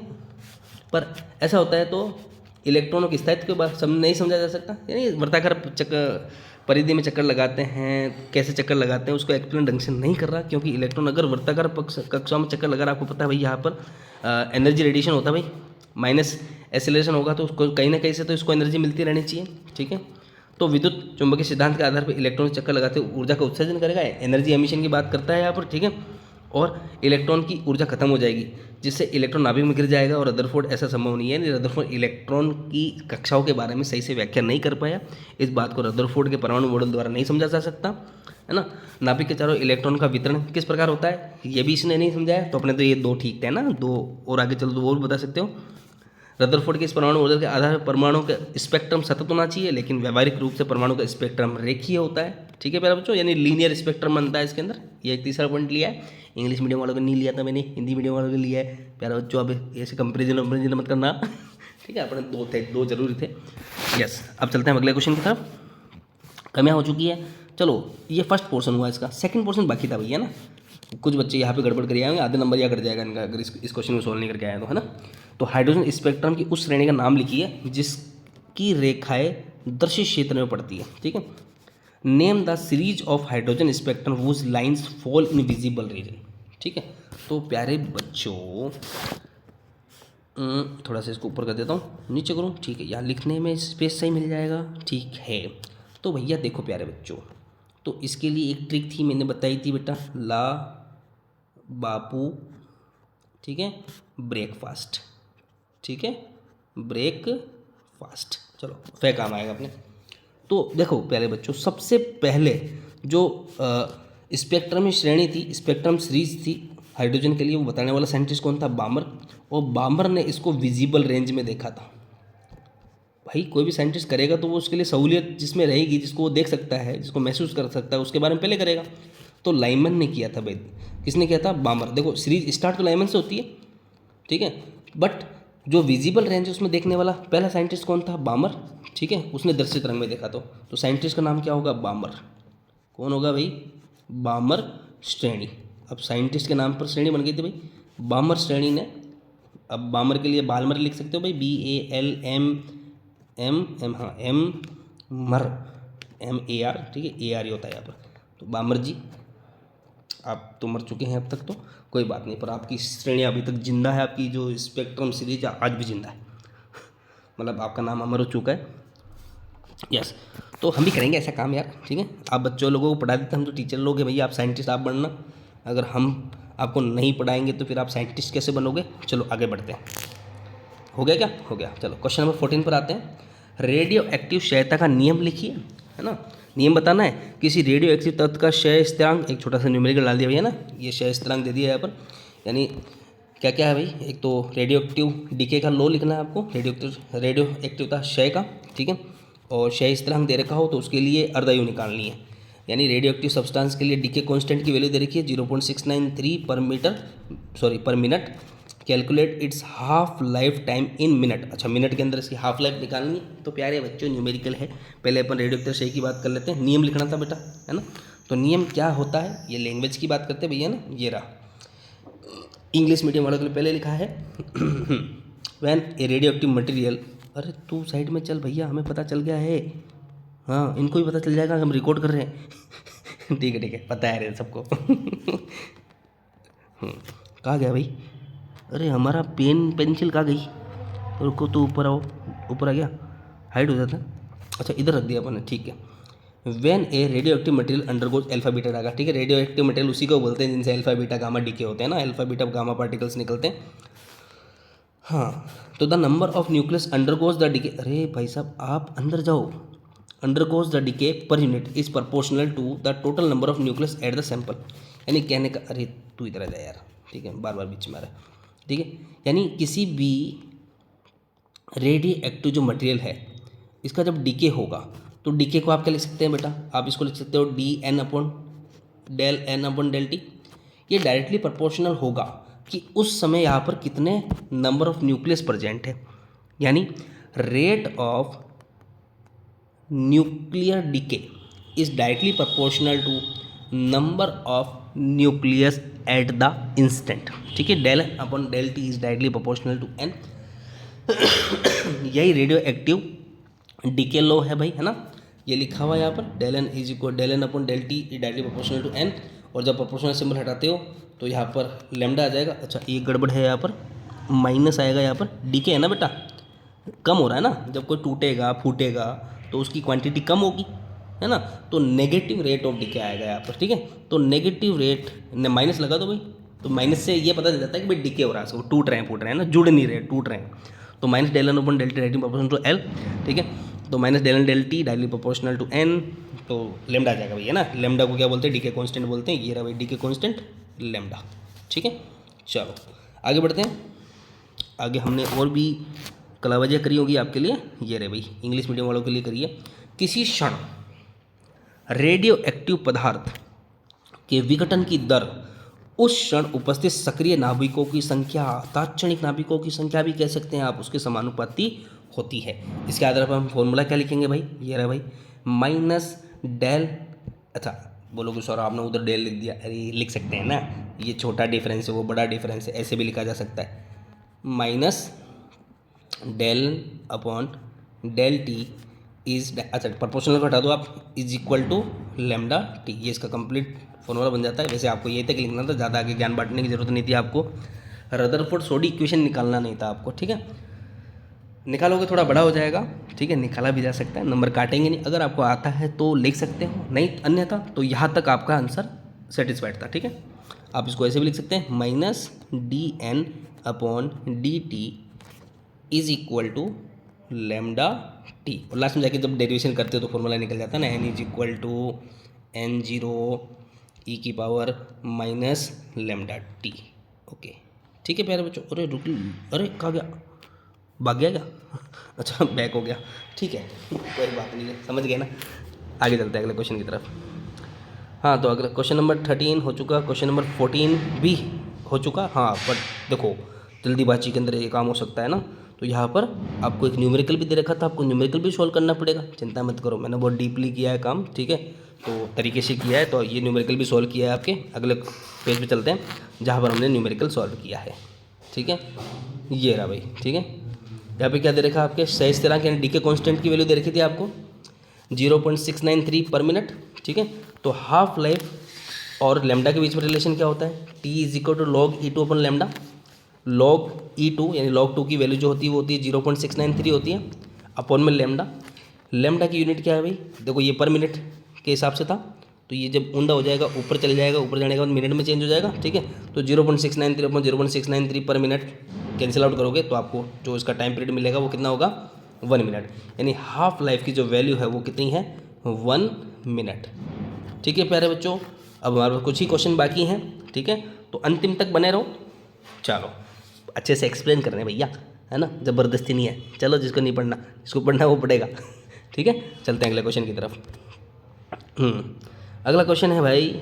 S1: पर ऐसा होता है तो इलेक्ट्रॉनों के स्थायित्व के बाद सब नहीं समझा जा सकता। यानी वर्ताकार चक्कर परिधि में चक्कर लगाते हैं, कैसे चक्कर लगाते हैं उसको एक्सप्लेन ढंग से नहीं कर रहा, क्योंकि इलेक्ट्रॉन अगर वर्ताकार कक्षाओं में चक्कर लगा रहा, आपको पता है भाई यहाँ पर एनर्जी रेडिएशन होता है भाई, माइनस एक्सेलरेशन होगा तो उसको कहीं ना कहीं से तो इसको एनर्जी मिलती रहनी चाहिए। ठीक है, तो विद्युत चुंबकीय सिद्धांत के आधार पर इलेक्ट्रॉन चक्कर लगाते हुए ऊर्जा का उत्सर्जन करेगा, एनर्जी एमिशन की बात करता है यहाँ पर, ठीक है। और इलेक्ट्रॉन की ऊर्जा खत्म हो जाएगी, जिससे इलेक्ट्रॉन नाभिक में गिर जाएगा। और रदरफोर्ड ऐसा संभव नहीं है, रदरफोर्ड इलेक्ट्रॉन की कक्षाओं के बारे में सही से व्याख्या नहीं कर पाया। इस बात को रदरफोर्ड के परमाणु मॉडल द्वारा नहीं समझा जा सकता, है ना। नाभिक के चारों इलेक्ट्रॉन का वितरण किस प्रकार होता है, ये भी इसने नहीं समझाया। तो अपने तो ये दो ठीक थे ना, दो और आगे चलो तो वो भी बता सकते हो। रदरफोर्ड के इस परमाणु मॉडल के आधार पर परमाणु का स्पेक्ट्रम सतत होना चाहिए, लेकिन व्यवहारिक रूप से परमाणु का स्पेक्ट्रम रेखीय होता है, ठीक है प्यारे बच्चों, यानी लीनियर स्पेक्ट्रम बनता है इसके अंदर। ये एक तीसरा पॉइंट लिया है, इंग्लिश मीडियम वालों को नहीं लिया था मैंने, हिंदी मीडियम वालों को लिया है प्यारे बच्चों। अब ऐसे कंपेरिजन मत करना, ठीक है। अपने दो थे, दो जरूरी थे। यस, अब चलते हैं अगले क्वेश्चन की तरफ। कमियाँ हो चुकी है, चलो ये फर्स्ट पोर्शन हुआ इसका, सेकंड पोर्शन बाकी था भैया ना। कुछ बच्चे यहाँ पे गड़बड़ कर आएंगे, आधे नंबर या कट जाएगा इनका अगर इस क्वेश्चन को सोल्व नहीं करके आया तो, है ना। तो हाइड्रोजन स्पेक्ट्रम की उस श्रेणी का नाम लिखिए जिसकी रेखाएं दृश्य क्षेत्र में पड़ती है, ठीक है। Name the series of hydrogen spectrum was lines fall in visible region, ठीक है। तो प्यारे बच्चों थोड़ा सा इसको ऊपर कर देता हूँ, नीचे करूँ, ठीक है। यहाँ लिखने में स्पेस सही मिल जाएगा, ठीक है। तो भैया देखो प्यारे बच्चों, तो इसके लिए एक ट्रिक थी, मैंने बताई थी बेटा, ला बापू, ठीक है, ब्रेकफास्ट, ठीक है, ब्रेकफास्ट। चलो फे काम आएगा अपने। तो देखो प्यारे बच्चों, सबसे पहले जो स्पेक्ट्रम श्रेणी थी, स्पेक्ट्रम सीरीज थी हाइड्रोजन के लिए, वो बताने वाला साइंटिस्ट कौन था, बामर। और बामर ने इसको विजिबल रेंज में देखा था। भाई कोई भी साइंटिस्ट करेगा तो वो उसके लिए सहूलियत जिसमें रहेगी, जिसको वो देख सकता है, जिसको महसूस कर सकता है, उसके बारे में पहले करेगा। तो लाइमन ने किया था भाई, किसने किया था, बामर। देखो सीरीज स्टार्ट तो लाइमन से होती है, ठीक है, बट जो विजिबल रेंज है उसमें देखने वाला पहला साइंटिस्ट कौन था, बामर, ठीक है। उसने दृश्य तरंग में देखा। तो साइंटिस्ट का नाम क्या होगा, बामर। कौन होगा भाई, बामर श्रेणी। अब साइंटिस्ट के नाम पर श्रेणी बन गई थी भाई, बामर श्रेणी ने। अब बामर के लिए बालमर लिख सकते हो भाई, BALMM, हाँ एम मर, MAR, ठीक है, AR ही होता है यहाँ पर। तो बामर जी आप तो मर चुके हैं अब तक, तो कोई बात नहीं, पर आपकी श्रेणी अभी तक जिंदा है, आपकी जो स्पेक्ट्रम सीरीज आज भी जिंदा है, मतलब आपका नाम अमर हो चुका है। यस, तो हम भी करेंगे ऐसा काम यार, ठीक है। आप बच्चों लोगों को पढ़ा देते, हम तो टीचर लोग हैं भैया, आप साइंटिस्ट आप बनना। अगर हम आपको नहीं पढ़ाएंगे तो फिर आप साइंटिस्ट कैसे बनोगे। चलो आगे बढ़ते हैं, हो गया क्या, हो गया। चलो क्वेश्चन नंबर 14 पर आते हैं। रेडियो एक्टिव क्षयता का नियम लिखिए, है ना। नियम बताना है, किसी रेडियो एक्टिव तत्व का क्षय स्थिरांक, एक छोटा सा न्यूमेरिकल डाल दिया भैया ना, ये क्षय स्थिरांक दे दिया है यहाँ पर। यानी क्या क्या है भाई, एक तो रेडियो एक्टिव डीके का लो लिखना है आपको, रेडियो एक्टिवता क्षय का, ठीक है। और क्षय स्थिरांक दे रखा हो तो उसके लिए अर्धायु निकालनी है। यानी रेडियो एक्टिव सब्सटेंस के लिए डीके कांस्टेंट की वैल्यू दे रखी है 0.693 पर minute. Calculate its half life time in minute. अच्छा मिनट के अंदर इसकी हाफ लाइफ निकालनी है। तो प्यारे बच्चों न्यूमेरिकल है, पहले अपन रेडियो एक्टिव क्षय की बात कर लेते हैं। नियम लिखना था बेटा, है ना। तो नियम क्या होता है, ये लैंग्वेज की बात करते हैं भैया ना, ये रहा। इंग्लिश मीडियम वालों के लिए पहले लिखा है when A radio active material. अरे तू साइड में चल भैया, हमें पता चल गया है, हाँ इनको भी पता चल जाएगा हम रिकॉर्ड कर रहे हैं ठीक है, पता है रे सबको कहाँ गया भाई, अरे हमारा पेन पेंसिल कहाँ गई, रुको तो ऊपर आओ, ऊपर आ गया, हाइड हो जाता। अच्छा इधर रख दिया अपन ने, ठीक है। When A radio active material undergoes alpha beta Daga, ठीक है। रेडियो एक्टिव मटेरियल उसी को बोलते हैं जिनसे अल्फा बीटा गामा डीके होते हैं ना, अल्फा बीटा गामा पार्टिकल्स निकलते हैं। हाँ, तो the number of nucleus undergoes the decay, अरे भाई साहब आप अंदर जाओ, undergoes the decay per unit is proportional to the total number of nucleus at the sample. यानी कहने का, अरे तू इधर आ जा यार, ठीक है, बार बार बीच में आ रहा है, ठीक है। यानी किसी भी रेडियो एक्टिव जो मटेरियल है इसका जब डीके होगा तो डीके को आप क्या लिख सकते हैं बेटा, आप इसको लिख सकते हो dN/del ये डायरेक्टली प्रोपोर्शनल होगा कि उस समय यहाँ पर कितने नंबर ऑफ न्यूक्लियस प्रेजेंट है। यानी rate of nuclear decay is directly proportional to number of nucleus at the instant, ठीक है। del/del T is directly proportional to n यही रेडियो एक्टिव डीके लो है भाई, है ना। ये लिखा हुआ है यहाँ पर del N/del T is directly proportional to n। और जब प्रोपोर्शनल सिंबल हटाते हो तो यहाँ पर लैम्डा आ जाएगा। अच्छा ये गड़बड़ है, यहाँ पर माइनस आएगा, यहाँ पर डीके है ना बेटा, कम हो रहा है ना। जब कोई टूटेगा फूटेगा तो उसकी क्वांटिटी कम होगी, है ना। तो नेगेटिव रेट ऑफ डिके आएगा यहाँ पर, ठीक है। तो नेगेटिव रेट माइनस लगा दो भाई, तो माइनस से ये पता चल जाता है कि भाई डिके हो रहा है, वो टूट रहे हैं, फूट रहे हैं ना, जुड़ नहीं रहे, टूट रहे हैं। तो minus del N upon del T directly proportional to L, ठीक है। तो minus del N del T directly proportional to N, तो लेमडा आ जाएगा भैया ना। लेमडा को क्या बोलते हैं, डीके कांस्टेंट बोलते हैं। ये रहा भाई डीके कांस्टेंट लेमडा, ठीक है। चलो आगे बढ़ते हैं। आगे हमने और भी कलाबाजियाँ करी होगी आपके लिए, ये रहे भाई इंग्लिश मीडियम वालों के लिए करिए। किसी क्षण रेडियो एक्टिव पदार्थ के विघटन की दर उस क्षण उपस्थित सक्रिय नाभिकों की संख्या, तात्क्षणिक नाभिकों की संख्या भी कह सकते हैं आप, उसके समानुपाती होती है। इसके आधार पर हम फॉर्मूला क्या लिखेंगे भाई, ये रहा भाई माइनस डेल, अच्छा बोलोगे सर आपने उधर डेल लिख दिया, अरे लिख सकते हैं ना, ये छोटा डिफरेंस है वो बड़ा डिफरेंस है, ऐसे भी लिखा जा सकता है। Minus del upon del T is, अच्छा प्रोपोर्शनल को हटा दो आप, is equal to lambda T, ये इसका कंप्लीट फॉर्मूला बन जाता है। वैसे आपको ये तक लिखना था, ज़्यादा आगे ज्ञान बांटने की जरूरत नहीं थी आपको, रदरफोर्ड सोडी इक्वेशन निकालना नहीं था आपको, ठीक है। निकालोगे थोड़ा बड़ा हो जाएगा, ठीक है, निकाला भी जा सकता है, नंबर काटेंगे नहीं। अगर आपको आता है तो लिख सकते हो, नहीं अन्यथा तो यहाँ तक आपका आंसर सेटिस्फाइड था, ठीक है। आप इसको ऐसे भी लिख सकते हैं, minus D N upon D T is equal to lambda T, और लास्ट में जाके जब डेरिवेशन करते हो तो फॉर्मूला निकल जाता है ना, N is equal to N zero e की power minus lambda t. Okay ठीक है प्यारे बच्चों। अरे रुक, अरे कहाँ गया, भाग गया क्या अच्छा बैक हो गया, ठीक है कोई बात नहीं है, समझ गए ना। आगे चलते हैं अगले क्वेश्चन की तरफ। हाँ तो अगला क्वेश्चन नंबर 13 हो चुका, क्वेश्चन नंबर 14 भी हो चुका। हाँ बट देखो जल्दीबाजी के अंदर ये काम हो सकता है ना, तो यहाँ पर आपको एक न्यूमेरिकल भी दे रखा था, आपको न्यूमेरिकल भी सॉल्व करना पड़ेगा, चिंता मत करो, मैंने बहुत डीपली किया है काम, ठीक है, तो तरीके से किया है, तो ये न्यूमेरिकल भी सॉल्व किया है। आपके अगले पेज पे चलते हैं जहाँ पर हमने न्यूमेरिकल सॉल्व किया है, ठीक है। ये रहा भाई, ठीक है। यहाँ पे क्या दे रखा है आपके, सही स्थिरांक यानी डी के कॉन्स्टेंट की वैल्यू दे रखी थी आपको 0.693 पर मिनट, ठीक है। तो हाफ लाइफ और लेमडा के बीच में रिलेशन क्या होता है, T is equal to log E two upon lambda, log E two यानी लॉग टू की वैल्यू जो होती है वो होती है 0.693 होती है अपॉन में लेमडा। लेमडा की यूनिट क्या है भाई, देखो ये पर मिनट के हिसाब से था, तो ये जब ऊंधा हो जाएगा ऊपर चले जाएगा, ऊपर जाने के बाद मिनट में चेंज हो जाएगा, ठीक है। तो 0.693 अपॉन 0.693 पर मिनट कैंसिल आउट करोगे तो आपको जो इसका टाइम पीरियड मिलेगा वो कितना होगा, 1 मिनट, यानी हाफ लाइफ की जो वैल्यू है वो कितनी है, 1 मिनट, ठीक है प्यारे बच्चों। अब हमारे पास कुछ ही क्वेश्चन बाकी हैं, ठीक है, तो अंतिम तक बने रहो। चलो अच्छे से एक्सप्लेन करने भैया, है ना, ज़बरदस्ती नहीं है, चलो जिसको नहीं पढ़ना, जिसको पढ़ना वो पढ़ेगा ठीक है। चलते हैं अगले क्वेश्चन की तरफ। अगला क्वेश्चन है भाई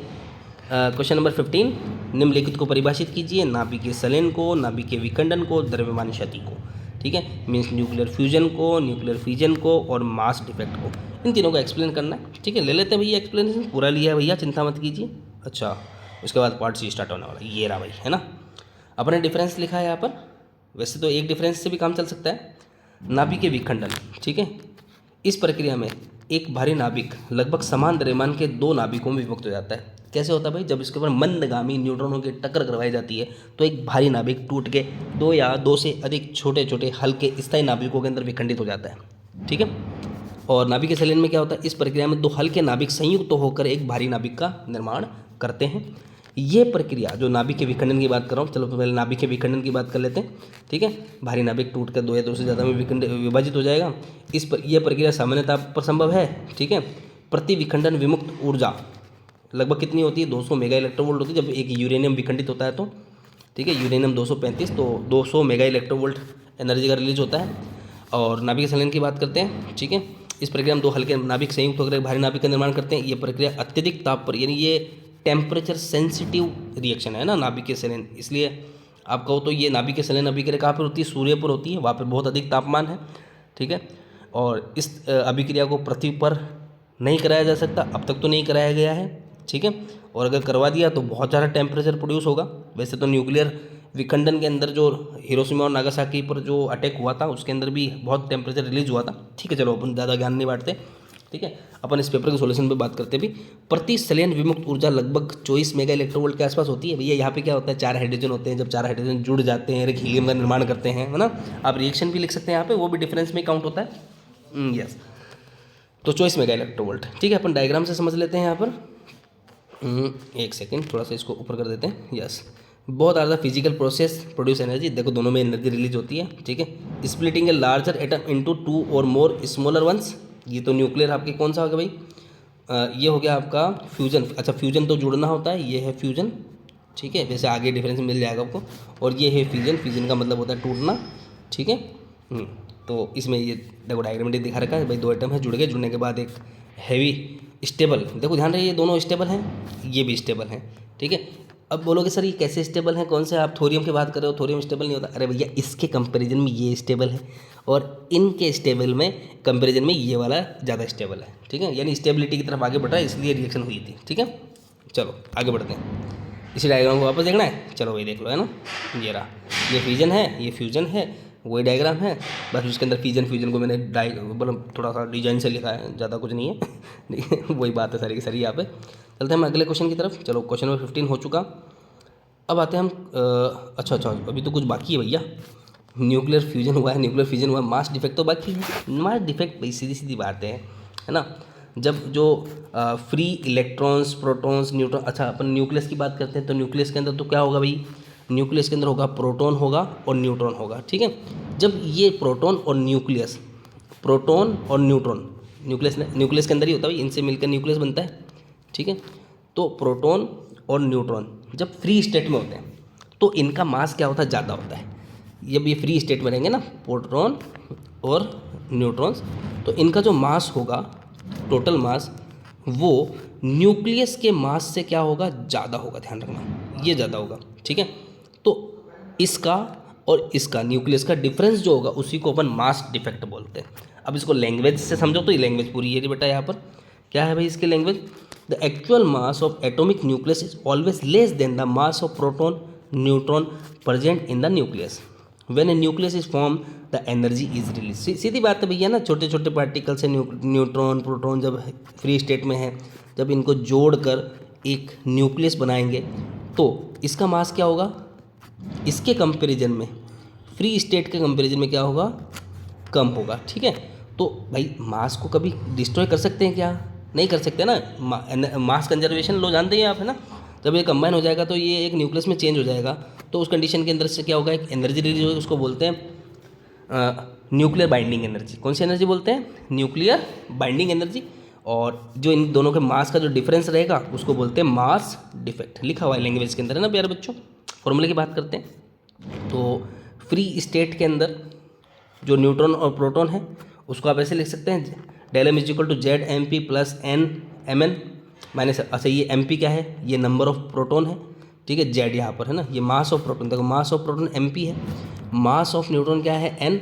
S1: क्वेश्चन नंबर 15, निम्नलिखित को परिभाषित कीजिए, नाभिकीय संलयन को, नाभिकीय विखंडन को, द्रव्यमान क्षति को, ठीक है, मीन्स न्यूक्लियर फ्यूजन को, न्यूक्लियर फिजन को और मास डिफेक्ट को, इन तीनों को एक्सप्लेन करना है, ठीक है। ले लेते हैं भैया एक्सप्लेनेशन, पूरा लिया है भैया, चिंता मत कीजिए। अच्छा उसके बाद पार्ट सी स्टार्ट होने वाला है, ये रहा भाई, है ना। अपने डिफरेंस लिखा है यहाँ पर, वैसे तो एक डिफरेंस से भी काम चल सकता है। नाभिकीय विखंडन, ठीक है, इस प्रक्रिया में एक भारी नाभिक लगभग समान द्रव्यमान के दो नाभिकों में विभक्त हो जाता है। कैसे होता है भाई, जब इसके ऊपर मंदगामी न्यूट्रॉनों की टक्कर करवाई जाती है तो एक भारी नाभिक टूट के दो या दो से अधिक छोटे छोटे हल्के स्थायी नाभिकों के अंदर विखंडित हो जाता है, ठीक है। और नाभिकीय संलयन में क्या होता है, इस प्रक्रिया में दो हल्के नाभिक संयुक्त होकर एक भारी नाभिक का निर्माण करते हैं। ये प्रक्रिया जो नाभिक के विखंडन की बात कर रहा हूँ, चलो पहले नाभिक के विखंडन की बात कर लेते हैं, ठीक है। भारी नाभिक टूट कर दो या दो से ज़्यादा में विभाजित हो जाएगा। यह प्रक्रिया सामान्यतः पर संभव है, ठीक है। प्रति विखंडन विमुक्त ऊर्जा लगभग कितनी होती है, 200 मेगा इलेक्ट्रोवोल्ट होती है जब एक यूरेनियम विखंडित होता है तो, ठीक है, यूरेनियम 235, तो 200 मेगा इलेक्ट्रोवोल्ट एनर्जी का रिलीज होता है। और नाभिकीय संलयन की बात करते हैं, ठीक है, इस प्रक्रिया में दो हल्के नाभिक संयुक्त होकर भारी नाभिक का निर्माण करते हैं। ये प्रक्रिया अत्यधिक ताप पर, यानी ये टेम्परेचर सेंसिटिव रिएक्शन है ना नाभिकीय संलयन, इसलिए आप कहो तो ये नाभिकीय संलयन अभिक्रिया कहाँ पर होती है, सूर्य पर होती है, वहाँ पर बहुत अधिक तापमान है, ठीक है। और इस अभिक्रिया को पृथ्वी पर नहीं कराया जा सकता, अब तक तो नहीं कराया गया है, ठीक है। और अगर करवा दिया तो बहुत ज़्यादा टेम्परेचर प्रोड्यूस होगा। वैसे तो न्यूक्लियर विखंडन के अंदर जो हिरोशिमा और नागासाकी पर जो अटैक हुआ था उसके अंदर भी बहुत टेम्परेचर रिलीज हुआ था, ठीक है। चलो अपन ज़्यादा ज्ञान नहीं बांटते, ठीक है, अपन इस पेपर के सॉल्यूशन पे बात करते भी। प्रति संलयन विमुक्त ऊर्जा लगभग 24 मेगा इलेक्ट्रोवोल्ट के आसपास होती है भैया। यहाँ पे क्या होता है, 4 हाइड्रोजन होते हैं, जब 4 हाइड्रोजन जुड़ जाते हैं एक हीलियम का निर्माण करते हैं, है ना। आप रिएक्शन भी लिख सकते हैं यहाँ पे, वो भी डिफरेंस में काउंट होता है, यस। तो चॉइस मेगा इलेक्ट्रोवोल्ट। ठीक है, अपन डायग्राम से समझ लेते हैं यहाँ पर। एक सेकेंड, थोड़ा सा इसको ऊपर कर देते हैं। Yes, both are the physical process produce energy. देखो दोनों में एनर्जी रिलीज होती है। ठीक है, splitting a larger atom into 2 और मोर स्मॉलर वंस। ये तो न्यूक्लियर आपके कौन सा होगा भाई, ये हो गया आपका फ्यूजन। अच्छा, फ्यूजन तो जुड़ना होता है, ये है फ्यूजन। ठीक है, वैसे आगे डिफरेंस मिल जाएगा आपको। और ये है फ्यूजन, फ्यूजन का मतलब होता है टूटना। ठीक है, तो इसमें ये देखो डायग्राम में दिखा रखा है भाई, दो एटम है, जुड़ गए, जुड़ने के बाद एक हैवी स्टेबल, देखो ध्यान रहे ये दोनों स्टेबल हैं, ये भी स्टेबल हैं। ठीक है, अब बोलोगे सर ये कैसे स्टेबल हैं, कौन से, आप थोरियम की बात कर रहे हो, थोरियम स्टेबल नहीं होता। अरे भैया इसके कंपैरिजन में ये स्टेबल है, और इनके स्टेबल में कंपैरिजन में ये वाला ज़्यादा स्टेबल है। ठीक है, यानी स्टेबिलिटी की तरफ आगे बढ़ रहा है, इसलिए रिएक्शन हुई थी। ठीक है, चलो आगे बढ़ते हैं। इसी डायग्राम को वापस देखना है, चलो भाई देख लो, है ना, ये रहा, ये फ्यूजन है, ये फ्यूजन है, वही डायग्राम है, बस उसके अंदर फ्यूजन फ्यूजन को मैंने मतलब थोड़ा सा डिजाइन से लिखा है, ज़्यादा कुछ नहीं है। वही बात है सारी की सारी। यहाँ पे चलते हैं हम अगले क्वेश्चन की तरफ। चलो क्वेश्चन नंबर 15 हो चुका। अब आते हैं हम अच्छा अभी तो कुछ बाकी है भैया। न्यूक्लियर फ्यूजन हुआ है, न्यूक्लियर फ्यूजन हुआ है, मास डिफेक्ट तो बाकी है। मास डिफेक्ट भाई सीधी सीधी बातें हैं, है ना। जब जो फ्री इलेक्ट्रॉन्स, प्रोटॉन्स, न्यूट्रॉन, अच्छा अपन न्यूक्लियस की बात करते हैं, तो न्यूक्लियस के अंदर तो क्या होगा भाई, न्यूक्लियस के अंदर होगा प्रोटॉन होगा और न्यूट्रॉन होगा। ठीक है, जब ये प्रोटॉन और न्यूक्लियस, प्रोटॉन और न्यूट्रॉन, न्यूक्लियस के अंदर ही होता है भाई, इनसे मिलकर न्यूक्लियस बनता है। ठीक है, तो प्रोटॉन और न्यूट्रॉन जब फ्री स्टेट में होते हैं तो इनका मास क्या होता है, ज़्यादा होता है। जब ये फ्री स्टेट में रहेंगे ना, प्रोटॉन और न्यूट्रॉन्स, तो इनका जो मास होगा, टोटल मास, वो न्यूक्लियस के मास से क्या होगा, ज़्यादा होगा। ध्यान रखना, ये ज़्यादा होगा। ठीक है, तो इसका और इसका न्यूक्लियस का डिफरेंस जो होगा उसी को अपन मास डिफेक्ट बोलते हैं। अब इसको लैंग्वेज से समझो तो ये लैंग्वेज पूरी ये बेटा यहाँ पर क्या है भाई इसकी language, the actual mass of atomic nucleus is always less than the mass of proton neutron present in the nucleus. When a nucleus is form the energy is release. सीधी बात है भैया ना, छोटे छोटे पार्टिकल से न्यूट्रॉन प्रोटॉन जब free state में है, जब इनको जोड़कर एक न्यूक्लियस बनाएंगे तो इसका मास क्या होगा, इसके कंपैरिजन में, फ्री स्टेट के कंपैरिजन में क्या होगा, कम होगा। ठीक है, तो भाई मास को कभी डिस्ट्रॉय कर सकते हैं क्या, नहीं कर सकते ना। मास कंजर्वेशन लो जानते हैं आप, है ना। जब ये कंबाइन हो जाएगा तो ये एक न्यूक्लियस में चेंज हो जाएगा, तो उस कंडीशन के अंदर से क्या होगा, एक एनर्जी रिलीज होगी, उसको बोलते हैं न्यूक्लियर बाइंडिंग एनर्जी। कौन सी एनर्जी बोलते हैं, न्यूक्लियर बाइंडिंग एनर्जी। और जो इन दोनों के मास का जो डिफरेंस रहेगा उसको बोलते हैं मास डिफेक्ट। लिखा हुआ है लैंग्वेज के अंदर, है ना प्यारे बच्चों। फॉर्मूले की बात करते हैं तो फ्री स्टेट के अंदर जो न्यूट्रॉन और प्रोटॉन है उसको आप ऐसे लिख सकते हैं, del M is equal to Z M P plus N M N minus, अच्छा ये एम पी क्या है, ये नंबर ऑफ प्रोटॉन है। ठीक है, जेड यहाँ पर है ना, ये मास ऑफ प्रोटॉन, देखो mass of proton M P है, मास ऑफ न्यूट्रॉन क्या है, एन।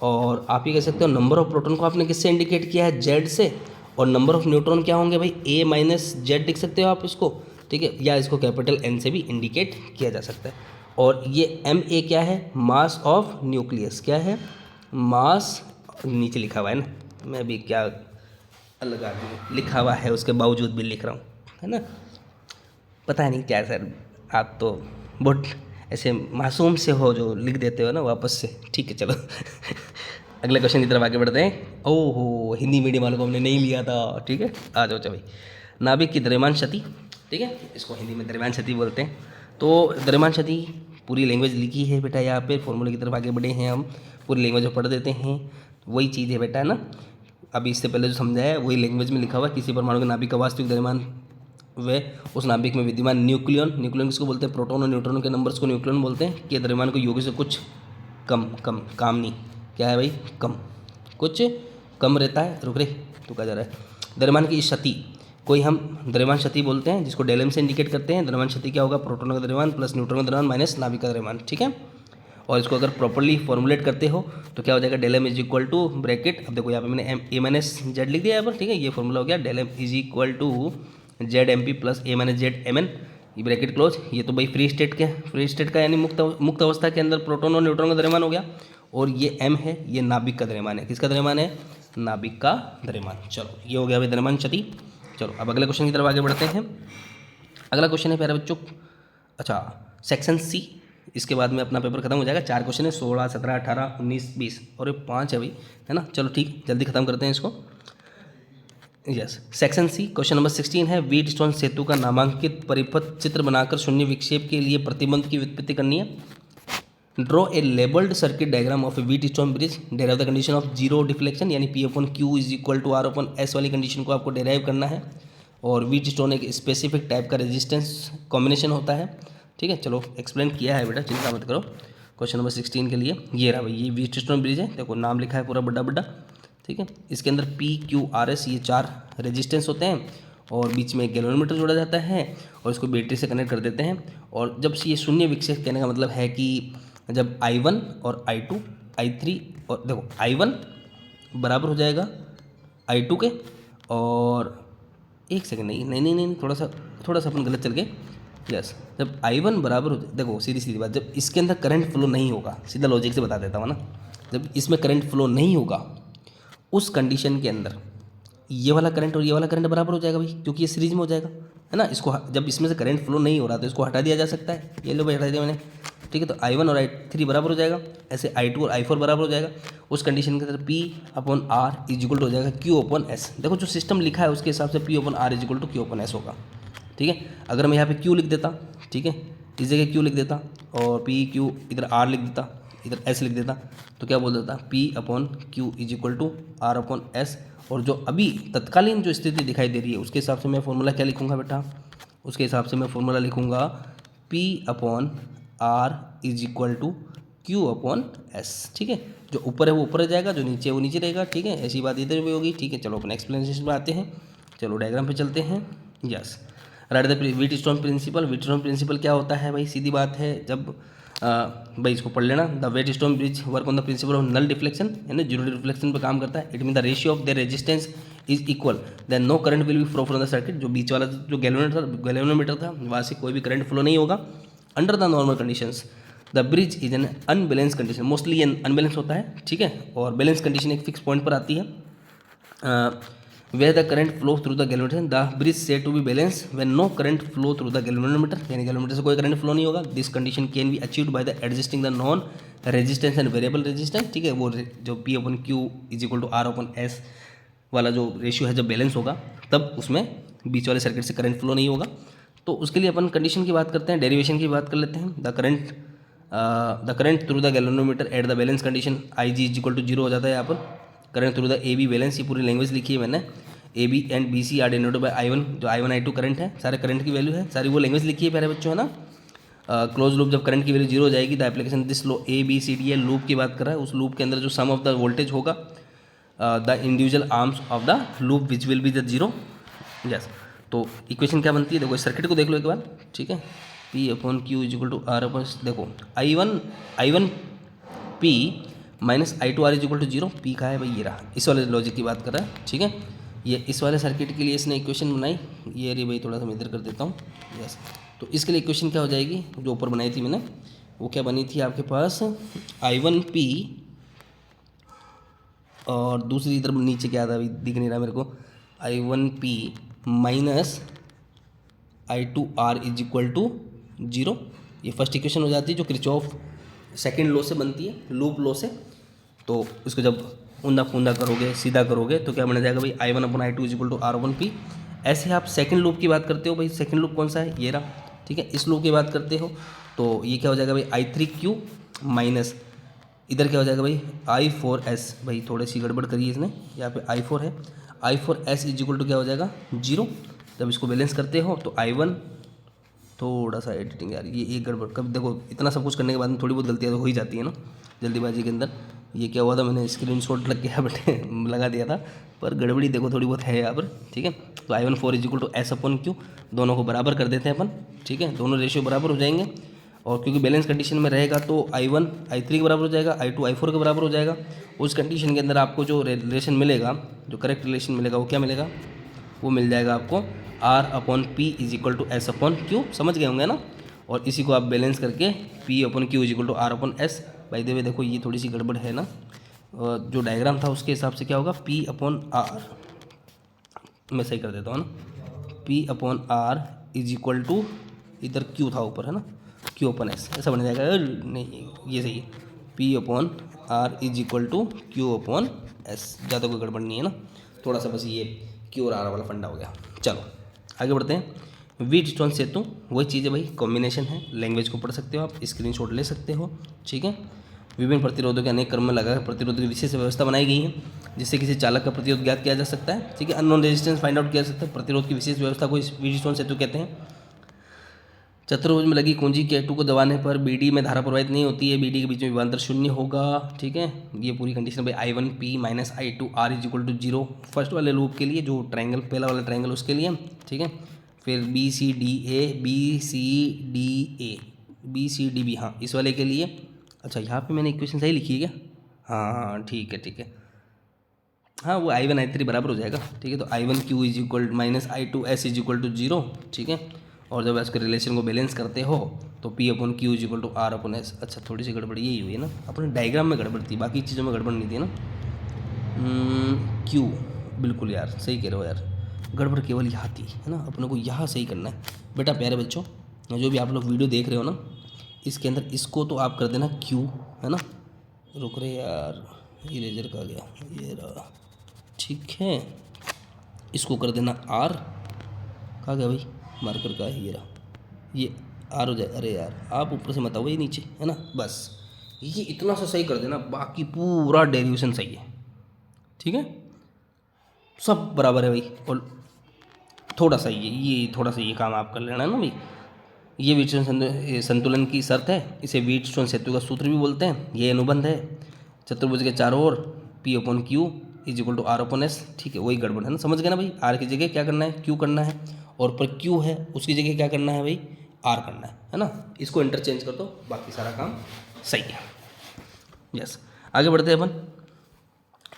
S1: और आप ये कह सकते हो नंबर ऑफ प्रोटॉन को आपने किससे इंडिकेट किया है, जेड से, और नंबर ऑफ न्यूट्रॉन क्या होंगे भाई, ए माइनस जेड लिख सकते हो आप इसको। ठीक है, या इसको कैपिटल एन से भी इंडिकेट किया जा सकता है। और ये एम ए क्या है, मास ऑफ न्यूक्लियस, क्या है, मास, नीचे लिखा हुआ है ना, मैं भी क्या अलग आदमी लिखा हुआ है उसके बावजूद भी लिख रहा हूँ, है ना। पता नहीं क्या सर, आप तो बहुत ऐसे मासूम से हो जो लिख देते हो ना वापस से। ठीक है, चलो अगले क्वेश्चन की तरफ आगे बढ़ते हैं। ओहो, हिंदी मीडियम वालों को हमने नहीं लिया था। ठीक है, आ जाओ भाई। नाभिक की द्रव्यमान क्षति, ठीक है, इसको हिंदी में द्रव्यमान क्षति बोलते हैं। तो द्रव्यमान क्षति पूरी लैंग्वेज लिखी है बेटा यहाँ पे, फॉर्मूले की तरफ आगे बढ़े हैं हम, पूरी लैंग्वेज में पढ़ देते हैं। वही चीज़ है बेटा, है ना। अभी इससे पहले जो समझाया है वही लैंग्वेज में लिखा हुआ है। किसी परमाणु के नाभिक का वास्तविक द्रव्यमान व उस नाभिक में विद्यमान न्यूक्लियन किसको बोलते हैं, प्रोटॉन और न्यूट्रॉन के नंबर्स को न्यूक्लियन बोलते हैं, कि द्रव्यमान को योग से कुछ काम नहीं, क्या है भाई, कुछ कम रहता है। रुक रे, तू क्या जा रहा है। द्रव्यमान की क्षति कोई हम द्रव्यमान क्षति बोलते हैं, जिसको डेल एम से इंडिकेट करते हैं। द्रव्यमान क्षति क्या होगा, प्रोटॉन का द्रव्यमान प्लस न्यूट्रॉन का द्रव्यमान माइनस नाभिक का द्रव्यमान। ठीक है, और इसको अगर प्रॉपर्ली फॉर्मुलेट करते हो तो क्या हो जाएगा, del M is equal to bracket, अब देखो यहाँ पे मैंने एम ए माइनस जेड लिख दिया यहाँ पर। ठीक है, ये फॉर्मूला हो गया, del M is equal to Z M P plus A minus Z M N, ये ब्रैकेट क्लोज। ये तो भाई फ्री स्टेट का यानी मुक्त अवस्था के अंदर प्रोटॉन और न्यूट्रॉन का द्रव्यमान हो गया। और ये एम है, ये नाभिक का द्रव्यमान है। किसका द्रव्यमान है, नाभिक का द्रव्यमान। चलो ये हो गया भाई द्रव्यमान क्षति। चलो अब अगले क्वेश्चन की तरफ आगे बढ़ते हैं। अगला क्वेश्चन है प्यारे बच्चों, अच्छा सेक्शन सी, इसके बाद में अपना पेपर खत्म हो जाएगा। 4 क्वेश्चन है, 16, 17, 18, 19, 20 और ये 5 है भाई, है ना। चलो ठीक, जल्दी खत्म करते हैं इसको। Yes. Section C question number 16 है व्हीटस्टोन सेतु का नामांकित परिपथ चित्र बनाकर शून्य विक्षेप के लिए प्रतिबंध की व्युत्पत्ति करनी है। Draw a labelled circuit diagram of a Wheatstone bridge, derive the condition of zero deflection यानी P upon Q is equal to R upon S वाली कंडीशन को आपको डेराइव करना है। और व्हीटस्टोन एक स्पेसिफिक टाइप का रेजिस्टेंस कॉम्बिनेशन होता है। ठीक है, चलो एक्सप्लेन किया है बेटा, चिंता मत करो। क्वेश्चन नंबर 16 के लिए ये रहा भाई, ये व्हीटस्टोन ब्रिज है, देखो नाम लिखा है पूरा बड़ा बड़ा। ठीक है, इसके अंदर पी क्यू आर एस ये 4 रेजिस्टेंस होते हैं और बीच में एक गैल्वेनोमीटर जोड़ा जाता है और इसको बैटरी से कनेक्ट कर देते हैं। और जब ये शून्य विक्षेप कहने का मतलब है कि जब I1 और I2 I3 और देखो I1 बराबर हो जाएगा I2 के, और एक सेकंड नहीं, थोड़ा सा अपन गलत चल गए। यस, जब I1 बराबर हो, देखो सीधी बात, जब इसके अंदर करंट फ्लो नहीं होगा, सीधा लॉजिक से बता देता हूँ ना, जब इसमें करंट फ्लो नहीं होगा उस कंडीशन के अंदर ये वाला करंट और ये वाला करंट बराबर हो जाएगा भाई, क्योंकि ये सीरीज में हो जाएगा, है ना। इसको जब इसमें से करंट फ्लो नहीं हो रहा तो इसको हटा दिया जा सकता है, ये लो भाई हटा दिया मैंने। ठीक है, तो I1 और I3 बराबर हो जाएगा, ऐसे I2 और I4 बराबर हो जाएगा। उस कंडीशन के अंदर P upon R is equal to हो जाएगा Q अपॉन S। देखो जो सिस्टम लिखा है उसके हिसाब से P upon R is equal to Q upon S होगा। ठीक है, अगर मैं यहाँ पे Q लिख देता, ठीक है, इस जगह Q लिख देता और P Q इधर R लिख देता, इधर S लिख देता, तो क्या बोल देता, P upon Q is equal to R upon S। और जो अभी तत्कालीन जो स्थिति दिखाई दे रही है उसके हिसाब से मैं फॉर्मूला क्या लिखूंगा बेटा, उसके हिसाब से मैं फॉर्मूला लिखूंगा P upon R is equal to Q upon S। ठीक है, जो ऊपर है वो ऊपर जाएगा, जो नीचे है वो नीचे रहेगा। ठीक है, ऐसी बात इधर भी होगी। ठीक है, चलो अपन एक्सप्लेनेशन में आते हैं, चलो डायग्राम पे चलते हैं। Yes, write the Wheatstone principle. Wheatstone principle क्या होता है भाई, सीधी बात है, जब भाई इसको पढ़ लेना, the Wheatstone bridge work on the principle of null deflection, है ना, जीरो डिफ्लेक्शन पे काम करता है। It mean the ratio of their resistance is equal, then no current will be flow from the circuit. जो बीच वाला जो गैल्वेनोमीटर था वहाँ से कोई भी करंट फ्लो नहीं होगा under the normal conditions. The bridge is an unbalance condition, mostly unbalance होता है। ठीक है, और बैलेंस कंडीशन एक फिक्स पॉइंट पर आती है, where the current flow through the galvanometer, the bridge said to be balanced when no current flow through the galvanometer, यानी galvanometer से कोई करंट फ्लो नहीं होगा। This condition can be achieved by the adjusting the non resistance and variable resistance। ठीक है, वो जो P upon Q is equal to R upon S वाला जो रेशियो है जब बैलेंस होगा तब उसमें बीच वाले सर्किट से करंट फ्लो नहीं होगा। तो उसके लिए अपन कंडीशन की बात करते हैं, डेरिवेशन की बात कर लेते हैं। The current through the galvanometer at the balance condition IG is equal to 0 हो जाता है यहाँ पर। Current through the AB balance, ये पूरी लैंग्वेज लिखी है मैंने, AB and BC are denoted by I1, जो I1 I2 करंट है, सारे करंट की वैल्यू है, सारी वो लैंग्वेज लिखी है प्यारे बच्चों, है ना। क्लोज लूप जब करंट की वैल्यू 0 हो जाएगी the application this low ABCD loop की बात कर रहा है, उस लूप के अंदर जो सम ऑफ द वोल्टेज होगा the individual arms of the loop which will be the 0। Yes, तो इक्वेशन क्या बनती है, देखो इस सर्किट को देख लो एक बार। ठीक है, P upon Q is equal to R upon, देखो I1 P minus I2 R is equal to 0। P का है भाई, ये रहा, इस वाले लॉजिक की बात कर रहा है। ठीक है, ये इस वाले सर्किट के लिए इसने इक्वेशन बनाई, ये रही भाई, थोड़ा सा मैं इधर कर देता हूँ। यस, तो इसके लिए इक्वेशन क्या हो जाएगी, जो ऊपर बनाई थी मैंने, वो क्या बनी थी आपके पास, I1P और दूसरी इधर नीचे क्या था अभी दिख नहीं रहा मेरे को, I1P minus I2R is equal to 0। ये फर्स्ट इक्वेशन हो जाती है जो किरचॉफ सेकेंड लॉ से बनती है, लूप लॉ से। तो इसको जब ऊंधा फूंदा करोगे, सीधा करोगे, तो क्या बन जाएगा भाई, I1 upon I2 is equal to R upon P। ऐसे आप सेकंड लूप की बात करते हो भाई, सेकंड लूप कौन सा है, ये रहा। ठीक है, इस लूप की बात करते हो तो ये क्या हो जाएगा भाई, I3Q माइनस इधर क्या हो जाएगा भाई, I4S। भाई थोड़ी सी गड़बड़ करिए इसने, यहाँ पे I4 है, I4S इज इक्वल टू क्या हो जाएगा 0। जब इसको बैलेंस करते हो तो I1, थोड़ा सा एडिटिंग यार, ये एक गड़बड़, कब देखो इतना सब कुछ करने के बाद में थोड़ी बहुत गलतियाँ तो हो ही जाती है ना जल्दीबाजी के अंदर। ये क्या हुआ था, मैंने स्क्रीनशॉट लग गया बट लगा दिया था, पर गड़बड़ी देखो थोड़ी बहुत है यहाँ पर। ठीक है, तो I1 is equal to S upon Q, दोनों को बराबर कर देते हैं अपन। ठीक है, दोनों रेशियो बराबर हो जाएंगे, और क्योंकि बैलेंस कंडीशन में रहेगा तो I1 I3 के बराबर हो जाएगा, I2 I4 के बराबर हो जाएगा। उस कंडीशन के अंदर आपको जो रिलेशन मिलेगा, जो करेक्ट रिलेशन मिलेगा, वो क्या मिलेगा, वो मिल जाएगा आपको R upon P is equal to S upon Q। समझ गए होंगे ना, और इसी को आप बैलेंस करके P upon Q is equal to R upon S। By the way देखो ये थोड़ी सी गड़बड़ है ना, जो डायग्राम था उसके हिसाब से क्या होगा, P अपॉन R, मैं सही कर देता हूँ ना, P upon R is equal to, इधर Q था ऊपर, है ना, Q अपॉन S, ऐसा बन जाएगा। नहीं, ये सही है, P upon R is equal to Q upon S, ज़्यादा कोई गड़बड़ नहीं है ना, थोड़ा सा बस ये Q और R वाला फंडा हो गया। चलो आगे बढ़ते हैं। व्हीटस्टोन सेतु वही चीज़ है भाई, कॉम्बिनेशन है, लैंग्वेज को पढ़ सकते हो आप, स्क्रीनशॉट ले सकते हो, ठीक है। विभिन्न प्रतिरोधों के अनेक क्रम में लगाकर प्रतिरोध की विशेष व्यवस्था बनाई गई है जिससे किसी चालक का प्रतिरोध ज्ञात किया जा सकता है, ठीक है। अननोन रेजिस्टेंस फाइंड आउट किया जा सकता है। प्रतिरोध की विशेष व्यवस्था को व्हीटस्टोन सेतु कहते हैं। चतुर्भुज में लगी कुंजी K2 को दबाने पर BD में धारा प्रवाहित नहीं होती है, BD के बीच में विभवांतर शून्य होगा, ठीक है। ये पूरी कंडीशन भाई I1P minus I2 R is equal to 0 first वाले लूप के लिए, जो ट्रायंगल पहला वाला ट्रायंगल उसके लिए, ठीक है। फिर BCDB, हाँ इस वाले के लिए। अच्छा यहाँ पे मैंने इक्वेशन सही लिखी है क्या? हाँ ठीक है ठीक है, हाँ वो I1 I3 बराबर हो जाएगा, ठीक है। तो I1Q is equal minus I2 S is equal to 0, ठीक है। और जब इसके रिलेशन को बैलेंस करते हो तो P upon Q is equal to R upon S। अच्छा थोड़ी सी गड़बड़ यही हुई है ना, अपने डायग्राम में गड़बड़ थी, बाकी चीज़ों में गड़बड़ नहीं थी ना। Q बिल्कुल यार सही कह रहे हो यार, गड़बड़ केवल यहाँ थी, है ना। अपने को यहाँ सही करना है बेटा। प्यारे बच्चों जो भी आप लोग वीडियो देख रहे हो ना, इसके अंदर इसको तो आप कर देना Q, है ना। रुक रहे यार, इरेजर का गया, ये रहा, ठीक है। इसको कर देना R, कहाँ गया भाई, मार्कर का है, ये रहा, ये R हो जाए। अरे यार आप ऊपर से मत आओ, ये नीचे, है ना। बस ये इतना सा सही कर देना, बाकी पूरा डेरिवेशन सही है, ठीक है। सब बराबर है भाई। और थोड़ा सा ये थोड़ा सा ये काम आप कर लेना ना भाई। ये व्हीटस्टोन संतुलन की शर्त है, इसे व्हीटस्टोन सेतु का सूत्र भी बोलते हैं। ये अनुबंध है चतुर्भुज के चारों ओर P upon Q is equal to R upon S, ठीक है। वही गड़बड़ है ना, समझ गए ना भाई। R की जगह क्या करना है, Q करना है, और पर Q है उसकी जगह क्या करना है भाई, R करना है ना। इसको इंटरचेंज कर दो, बाकी सारा काम सही है। यस आगे बढ़ते हैं अपन।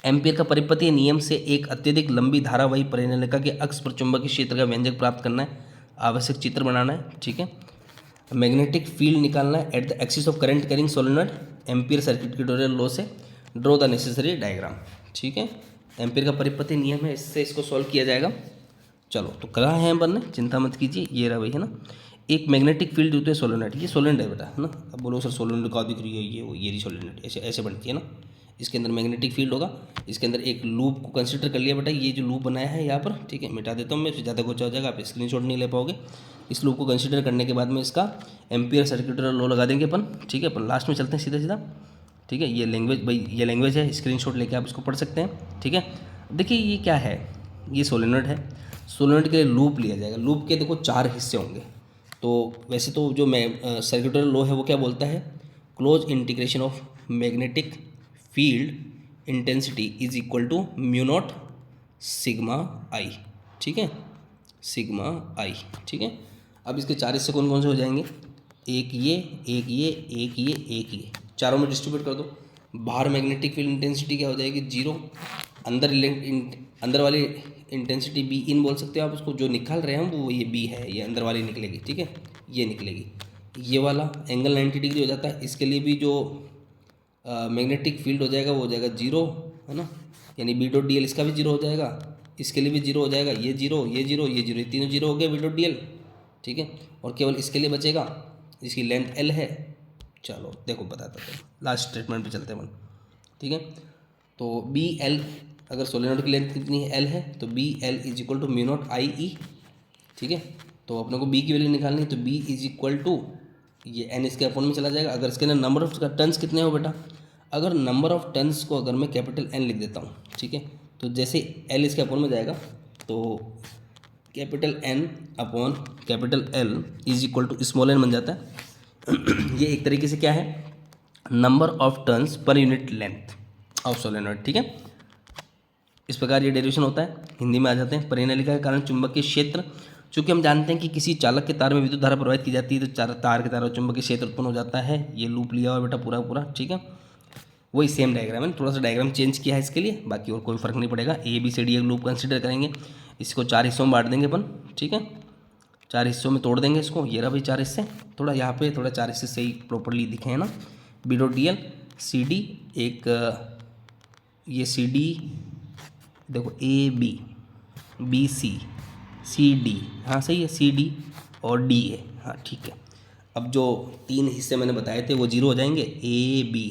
S1: एम्पियर का परिपथीय नियम से एक अत्यधिक लंबी धारावाही परिनलिका के अक्ष पर चुंबकीय क्षेत्र का व्यंजक प्राप्त करना है, आवश्यक चित्र बनाना है, ठीक है। मैग्नेटिक फील्ड निकालना है eight the axis of current carrying solenoid, ampere circuit tutorial law से ड्रॉ द नेसेसरी डायग्राम, ठीक है। एम्पियर का परिपथीय नियम है, इससे इसको सॉल्व किया जाएगा। चलो तो करा है अपन ने, चिंता मत कीजिए, ये रहा भाई, है ना। एक मैग्नेटिक फील्ड होती है सोलेनॉइड, ये सोलेनॉइड है बेटा, है ना। अब बोलो सर सोलेनॉइड का दिख रही है, ये वो ये रही सोलेनॉइड, ऐसे ऐसे बनती है ना। इसके अंदर मैग्नेटिक फील्ड होगा, इसके अंदर एक लूप को कंसिडर कर लिया बेटा, ये जो लूप बनाया है यहाँ पर, ठीक है। मिटा देता हूँ मैं, ज़्यादा कुछ हो जाएगा, आप स्क्रीनशॉट नहीं ले पाओगे। इस लूप को कंसिडर करने के बाद में इसका एम्पियर सर्किट लॉ लगा देंगे अपन, ठीक है। अपन लास्ट में चलते हैं सीधा सीधा, ठीक है। ये लैंग्वेज भाई, ये लैंग्वेज है, स्क्रीनशॉट लेके आप इसको पढ़ सकते हैं, ठीक है। देखिए ये क्या है, ये सोलेनॉइड है, सोलेनॉइड के लिए लूप लिया जाएगा। लूप के देखो 4 हिस्से होंगे। तो वैसे तो जो सर्किटरी लॉ है वो क्या बोलता है, close integration of magnetic field intensity is equal to mu naught sigma I, ठीक है, सिग्मा आई, ठीक है। अब इसके 4 हिस्से कौन कौन से हो जाएंगे, एक ये एक ये एक ये एक ये, चारों में डिस्ट्रीब्यूट कर दो। बाहर मैग्नेटिक फील्ड इंटेंसिटी क्या हो जाएगी, 0। अंदर वाली इंटेंसिटी बी इन बोल सकते हो आप उसको, जो निकाल रहे हैं हम वो ये बी है, ये अंदर वाली निकलेगी, ठीक है, ये निकलेगी। ये वाला एंगल 90 डिग्री हो जाता है, इसके लिए भी जो मैग्नेटिक फील्ड हो जाएगा वो हो जाएगा 0, है ना। यानी बी डॉट डी एल इसका भी 0 हो जाएगा, इसके लिए भी 0 हो जाएगा, ये 0 ये 0 ये 0, ये तीनों 0 हो गए बी डॉट डी एल, ठीक है। और केवल इसके लिए बचेगा, इसकी लेंथ एल है। चलो देखो बताता हूँ, लास्ट स्टेटमेंट पे चलते हैं अपन, ठीक है। तो बी एल, अगर सोलेनॉइड की लेंथ कितनी है, एल है, तो B L is equal to mu naught I E, ठीक है। तो अपने को बी की वैल्यू निकालनी है, तो बी इज इक्वल टू ये एन इसके अपॉन में चला जाएगा। अगर इसके अंदर नंबर ऑफ टर्न्स कितने हो बेटा, अगर नंबर ऑफ टर्न्स को अगर मैं कैपिटल एन लिख देता हूँ, ठीक है, तो जैसे एल इसके अपॉन में जाएगा तो capital N upon capital L is equal to small n बन जाता है। ये एक तरीके से क्या है, नंबर ऑफ टर्न्स पर यूनिट लेंथ ऑफ सोलेनॉइड, ठीक है। इस प्रकार ये डेरिवेशन होता है। हिंदी में आ जाते हैं। परिनलिका के कारण चुंबकीय क्षेत्र, चूँकि हम जानते हैं कि किसी चालक के तार में विद्युत धारा प्रवाहित की जाती है तो तार के तार में चुंबकीय क्षेत्र उत्पन्न हो जाता है। ये लूप लिया हुआ बेटा पूरा पूरा, ठीक है। वही सेम डायग्राम है, थोड़ा सा डायग्राम चेंज किया है इसके लिए, बाकी और कोई फर्क नहीं पड़ेगा। ए बी सी डी एक लूप कंसिडर करेंगे, इसको 4 हिस्सों में बांट देंगे अपन, ठीक है। 4 हिस्सों में तोड़ देंगे इसको, ये रहा भाई 4 हिस्से। थोड़ा यहाँ पे थोड़ा 4 हिस्से सही प्रॉपरली दिखे हैं ना। B dot D L C D, एक ये सी डी देखो, A B B C C D, हाँ सही है, सी डी और डी है, हाँ ठीक है। अब जो 3 हिस्से मैंने बताए थे वो 0 हो जाएंगे, ए बी।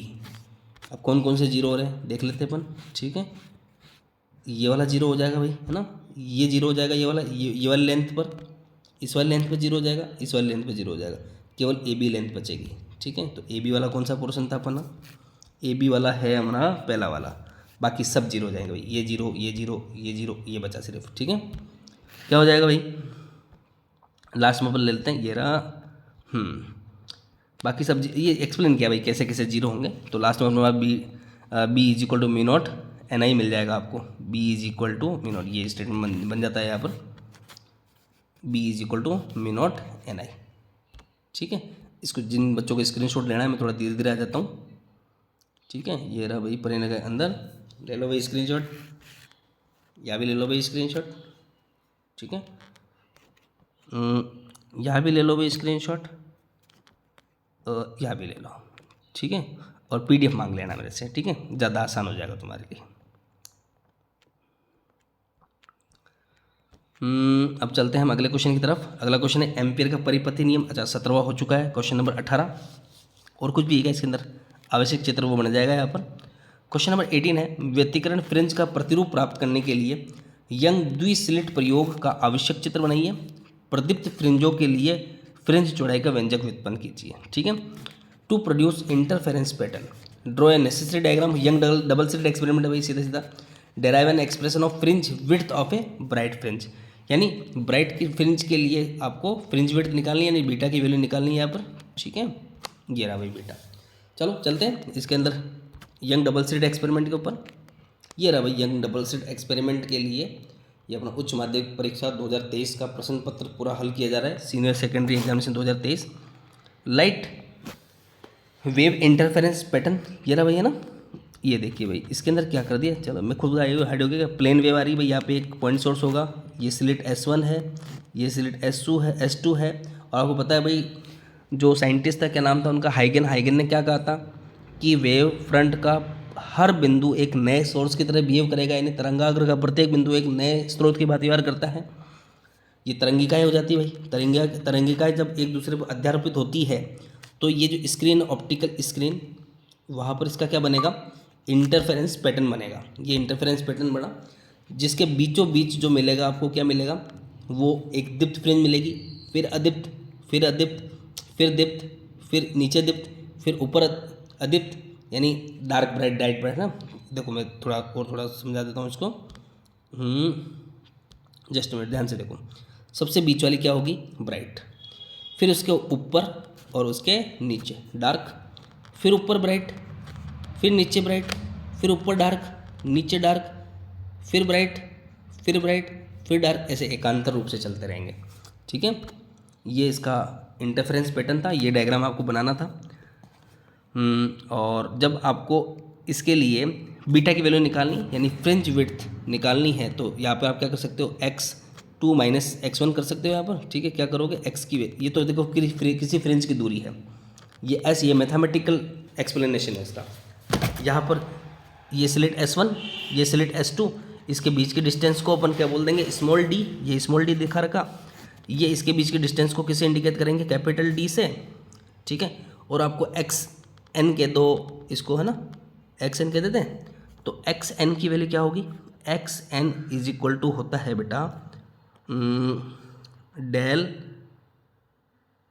S1: अब कौन कौन से 0 हो रहे हैं देख लेते हैं अपन, ठीक है। ये वाला 0 हो जाएगा भाई, है ना। ये जीरो हो जाएगा, ये वाली लेंथ पर, इस वाली लेंथ पर जीरो हो जाएगा, इस वाली लेंथ पर जीरो हो जाएगा, केवल ए बी लेंथ बचेगी। ठीक है, तो ए बी वाला कौन सा पोर्शन था अपना, ए बी वाला है हमारा पहला वाला, बाकी सब जीरो हो जाएंगे भाई, ये जीरो, ये जीरो, ये जीरो, ये बचा सिर्फ। ठीक है, क्या हो जाएगा भाई, लास्ट में अपन ले लेते हैं, ये रहा। बाकी सब ये एक्सप्लेन किया भाई कैसे कैसे जीरो होंगे। तो लास्ट में अपने पास B is equal to mu naught N I मिल जाएगा आपको, B is equal to mu naught, ये स्टेटमेंट बन जाता है यहाँ पर, B is equal to mu naught N I. ठीक है, इसको जिन बच्चों को स्क्रीनशॉट लेना है मैं थोड़ा धीरे धीरे आ जाता हूँ। ठीक है, ये रहा भाई पढ़ने के अंदर, ले लो भाई स्क्रीनशॉट, यहाँ भी ले लो भाई स्क्रीनशॉट। ठीक है, यहाँ भी ले लो भाई स्क्रीनशॉट, यहाँ भी ले लो। ठीक है, और पीडीएफ मांग लेना मेरे से। ठीक है, ज़्यादा आसान हो जाएगा तुम्हारे लिए। अब चलते हैं हम अगले क्वेश्चन की तरफ। अगला क्वेश्चन है एम्पियर का परिपथी नियम। अच्छा, 17वां हो चुका है, क्वेश्चन नंबर 18 और कुछ भी है क्या इसके अंदर, आवश्यक चित्र वो बन जाएगा यहाँ पर। क्वेश्चन नंबर 18 है व्यतिकरण फ्रिंज का प्रतिरूप प्राप्त करने के लिए यंग द्विस्लिट प्रयोग का आवश्यक चित्र बनाइए। प्रदीप्त फ्रिंजों के लिए फ्रिंज चौड़ाई का व्यंजक व्युत्पन्न कीजिए। ठीक है, to produce interference pattern draw a necessary diagram. Young double slit experiment है भाई, सीधा सीधा derive an expression of fringe width of a bright fringe, यानी ब्राइट की फ्रिंज के लिए आपको फ्रिंज विड्थ निकालनी है, यानी बीटा की वैल्यू निकालनी है यहाँ पर। ठीक है, ये रहा भाई बीटा। चलो चलते हैं इसके अंदर यंग डबल स्लिट एक्सपेरिमेंट के ऊपर। ये रहा भाई यंग डबल स्लिट एक्सपेरिमेंट के लिए ये अपना उच्च माध्यमिक परीक्षा 2023 का प्रश्न पत्र पूरा हल किया जा रहा है, senior secondary examination 2023। Light wave interference pattern ये रहा भाई, है ना। ये देखिए भाई इसके अंदर क्या कर दिया, चलो मैं खुद हाइड हो गया। प्लेन वेव आ रही है भाई, यहाँ पे एक पॉइंट सोर्स होगा, ये स्लिट S1 है, ये स्लिट S2 है। और आपको पता है भाई जो साइंटिस्ट था, क्या नाम था उनका, हाइगन ने क्या कहा था कि वेव फ्रंट का हर बिंदु एक नए सोर्स की तरह बिहेव करेगा, यानी तरंगाग्र का प्रत्येक बिंदु एक नए स्रोत की भांति व्यवहार करता है। ये तरंगिकाएँ हो जाती है भाई, तरंगिकाएँ जब एक दूसरे पर अध्यारोपित होती है तो ये जो स्क्रीन, ऑप्टिकल स्क्रीन, वहाँ पर इसका क्या बनेगा, इंटरफेरेंस पैटर्न बनेगा। ये इंटरफेरेंस पैटर्न बना, जिसके बीचों बीच जो मिलेगा आपको, क्या मिलेगा, वो एक दीप्त फ्रिंज मिलेगी, फिर अदीप्त, फिर अदीप्त, फिर दीप्त, फिर नीचे दीप्त, फिर ऊपर अदीप्त, यानी डार्क ब्राइट डाइट ब्राइट ना। देखो मैं थोड़ा समझा देता हूँ इसको। जस्ट मिनट, ध्यान से देखो। सबसे बीच वाली क्या होगी, ब्राइट, फिर उसके ऊपर और उसके नीचे डार्क, फिर ऊपर ब्राइट, फिर नीचे ब्राइट, फिर ऊपर डार्क, नीचे डार्क, फिर ब्राइट, फिर ब्राइट, फिर डार्क, ऐसे एकांतर रूप से चलते रहेंगे। ठीक है, ये इसका इंटरफेरेंस पैटर्न था, ये डायग्राम आपको बनाना था। और जब आपको इसके लिए बीटा की वैल्यू निकालनी, यानी फ्रिंज विड्थ निकालनी है, तो यहाँ पे आप क्या कर सकते हो, x2 माइनस x1 कर सकते हो यहाँ पर। ठीक है, क्या करोगे, x की ये तो देखो किसी फ्रिंज की दूरी है, ये s, ये मैथमेटिकल एक्सप्लेनेशन है इसका। यहाँ पर ये स्लिट S1, ये स्लिट S2, इसके बीच के डिस्टेंस को अपन क्या बोल देंगे, स्मॉल d, ये स्मॉल d दिखा रखा, ये इसके बीच के डिस्टेंस को किसे इंडिकेट करेंगे, कैपिटल D से। ठीक है, और आपको xn के दो, इसको है ना xn कह देते हैं, तो xn की वैल्यू क्या होगी, xn इज इक्वल टू होता है बेटा डेल,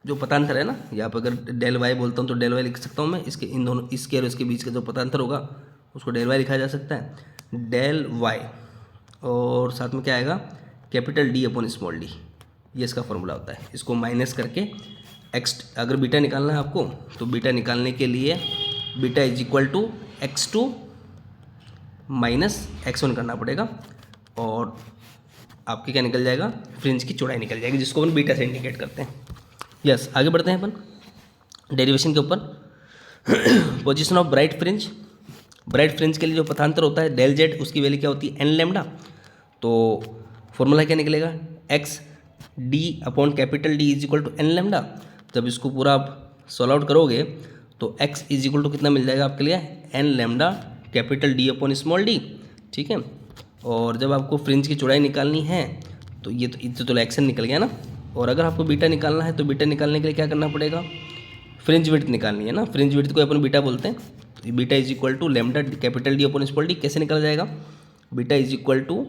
S1: जो पतांतर है ना, यहाँ पर अगर डेल वाई बोलता हूँ तो डेल वाई लिख सकता हूँ मैं, इसके इन दोनों, इसके और इसके बीच का जो पतांतर होगा उसको डेल वाई लिखा जा सकता है, डेल वाई, और साथ में क्या आएगा, capital D upon small d, ये इसका फॉर्मूला होता है। इसको माइनस करके x, अगर बीटा निकालना है आपको तो बीटा निकालने के लिए beta is equal to x2 minus x1 करना पड़ेगा, और आपकी क्या निकल जाएगा, फ्रिंज की चौड़ाई निकल जाएगी, जिसको हम बीटा से इंडिकेट करते हैं। यस, आगे बढ़ते हैं अपन डेरिवेशन के ऊपर। Position of bright fringe, bright fringe के लिए जो पथांतर होता है डेल जेड, उसकी वैल्यू क्या होती है, एन लेमडा। तो फॉर्मूला क्या निकलेगा, X D upon capital D is equal to N lambda. जब इसको पूरा आप सॉल्व आउट करोगे तो एक्स इज इक्वल टू कितना मिल जाएगा आपके लिए, N lambda capital D upon small d. ठीक है, और जब आपको फ्रिंज की चौड़ाई निकालनी है तो ये तो एक्शन निकल गया ना, और अगर आपको बीटा निकालना है तो बीटा निकालने के लिए क्या करना पड़ेगा, फ्रिंज विड्थ निकालनी है ना, फ्रिंज विड्थ को अपन बीटा बोलते हैं। तो beta is equal to lambda capital D upon small d, कैसे निकल जाएगा, बीटा इज इक्वल टू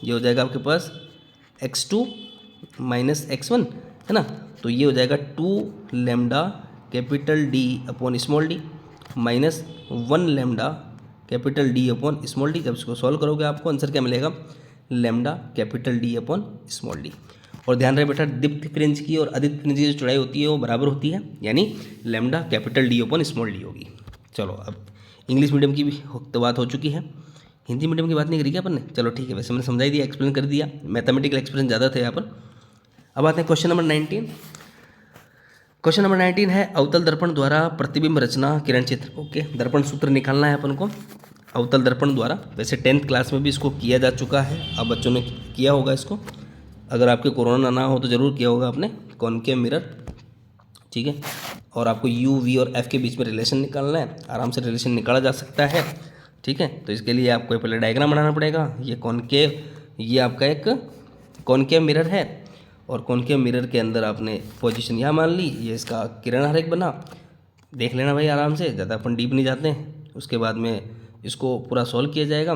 S1: ये हो जाएगा आपके पास x2 माइनस x1 है ना, तो ये हो जाएगा 2 lambda capital D upon small D minus 1 lambda capital D upon small D. जब इसको सॉल्व करोगे आपको आंसर क्या मिलेगा, lambda capital D upon small D. और ध्यान रहे बेटा, दीप्त फ्रिंज की और अदित फ्रिंज की जो चौड़ाई होती है वो बराबर होती है, यानी lambda capital D upon small D होगी। चलो अब इंग्लिश मीडियम की भी तो बात हो चुकी है, हिंदी मीडियम की बात नहीं करी क्या अपन ने। चलो ठीक है, वैसे मैंने समझाई दिया, एक्सप्लेन कर दिया, मैथमेटिकल एक्सप्लेन ज़्यादा थे यहाँ पर। अब आते हैं क्वेश्चन नंबर 19। क्वेश्चन नंबर 19 है अवतल दर्पण द्वारा प्रतिबिंब रचना किरण चित्र। ओके, दर्पण सूत्र निकालना है अपन को अवतल दर्पण द्वारा। वैसे 10th क्लास में भी इसको किया जा चुका है, अब बच्चों ने किया होगा इसको, अगर आपके कोरोना ना हो तो ज़रूर किया होगा आपने, कॉनकेव मिरर, ठीक है। और आपको U, V और F के बीच में रिलेशन निकालना है, आराम से रिलेशन निकाला जा सकता है, ठीक है। तो इसके लिए आपको पहले डायग्राम बनाना पड़ेगा। ये कॉनकेव, ये आपका एक कॉनकेव मिरर है, और कॉनकेव मिरर के अंदर आपने पोजीशन यहाँ मान ली, ये इसका किरण आरेख बना, देख लेना भाई आराम से, ज़्यादा अपन डीप नहीं जाते हैं। उसके बाद में इसको पूरा सॉल्व किया जाएगा।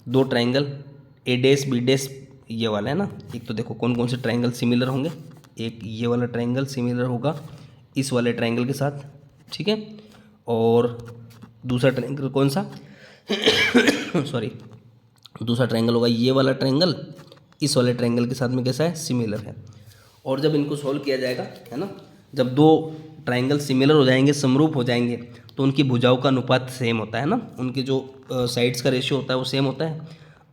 S1: 2 triangle A dash B dash ये वाला है ना, एक तो देखो कौन कौन से ट्राइंगल सिमिलर होंगे, एक ये वाला ट्राइंगल सिमिलर होगा इस वाले ट्राइंगल के साथ, ठीक है। और दूसरा ट्राइंगल कौन सा सॉरी, दूसरा ट्राइंगल होगा ये वाला ट्राइंगल इस वाले ट्राइंगल के साथ में कैसा है, सिमिलर है। और जब इनको सॉल्व किया जाएगा, है ना, जब 2 ट्राइंगल सिमिलर हो जाएंगे, समरूप हो जाएंगे, तो उनकी भुजाओं का अनुपात सेम होता है ना, उनके जो साइड्स का रेशियो होता है वो सेम होता है।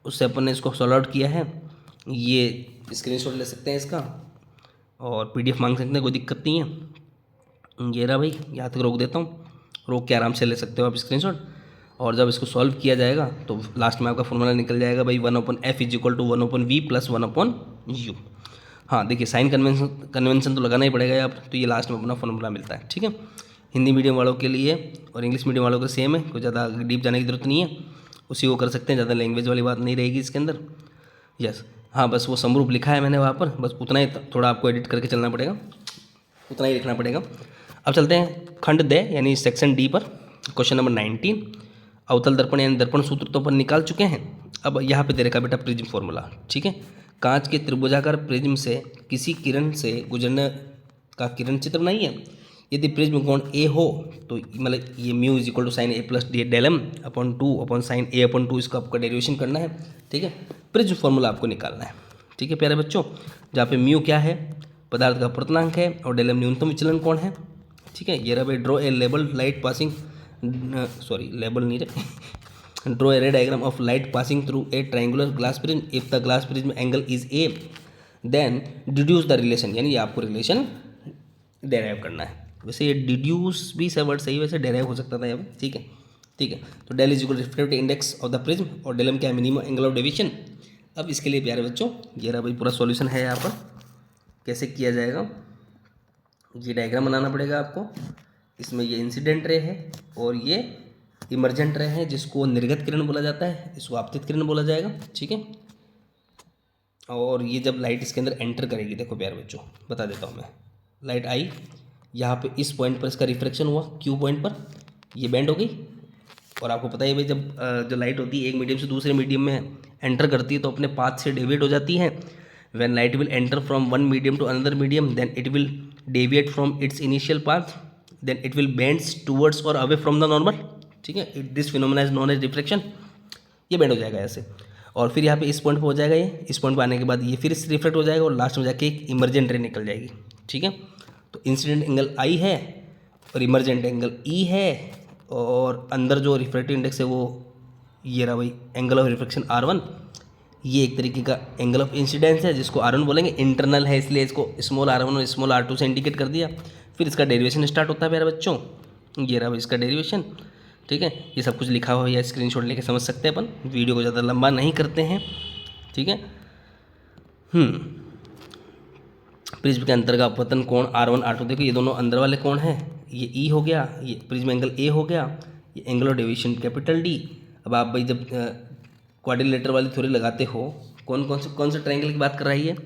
S1: उससे अपन ने इसको सॉल्व आउट किया है, ये स्क्रीनशॉट ले सकते हैं इसका, और PDF मांग सकते हैं, कोई दिक्कत नहीं है। ये रहा भाई, यहाँ तक रोक देता हूँ, रोक के आराम से ले सकते हो आप स्क्रीनशॉट। और जब इसको सॉल्व किया जाएगा तो लास्ट में आपका फॉर्मूला निकल जाएगा भाई 1/f is equal to 1/v plus 1/u। हाँ देखिए, साइन कन्वेंशन तो लगाना ही पड़ेगा यहाँ पर, तो ये लास्ट में अपना फॉर्मूला मिलता है, ठीक है। हिंदी मीडियम वालों के लिए और इंग्लिश मीडियम वालों का सेम है, कोई ज़्यादा डीप जाने की जरूरत नहीं है, उसी को कर सकते हैं, ज़्यादा लैंग्वेज वाली बात नहीं रहेगी इसके अंदर। यस, हाँ बस वो समरूप लिखा है मैंने वहाँ पर, बस उतना ही थोड़ा आपको एडिट करके चलना पड़ेगा, उतना ही लिखना पड़ेगा। अब चलते हैं खंड दे यानी सेक्शन डी पर। क्वेश्चन नंबर 19, अवतल दर्पण यानी दर्पण सूत्र तो अपन निकाल चुके हैं। अब यहाँ पे दे रखा बेटा प्रिज्म फॉर्मूला, ठीक है। कांच के त्रिभुजाकार प्रिज्म से किसी किरण से गुजरने का किरण चित्र बनाइए। यदि प्रिज्म कोण ए हो तो मतलब ये mu is equal to sine A plus D del M upon 2 upon sine A upon 2, इसका आपका डेरिवेशन करना है, ठीक है। प्रिज्म फॉर्मूला आपको निकालना है, ठीक है प्यारे बच्चों। जहाँ पे म्यू क्या है, पदार्थ का पूर्णांक है, और डेल एम न्यूनतम विचलन कोण है, ठीक है। ये रहा भाई, draw a label light passing, sorry label नहीं रहे, draw a ray diagram of light passing through a triangular glass prism if the glass prism angle is A, then deduce the relation, यानी ये आपको रिलेशन डेराइव करना है। वैसे ये deduce भी वर्ड सही, वैसे डेराइव हो सकता था यहाँ पे, ठीक है, ठीक है। तो del is equal to refractive index of the prism, और डेल एम क्या है, मिनिमम एंगल ऑफ डेविएशन। अब इसके लिए प्यारे बच्चों ये रहा भाई पूरा सॉल्यूशन है यहाँ पर, कैसे किया जाएगा, ये डायग्राम बनाना पड़ेगा आपको। इसमें ये इंसिडेंट रे है और ये इमर्जेंट रे है, जिसको निर्गत किरण बोला जाता है, इसको आपतित किरण बोला जाएगा, ठीक है। और ये जब लाइट इसके अंदर एंटर करेगी, देखो प्यारे बच्चों बता देता हूँ मैं, लाइट आई यहाँ पे इस पॉइंट पर इसका रिफ्लेक्शन हुआ, क्यू पॉइंट पर ये बैंड हो गई। और आपको पता है भाई, जब जो लाइट होती है एक मीडियम से दूसरे मीडियम में एंटर करती है तो अपने पाथ से डेविएट हो जाती है। When light will enter from one medium to another medium, then it will deviate from its initial path, then it will bends towards और अवे फ्रॉम द नॉर्मल, ठीक है। This phenomena is known as reflection. ये bend हो जाएगा ऐसे, और फिर यहाँ पे इस पॉइंट पे हो जाएगा, ये इस पॉइंट पे आने के बाद ये फिर रिफ्लेक्ट हो जाएगा, और लास्ट में जाके एक इमर्जेंट रे निकल जाएगी, ठीक है। तो इंसिडेंट एंगल आई है और इमर्जेंट एंगल ई है, और अंदर जो रिफ्रैक्टिव इंडेक्स है वो ये रहा भाई, एंगल ऑफ रिफ्लेक्शन R1। ये एक तरीके का एंगल ऑफ इंसिडेंस है, जिसको R1 बोलेंगे, इंटरनल है इसलिए इसको स्मॉल r1 और स्मॉल r2 से इंडिकेट कर दिया। फिर इसका डेरिवेशन स्टार्ट होता है प्यारे बच्चों, ये रहा भाई इसका डेरिवेशन, ठीक है। ये सब कुछ लिखा हुआ है, या स्क्रीनशॉट लेके समझ सकते हैं अपन, वीडियो को ज़्यादा लंबा नहीं करते हैं, ठीक है। प्रिज्म के अंतर का अपवर्तन कोण R1 R2, देखो ये दोनों अंदर वाले कोण हैं, ये E हो गया, ये प्रिज्म एंगल A हो गया, ये angle of deviation capital D। अब आप भाई जब क्वाड्रिलेटर वाली थ्योरी लगाते हो, कौन से ट्रायंगल की बात कर रहा है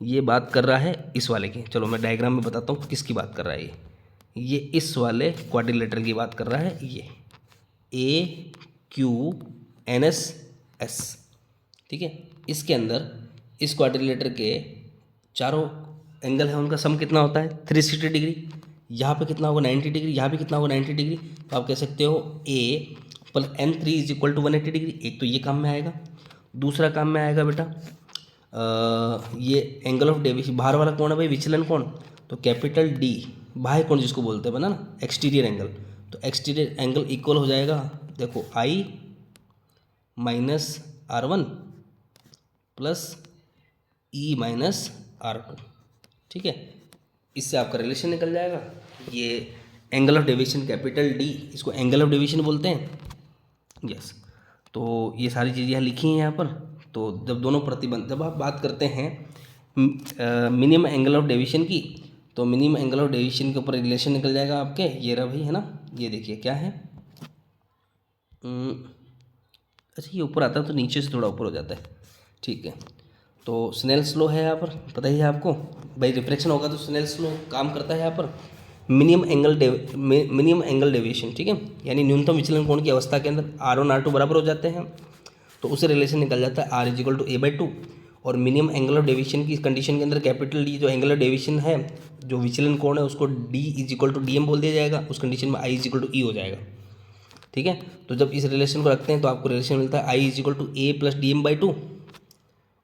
S1: ये बात कर रहा है इस वाले की। चलो मैं डायग्राम में बताता हूँ किसकी बात कर रहा है ये इस वाले क्वाड्रिलेटर की बात कर रहा है, ये AQNS, ठीक है। इसके अंदर इस क्वाड्रिलेटर के चारों एंगल है उनका सम कितना होता है 360 डिग्री। यहाँ पे कितना होगा 90 डिग्री, यहाँ पे कितना होगा 90 डिग्री। तो आप कह सकते हो A plus N3 is equal to 180 degree. एक तो ये काम में आएगा। दूसरा काम में आएगा बेटा ये एंगल ऑफ डेविएशन, बाहर वाला कौन है भाई विचलन कोण, तो कैपिटल डी, बाह्य कोण जिसको बोलते हैं बना ना, एक्सटीरियर एंगल। तो एक्सटीरियर एंगल इक्वल हो जाएगा, देखो आई minus R1 plus E minus R2, ठीक है। इससे आपका रिलेशन निकल जाएगा। ये angle of deviation capital D, इसको एंगल ऑफ डेविएशन बोलते हैं, यस। तो ये सारी चीज़ें यहाँ लिखी हैं यहाँ पर। तो जब दोनों प्रतिबंध, जब आप बात करते हैं मिनिमम एंगल ऑफ डेविएशन की, तो मिनिमम एंगल ऑफ डेविएशन के ऊपर रिलेशन निकल जाएगा आपके, ये रहा भाई, है ना। ये देखिए क्या है, अच्छा ये ऊपर आता है तो नीचे से थोड़ा ऊपर हो जाता है, ठीक है। तो स्नेल्स लॉ है यहाँ पर, पता ही है आपको भाई, रिफ्रैक्शन होगा तो स्नेल्स लॉ काम करता है यहाँ पर। मिनिमम एंगल डेविएशन, ठीक है, यानी न्यूनतम विचलन कोण की अवस्था के अंदर R1 R2 बराबर हो जाते हैं, तो उससे रिलेशन निकल जाता है R is equal to A/2। और मिनिमम एंगल ऑफ डेविएशन की कंडीशन के अंदर कैपिटल डी जो एंगल ऑफ डेविएशन है, जो विचलन कोण है, उसको D is equal to DM बोल दिया जाएगा। उस कंडीशन में I is equal to E हो जाएगा, ठीक है। तो जब इस रिलेशन को रखते हैं तो आपको रिलेशन मिलता है I is equal to A plus DM/2।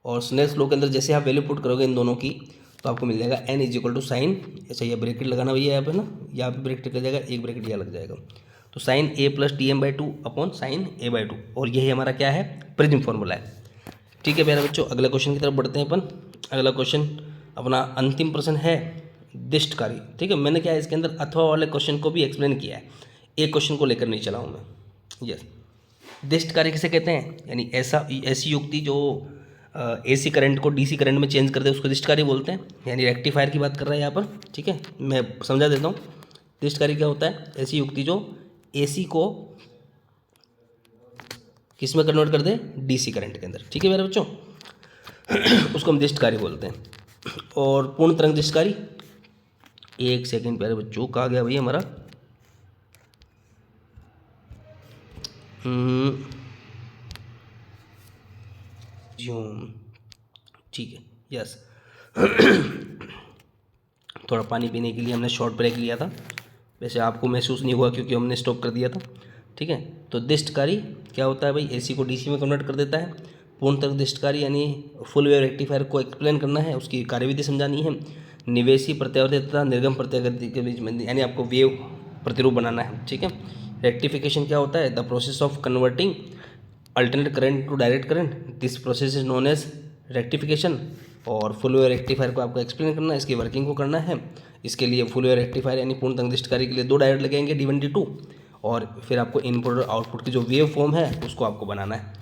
S1: और स्नेल्स लॉ के अंदर जैसे आप वैल्यू पुट करोगे इन दोनों की, तो आपको मिल जाएगा N is equal to sine, अच्छा ये ब्रैकेट लगाना भैया यहाँ पे ना, यहाँ पे ब्रैकेट लग जाएगा, एक ब्रैकेट यहाँ लग जाएगा, तो sine A plus DM/2 upon sine A/2। और यही हमारा क्या है, प्रिज्म फॉर्मूला है, ठीक है प्यारे बच्चों। अगला क्वेश्चन की तरफ बढ़ते हैं अपन। अगला क्वेश्चन अपना अंतिम प्रश्न है दिष्ट कार्य, ठीक है। मैंने क्या है इसके अंदर अथवा वाले क्वेश्चन को भी एक्सप्लेन किया है, एक क्वेश्चन को लेकर नहीं चला हूँ मैं, यस। दिष्ट कार्य किसे कहते हैं, यानी ऐसी युक्ति जो AC करंट को DC करंट में चेंज कर दे, उसको दिष्ट कार्य बोलते हैं। यानी रेक्टिफायर की बात कर रहा है यहाँ पर, ठीक है। मैं समझा देता हूँ दिष्ट कार्य क्या होता है, ऐसी युक्ति जो AC को किस में कन्वर्ट कर दे, DC करंट के अंदर, ठीक है मेरे बच्चों, उसको हम दिष्ट कार्य बोलते हैं। और पूर्ण तरंग दिष्ट कार्य, एक सेकेंड प्यारे बच्चों, कहाँ गया भैया हमारा, ठीक है, यस। थोड़ा पानी पीने के लिए हमने शॉर्ट ब्रेक लिया था, वैसे आपको महसूस नहीं हुआ क्योंकि हमने स्टॉप कर दिया था, ठीक है। तो दिष्टकारी क्या होता है भाई, AC को DC में कन्वर्ट कर देता है। पूर्ण तरंग दिष्टकारी यानी फुल वेव रेक्टिफायर को एक्सप्लेन करना है, उसकी कार्यविधि समझानी है। निवेशी प्रत्यावर्ती तथा निर्गम प्रत्यावर्ती के बीच में, यानी आपको वेव प्रतिरूप बनाना है, ठीक है। रेक्टिफिकेशन क्या होता है, the process of converting alternate current to direct current, this process is known as rectification. और फुल वेव रेक्टिफायर को आपको एक्सप्लेन करना है, इसकी वर्किंग को करना है। इसके लिए फुल वेव रेक्टिफायर यानी पूर्ण तरंग दिष्टकारी के लिए 2 डायोड लगेंगे D1 D2, और फिर आपको इनपुट और आउटपुट की जो वेव फॉर्म है उसको आपको बनाना है।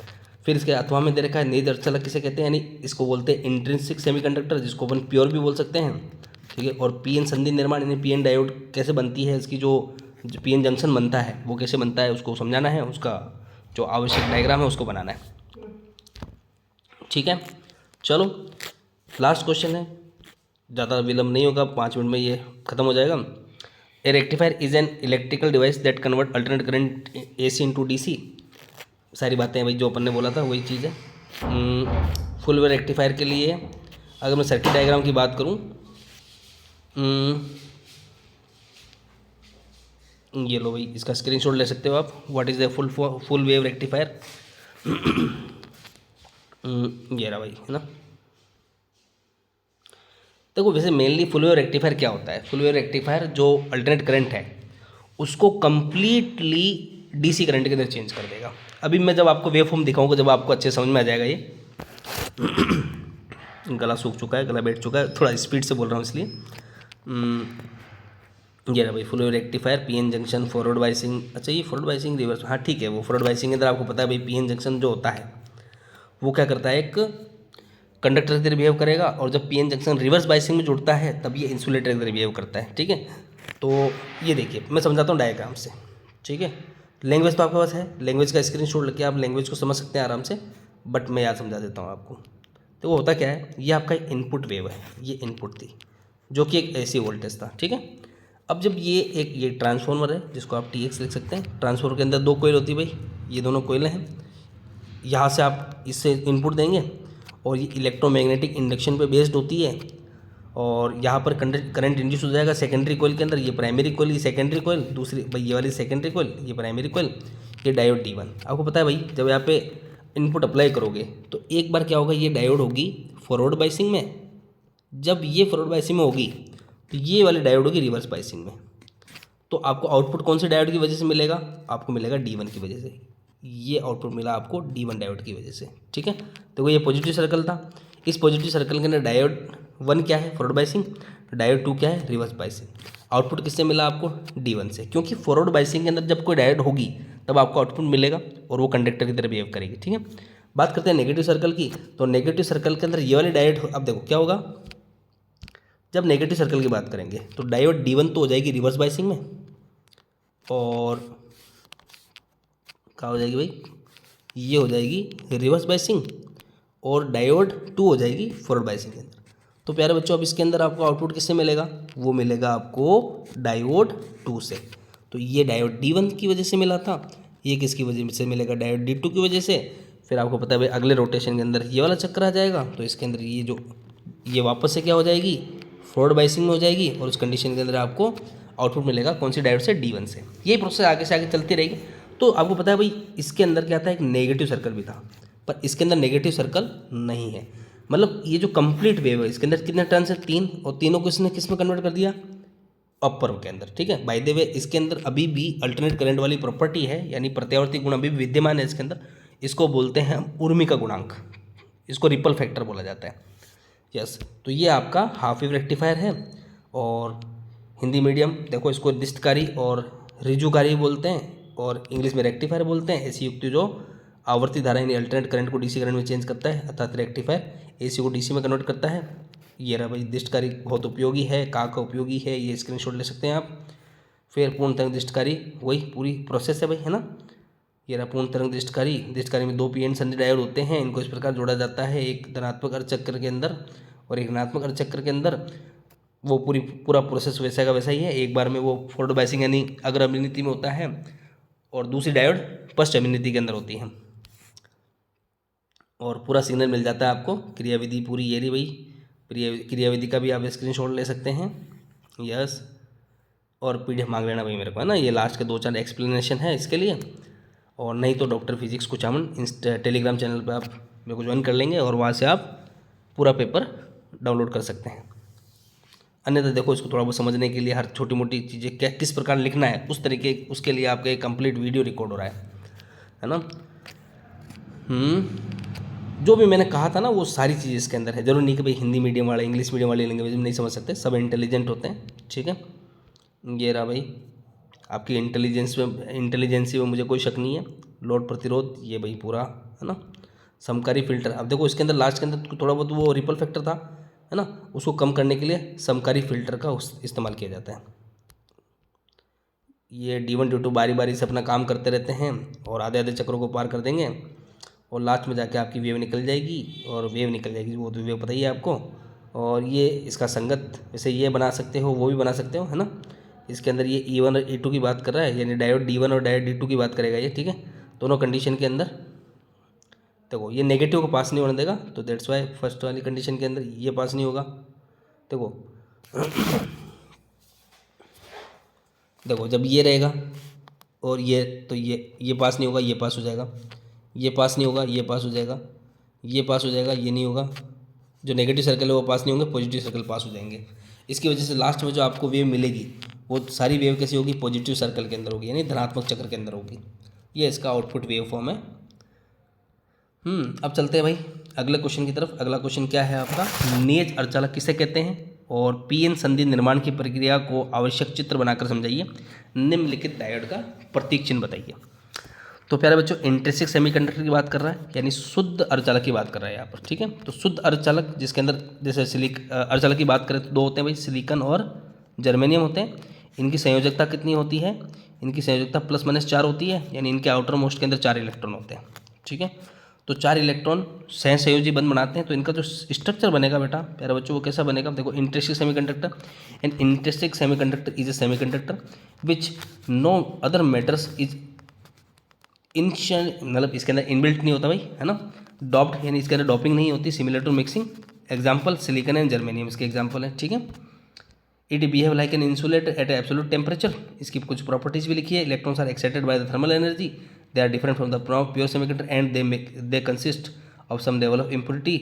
S1: फिर इसके अथवा में दे रखा है निज अर्धचालक किसे कहते हैं, यानी इसको बोलते हैं इंट्रिंसिक सेमीकंडक्टर, जिसको अपन प्योर भी बोल सकते हैं, ठीक है। और PN संधि निर्माण यानी PN डायोड कैसे बनती है, इसकी जो PN जंक्शन बनता है वो कैसे बनता है उसको समझाना है, उसका जो आवश्यक डायग्राम है उसको बनाना है, ठीक है। चलो लास्ट क्वेश्चन है, ज़्यादा विलम्ब नहीं होगा, 5 मिनट में ये खत्म हो जाएगा। A rectifier is an electrical device that convert alternate current AC into DC। सारी बातें भाई जो अपन ने बोला था वही चीज़ है। फुल वेव रेक्टिफायर के लिए अगर मैं सर्किट डायग्राम की बात करूँ, ये लो भाई, इसका स्क्रीनशॉट ले सकते हो आप। What is the full wave rectifier, ये रहा भाई, है ना। देखो वैसे मेनली फुल वेव रेक्टिफायर क्या होता है, फुल वेव रेक्टिफायर जो अल्टरनेट करंट है उसको कम्प्लीटली DC करंट के अंदर चेंज कर देगा। अभी मैं जब आपको वेव फॉर्म दिखाऊंगा जब आपको अच्छे समझ में आ जाएगा। ये गला सूख चुका है, गला बैठ चुका है, थोड़ा स्पीड से बोल रहा हूँ इसलिए। ये रहा भाई full wave rectifier, PN junction, forward biasing, अच्छा ये फॉरवर्ड बाइसिंग रिवर्स, हाँ ठीक है। वो फॉरवर्ड बाइसिंग के अंदर आपको पता है भाई PN जंक्शन जो होता है वो क्या करता है, एक कंडक्टर की तरह बिहेव करेगा, और जब PN जंक्शन रिवर्स बाइसिंग में जुड़ता है तब ये इंसुलेटर की तरह बिहेव करता है, ठीक है। तो ये देखिए मैं समझाता हूँ डायग्राम से, ठीक है। लैंग्वेज तो आपके पास है, लैंग्वेज का स्क्रीनशॉट लेके आप लैंग्वेज को समझ सकते हैं आराम से, बट मैं याद समझा देता हूँ आपको। तो वो होता क्या है, ये आपका इनपुट वेव है, ये इनपुट थी जो कि एक AC वोल्टेज था, ठीक है। अब जब ये ट्रांसफॉर्मर है जिसको आप TX लिख सकते हैं। ट्रांसफॉर्मर के अंदर 2 कोयल होती है भाई, ये दोनों कोयलें हैं। यहाँ से आप इससे इनपुट देंगे और ये इलेक्ट्रोमैग्नेटिक इंडक्शन पे बेस्ड होती है। और यहाँ पर करंट इंड्यूस हो जाएगा सेकेंडरी कोयल के अंदर, ये प्राइमरी कोयल, ये सेकेंडरी कोयल, दूसरी भाई ये वाली सेकेंडरी कोयल, ये प्राइमरी कोयल, ये डायोड D1। आपको पता है भाई जब यहाँ पे इनपुट अप्लाई करोगे तो एक बार क्या होगा, ये डायोड होगी फॉरवर्ड बाइसिंग में, जब ये फॉरवर्ड बाइसिंग में होगी तो ये वाली डायोड होगी रिवर्स बाइसिंग में। तो आपको आउटपुट कौन से डायोड की वजह से मिलेगा, आपको मिलेगा D1 की वजह से। ये आउटपुट मिला आपको D1 डायोड की वजह से, ठीक है। तो ये पॉजिटिव सर्कल था, इस पॉजिटिव सर्कल के अंदर डायोड 1 क्या है, फॉरवर्ड बाइसिंग, डायोड 2 क्या है, रिवर्स बाइसिंग। आउटपुट किससे मिला आपको, D1 से, क्योंकि फॉरवर्ड बाइसिंग के अंदर जब कोई डायोड होगी तब आपको आउटपुट मिलेगा और वो कंडक्टर की तरह बिहेव करेगी, ठीक है। बात करते हैं नेगेटिव सर्कल की, तो नेगेटिव सर्कल के अंदर ये वाली डायोड, अब देखो क्या होगा, जब नेगेटिव सर्कल की बात करेंगे तो डायोड D1 तो हो जाएगी रिवर्स बाइसिंग में, और क्या हो जाएगी भाई, ये हो जाएगी रिवर्स बाइसिंग, और डायोड 2 हो जाएगी फॉरवर्ड बाइसिंग के अंदर। तो प्यारे बच्चों अब इसके अंदर आपको आउटपुट किससे मिलेगा, वो मिलेगा आपको डायोड 2 से। तो ये डायोड D1 की वजह से मिला था, ये किसकी वजह से मिलेगा, डायोड D2 की वजह से। फिर आपको पता है भाई अगले रोटेशन के अंदर ये वाला चक्कर आ जाएगा, तो इसके अंदर ये वापस से क्या हो जाएगी, फॉरवर्ड बाइसिंग में हो जाएगी, और उस कंडीशन के अंदर आपको आउटपुट मिलेगा कौन सी डायोड से, D1 से। ये प्रोसेस आगे से आगे चलती रहेगी। तो आपको पता है भाई इसके अंदर क्या था, एक नेगेटिव सर्कल भी था, पर इसके अंदर नेगेटिव सर्कल नहीं है। मतलब ये जो कंप्लीट वेव है इसके अंदर कितने टर्न्स है, 3, और तीनों को इसने किस में कन्वर्ट कर दिया, अपर के अंदर, ठीक है। बाय द वे इसके अंदर अभी भी अल्टरनेट करंट वाली प्रॉपर्टी है, यानी प्रत्यावर्ती गुण अभी भी विद्यमान है इसके अंदर। इसको बोलते हैं हम उर्मी का गुणांक, इसको रिपल फैक्टर बोला जाता है। यस, तो ये आपका हाफ वेव रेक्टिफायर है, और हिंदी मीडियम देखो इसको दिष्टकारी और रिजुकारी बोलते हैं, और इंग्लिश में रेक्टिफायर बोलते हैं। ऐसी युक्ति जो आवर्ती धारा यानी अल्टरनेट करंट को डीसी करंट में चेंज करता है, अर्थात रेक्टिफायर एसी को डीसी में कन्वर्ट करता है। ये रहा भाई दिष्टकारी, बहुत उपयोगी है, का उपयोगी है, ये स्क्रीनशॉट ले सकते हैं आप। फिर पूर्ण तरंग दिष्टकारी, वही पूरी प्रोसेस है भाई, है ना। ये रहा पूर्ण तरंग दिष्टकारी, दिष्टकारी में 2 पीएन संधि डायोड होते हैं, इनको इस प्रकार जोड़ा जाता है, एक धनात्मक अर्धचक्र के अंदर और एक ऋणात्मक अर्धचक्र के अंदर। वो पूरा प्रोसेस वैसा का वैसा ही है, एक बार में वो फॉरवर्ड बाइसिंग यानी अग्र अभिनीति में होता है, और दूसरी डायोड पश्च अभिनीति के अंदर होती है, और पूरा सिग्नल मिल जाता है आपको। क्रियाविधि पूरी ये रही भाई, क्रियाविधि का भी आप स्क्रीनशॉट ले सकते हैं। यस, और PDF मांग लेना भाई मेरे को, है ना। ये लास्ट के 2-4 एक्सप्लेनेशन है इसके लिए, और नहीं तो doctor physics Kuchaman Telegram channel पर आप मेरे को ज्वाइन कर लेंगे, और वहाँ से आप पूरा पेपर डाउनलोड कर सकते हैं। अन्यथा देखो इसको थोड़ा बहुत समझने के लिए हर छोटी मोटी चीज़ें क्या किस प्रकार लिखना है उस तरीके, उसके लिए आपका एक कंप्लीट वीडियो रिकॉर्ड हो रहा है ना। जो भी मैंने कहा था ना वो सारी चीज़ें इसके अंदर है। जरूरी नहीं कि भाई हिंदी मीडियम वाले इंग्लिश मीडियम वाले लैंग्वेज में नहीं समझ सकते, सब इंटेलिजेंट होते हैं, ठीक है। ये रहा भाई आपकी इंटेलिजेंसी में मुझे कोई शक नहीं है। लोड प्रतिरोध ये भाई पूरा, है ना। समकारी फिल्टर, अब देखो इसके अंदर लास्ट के अंदर थोड़ा बहुत वो रिपल फैक्टर था, है ना, उसको कम करने के लिए समकारी फिल्टर का इस्तेमाल किया जाता है। ये D1 D2 बारी बारी से अपना काम करते रहते हैं, और आधे आधे चक्रों को पार कर देंगे, और लास्ट में जाके आपकी वेव निकल जाएगी, और वेव निकल जाएगी वो तो वेव पता ही है आपको। और ये इसका संगत वैसे ये बना सकते हो, वो भी बना सकते हो, है ना। इसके अंदर ये E1 और E2 की बात कर रहा है, यानी डायोड D1 और डायोड D2 की बात करेगा ये, ठीक है। दोनों कंडीशन के अंदर देखो ये नेगेटिव को पास नहीं होने देगा, तो दैट्स वाई फर्स्ट वाली कंडीशन के अंदर ये पास नहीं होगा। देखो जब ये रहेगा और ये, तो ये पास नहीं होगा, ये पास हो जाएगा, ये पास नहीं होगा, ये पास हो जाएगा, ये पास हो जाएगा, ये नहीं होगा। जो नेगेटिव सर्कल है वो पास नहीं होंगे, पॉजिटिव सर्कल पास हो जाएंगे। इसकी वजह से लास्ट में जो आपको वेव मिलेगी वो सारी वेव कैसी होगी, पॉजिटिव सर्कल के अंदर होगी, यानी धनात्मक चक्र के अंदर होगी। ये इसका आउटपुट वेव फॉर्म है। अब चलते हैं भाई अगले क्वेश्चन की तरफ। अगला क्वेश्चन क्या है आपका, नियत अर्धचालक किसे कहते हैं, और पीएन संधि निर्माण की प्रक्रिया को आवश्यक चित्र बनाकर समझाइए। निम्नलिखित डायोड का प्रतीक चिन्ह बताइए। तो प्यारे बच्चों इंट्रिंसिक सेमीकंडक्टर की बात कर रहा है, यानी शुद्ध अर्धचालक की बात कर रहा है यहाँ पर, ठीक है। तो शुद्ध अर्धचालक जिसके अंदर जैसे अर्धचालक की बात करें तो 2 होते हैं भाई, सिलिकॉन और जर्मेनियम होते हैं। इनकी संयोजकता कितनी होती है, इनकी संयोजकता +-4 होती है, यानी इनके आउटर मोस्ट के अंदर 4 इलेक्ट्रॉन होते हैं, ठीक है। तो 4 इलेक्ट्रॉन सहसंयोजी बंध बनाते हैं। तो इनका जो स्ट्रक्चर बनेगा बेटा प्यारे बच्चों वो कैसा बनेगा, देखो intrinsic semiconductor. And intrinsic semiconductor is a semiconductor which no other matters is, no other matters is present in it, यानी इंट्रिंसिक सेमीकंडक्टर एक ऐसा सेमीकंडक्टर है जिसके अंदर कोई और मतलब इसके अंदर इनबिल्ट नहीं होता भाई, है ना। डॉप्ड यानी इसके अंदर डॉपिंग नहीं होती, similar to mixing. Example silicon and germanium इसके एग्जाम्पल है, ठीक है। It behave like an insulator at absolute temperature, इसकी कुछ प्रॉपर्टीज भी लिखी है। Electrons are excited by the thermal energy, they are different from the pure semiconductor and they consist of some level of impurity.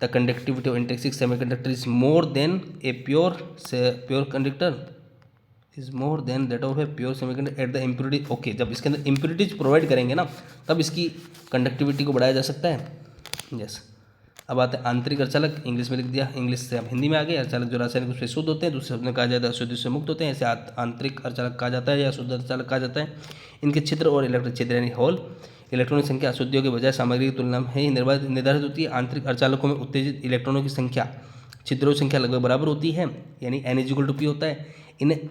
S1: The conductivity of intrinsic semiconductor is more than a pure conductor is more than that of a pure semiconductor at the impurity. Okay, जब इसके अंदर impurities provide करेंगे ना, तब इसकी conductivity को बढ़ाया जा सकता है। यस, अब आते हैं आंतरिक अर्चालक, इंग्लिश में लिख दिया, इंग्लिश से अब हिंदी में आ गए। अर्चालक जो रासायनिक रूप से शुद्ध होते हैं, दूसरे शब्द में कहा जाता है अशुद्ध से मुक्त होते हैं, ऐसे आंतरिक अर्चालक कहा जाता है या शुद्ध अर्चालक कहा जाता है। इनके छिद्र और इलेक्ट्रिक छिद्र यानी होल, इलेक्ट्रॉनों की संख्या अशुद्धियों के बजाय सामग्री की तुलना में ही निर्धारित होती है। आंतरिक अर्चालकों में उत्तेजित इलेक्ट्रॉनों की संख्या छिद्रों की संख्या लगभग बराबर होती है, यानी N=P होता है। इन्हें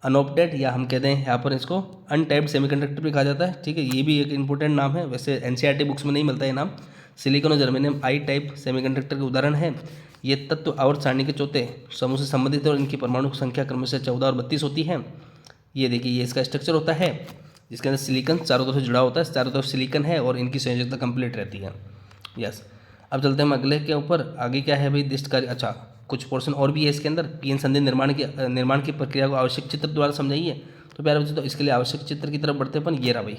S1: अनओप्टेड या हम कहते हैं यहाँ पर इसको अनटैप्ड सेमीकंडक्टर भी कहा जाता है, ठीक है। ये भी एक इंपॉर्टेंट नाम है, वैसे NCERT बुक्स में नहीं मिलता है नाम। सिलिकॉन और जर्मेनियम आई टाइप सेमीकंडक्टर के उदाहरण है। ये तत्व आवर्त सारणी के चौथे समूह से संबंधित है और इनकी परमाणु संख्या क्रमशः 14 और 32 होती है। ये देखिए, ये इसका स्ट्रक्चर होता है, जिसके अंदर सिलिकॉन चारों तरफ से जुड़ा होता है, चारों तरफ सिलिकॉन है और इनकी संयोजकता कंप्लीट रहती है। यस, अब चलते हैं हम अगले के ऊपर। आगे क्या है भाई, दिष्ट कार्य। अच्छा, कुछ पोर्शन और भी है इसके अंदर। पीएन संधि निर्माण की प्रक्रिया को आवश्यक चित्र द्वारा समझाइए। तो प्यारे बच्चों, तो इसके लिए आवश्यक चित्र की तरफ बढ़ते हैं अपन। ये रहा भाई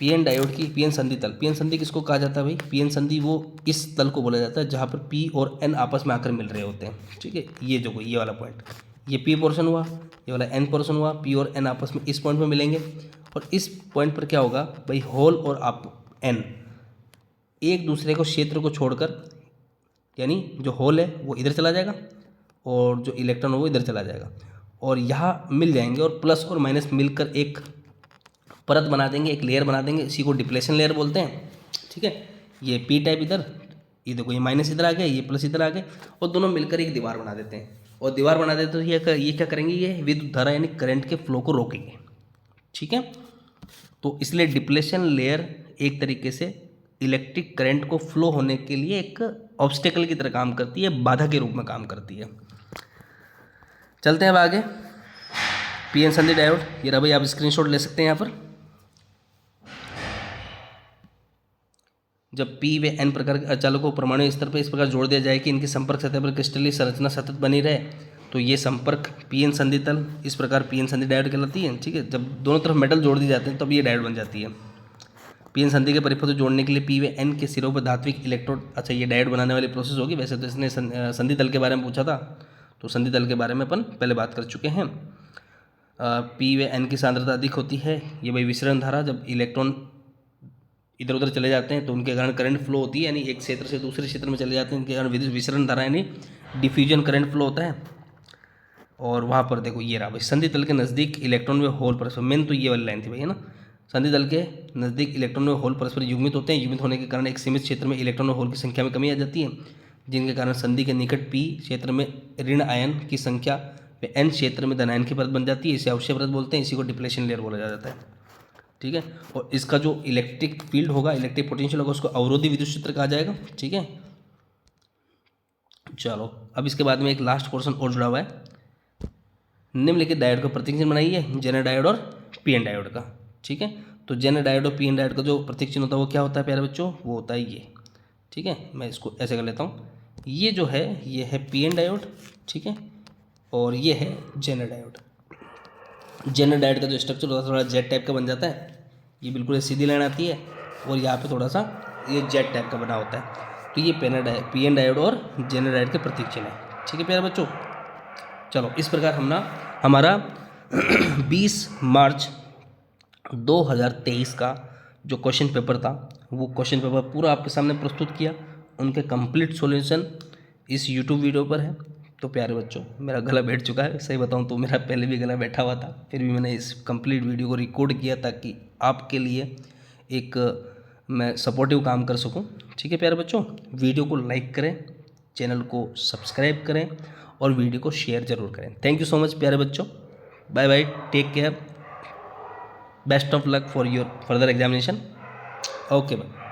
S1: पीएन डायोड की पीएन संधि तल। पीएन संधि किसको कहा जाता है भाई? पीएन संधि वो इस तल को बोला जाता है जहाँ पर पी और एन आपस में आकर मिल रहे होते हैं, ठीक है। ये वाला पॉइंट, ये पी पोर्शन हुआ, ये वाला एन पोर्शन हुआ। पी और एन आपस में इस पॉइंट में मिलेंगे और इस पॉइंट पर क्या होगा भाई, होल और आप एन एक दूसरे को क्षेत्र को छोड़कर, यानी जो होल है वो इधर चला जाएगा और जो इलेक्ट्रॉन है वो इधर चला जाएगा और यहाँ मिल जाएंगे और प्लस और माइनस मिलकर एक परत बना देंगे, एक लेयर बना देंगे। इसी को डिप्लेशन लेयर बोलते हैं, ठीक है। ये पी टाइप इधर, ये देखो, ये माइनस इधर आ गया, ये प्लस इधर आ गए और दोनों मिलकर एक दीवार बना देते हैं। और दीवार बना देते तो ये क्या करेंगे, ये विद्युत धारा यानी करंट के फ्लो को रोकेंगे, ठीक है। तो इसलिए डिप्लेशन लेयर एक तरीके से इलेक्ट्रिक करंट को फ्लो होने के लिए एक ऑब्स्टेकल की तरह काम करती है, बाधा के रूप में काम करती है। चलते हैं अब आगे। पीएन संधि डायोड, ये रहा भाई, आप स्क्रीनशॉट ले सकते हैं यहाँ पर। जब पी व एन प्रकार के अर्चालकों को परमाणु स्तर पर इस प्रकार जोड़ दिया जाए कि इनकी संपर्क सतह पर क्रिस्टलीय संरचना सतत बनी रहे, तो ये संपर्क पीएन संधि तल इस प्रकार पीएन संधि डायोड कहलाती है, ठीक है। जब दोनों तरफ मेटल जोड़ दिए जाते हैं तब ये डायोड बन जाती है। पीएन संधि के परिपथ को जोड़ने के लिए पी व एन के सिरों पर धात्विक इलेक्ट्रोड, अच्छा ये डायोड बनाने वाली प्रोसेस होगी। वैसे तो इसने संधि तल के बारे में पूछा था, तो संधि तल के बारे में अपन पहले बात कर चुके हैं। पी व एन की सांद्रता अधिक होती है। ये भाई विसरण धारा, जब इलेक्ट्रॉन इधर उधर चले जाते हैं तो उनके कारण करंट फ्लो होती है, यानी एक क्षेत्र से दूसरे क्षेत्र में चले जाते हैं, इनके कारण विसरण धारा यानी डिफ्यूजन करंट फ्लो होता है। और वहाँ पर देखो ये रहा भाई, संधि तल के नज़दीक इलेक्ट्रॉन व होल परस्पर, मेन तो ये वाली लाइन थी भाई, है ना। संधि तल के नज़दीक इलेक्ट्रॉन व होल परस्पर युग्मित होते हैं। युग्मित होने के कारण एक सीमित क्षेत्र में इलेक्ट्रॉन व होल की संख्या में कमी आ जाती है, जिनके कारण संधि के निकट पी क्षेत्र में ऋण आयन की संख्या व एन क्षेत्र में धनायन की परत बन जाती है। इसे अवक्षय परत बोलते हैं, इसी को डिप्लेशन लेयर बोला जाता है, ठीक है। और इसका जो इलेक्ट्रिक फील्ड होगा, इलेक्ट्रिक पोटेंशियल होगा, उसको अवरोधी विद्युत क्षेत्र कहा जाएगा, ठीक है। चलो, अब इसके बाद में एक लास्ट पोर्शन और जुड़ा हुआ है। निम्नलिखित डायोड का प्रतीक चिन्ह बनाइए, जेनर डायोड और पीएन डायोड का, ठीक है। तो जेनर डायोड और पीएन डायोड का जो प्रतीक चिन्ह होता है वो क्या होता है प्यारे बच्चों, वो होता है ये, ठीक है। मैं इसको ऐसे कर लेता हूँ, ये जो है ये है पीएन डायोड, ठीक है, और ये है जेनर डायोड। जेनर डायोड का जो स्ट्रक्चर होता है थोड़ा जेट टाइप का बन जाता है, ये बिल्कुल सीधी लाइन आती है और यहाँ पे थोड़ा सा ये जेट टाइप का बना होता है। तो ये पीएन डायोड और जेनर डायोड के प्रतीक चिन्ह है, ठीक है प्यारे बच्चों। चलो, इस प्रकार हमारा 20 मार्च 2023 का जो क्वेश्चन पेपर था, वो क्वेश्चन पेपर पूरा आपके सामने प्रस्तुत किया। उनके कंप्लीट सॉल्यूशन इस यूट्यूब वीडियो पर है। तो प्यारे बच्चों, मेरा गला बैठ चुका है, सही बताऊं तो मेरा पहले भी गला बैठा हुआ था, फिर भी मैंने इस कंप्लीट वीडियो को रिकॉर्ड किया ताकि आपके लिए एक मैं सपोर्टिव काम कर सकूं, ठीक है प्यारे बच्चों। वीडियो को लाइक करें, चैनल को सब्सक्राइब करें और वीडियो को शेयर ज़रूर करें। थैंक यू सो मच प्यारे बच्चों, bye bye, take care, best of luck for your further examination. Okay bye.